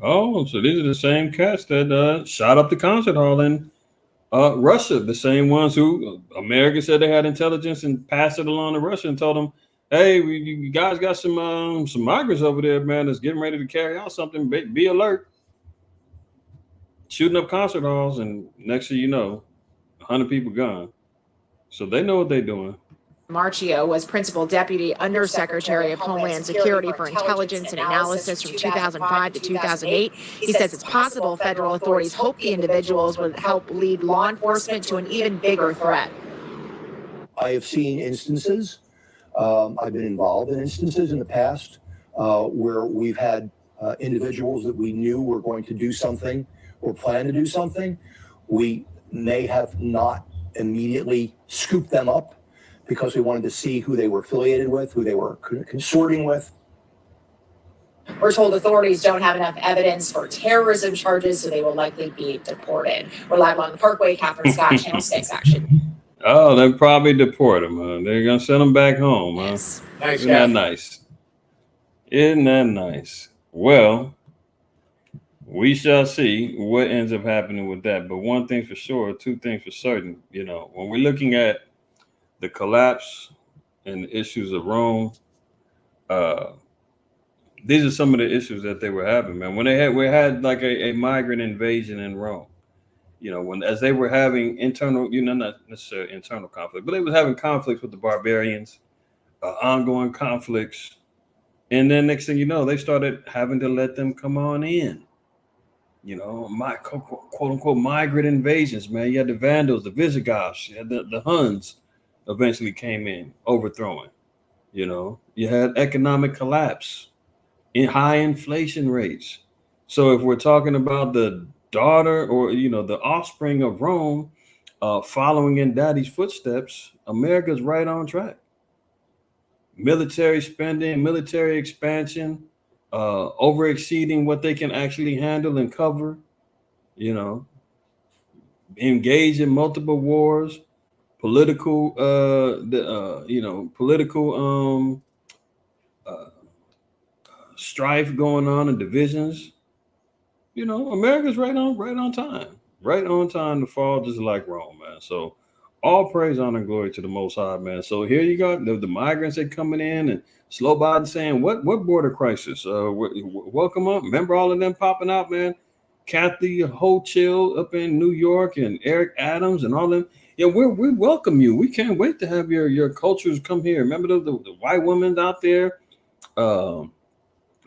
Oh, so these are the same cats that shot up the concert hall in Russia. The same ones who America said they had intelligence and passed it along to Russia and told them, hey, you guys got some migrants over there, man, that's getting ready to carry out something. Be alert. Shooting up concert halls, and next thing you know, 100 people gone. So they know what they're doing. Marchio was Principal Deputy Undersecretary of Homeland Security for Intelligence and Analysis from 2005 to 2008. He says it's possible federal authorities hope the individuals would help lead law enforcement to an even bigger threat. I have seen instances, I've been involved in instances in the past where we've had individuals that we knew were going to do something or plan to do something. We may have not immediately scooped them up because we wanted to see who they were affiliated with, who they were consorting with. We're told authorities don't have enough evidence for terrorism charges, so they will likely be deported. We're live on the Parkway. Catherine Scott, Channel 6 Action. Oh, they'll probably deport them. Huh? They're gonna send them back home. Huh? Yes. Thanks, Isn't that Kath. nice? Isn't that nice? Well, we shall see what ends up happening with that. But one thing for sure, two things for certain. You know, when we're looking at the collapse and the issues of Rome, these are some of the issues that they were having, man. When we had like a migrant invasion in Rome, you know, as they were having internal, not necessarily internal conflict, but they were having conflicts with the barbarians, ongoing conflicts. And then next thing you know, they started having to let them come on in. You know, quote unquote migrant invasions, man. You had the Vandals, the Visigoths, you had the Huns eventually came in, overthrowing. You know, you had economic collapse, in high inflation rates. So if we're talking about the daughter or, the offspring of Rome following in daddy's footsteps, America's right on track. Military spending, military expansion, over exceeding what they can actually handle and cover, engage in multiple wars, political, political strife going on and divisions. America's right on time to fall just like Rome, man. So all praise, honor, and glory to the Most High, man. So here you got the migrants that coming in, and Slow Biden saying, what border crisis? Welcome up. Remember all of them popping out, man. Kathy Hochul up in New York and Eric Adams and all them. Yeah, we welcome you. We can't wait to have your cultures come here. Remember the white women out there, and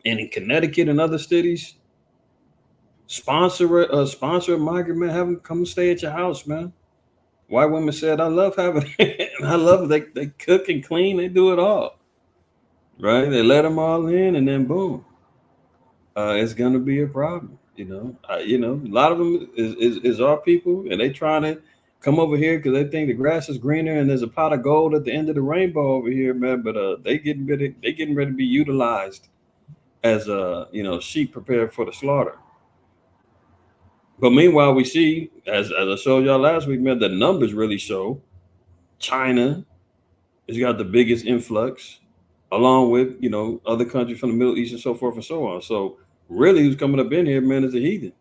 in Connecticut and other cities. Sponsor a migrant man, have them come stay at your house, man. White women said, I love having it. I love it. They cook and clean, they do it all. Right? They let them all in, and then boom. It's gonna be a problem. A lot of them is our people, and they trying to come over here because they think the grass is greener and there's a pot of gold at the end of the rainbow over here, man. But they getting ready to be utilized as sheep prepared for the slaughter. But meanwhile, we see, as I showed y'all last week, man, the numbers really show China has got the biggest influx, along with, other countries from the Middle East and so forth and so on. So really who's coming up in here, man, is a heathen.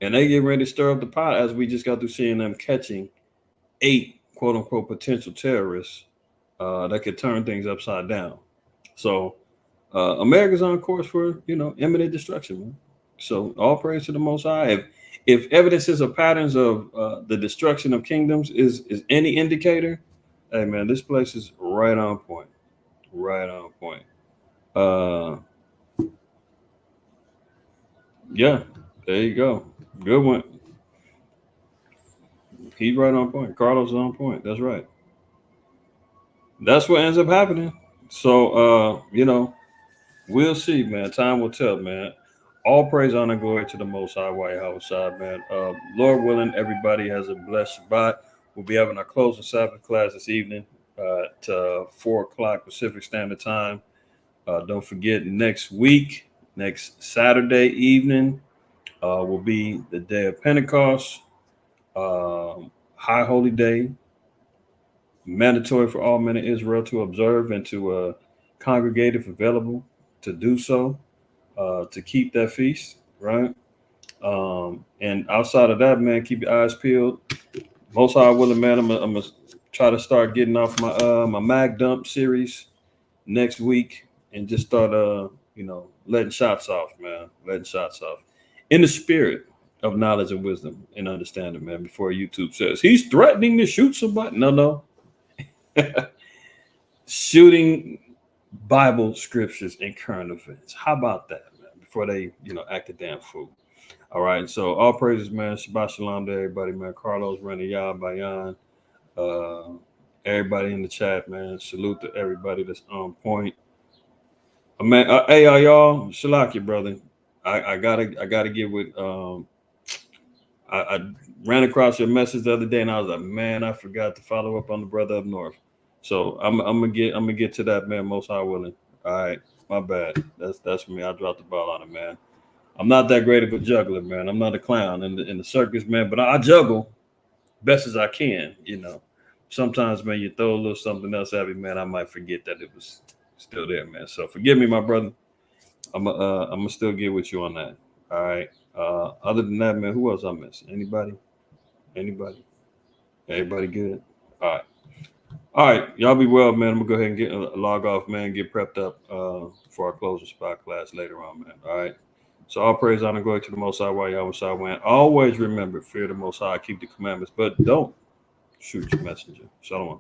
And they get ready to stir up the pot, as we just got through seeing them catching 8, quote unquote, potential terrorists that could turn things upside down. So America's on course for, imminent destruction, man. So all praise to the Most High. If evidences or patterns of the destruction of kingdoms is any indicator, hey man, this place is right on point. Right on point. Yeah, there you go. Good one. He's right on point. Carlos is on point. That's right. That's what ends up happening. So we'll see, man. Time will tell, man. All praise, honor, and glory to the Most High, White House side, man. Lord willing, everybody has a blessed Shabbat. We'll be having our closing Sabbath class this evening at 4 o'clock Pacific Standard Time. Don't forget, next Saturday evening, will be the day of Pentecost, high holy day, mandatory for all men of Israel to observe and to congregate if available to do so. To keep that feast, right? And outside of that, man, keep your eyes peeled. Most High willing, man, I'm gonna try to start getting off my mag dump series next week and just start letting shots off, man. Letting shots off in the spirit of knowledge and wisdom and understanding, man, before YouTube says he's threatening to shoot somebody. No. Shooting Bible scriptures and current events. How about that, man? Before they, act a damn fool. All right. So all praises, man. Shabbat shalom to everybody, man. Carlos, Renny, Yah, Bayan, everybody in the chat, man. Salute to everybody that's on point. Man, hey, y'all, Shalaki, brother. I gotta get with. I ran across your message the other day, and I was like, man, I forgot to follow up on the brother up north. So I'm gonna get to that, man. Most High willing. All right, my bad. That's me. I dropped the ball on it, man. I'm not that great of a juggler, man. I'm not a clown in the circus, man. But I juggle best as I can. Sometimes, man, you throw a little something else at me, man. I might forget that it was still there, man. So forgive me, my brother. I'm gonna still get with you on that. All right. Other than that, man, who else I missed? Anybody? Everybody good? All right. Y'all be well, man. I'm gonna go ahead and get log off, man. Get prepped up for our closing spot class later on, man. All right. So all praise, honor, glory to the Most High. While y'all was went. Always remember, fear the Most High, keep the commandments, but don't shoot your messenger. Shalom.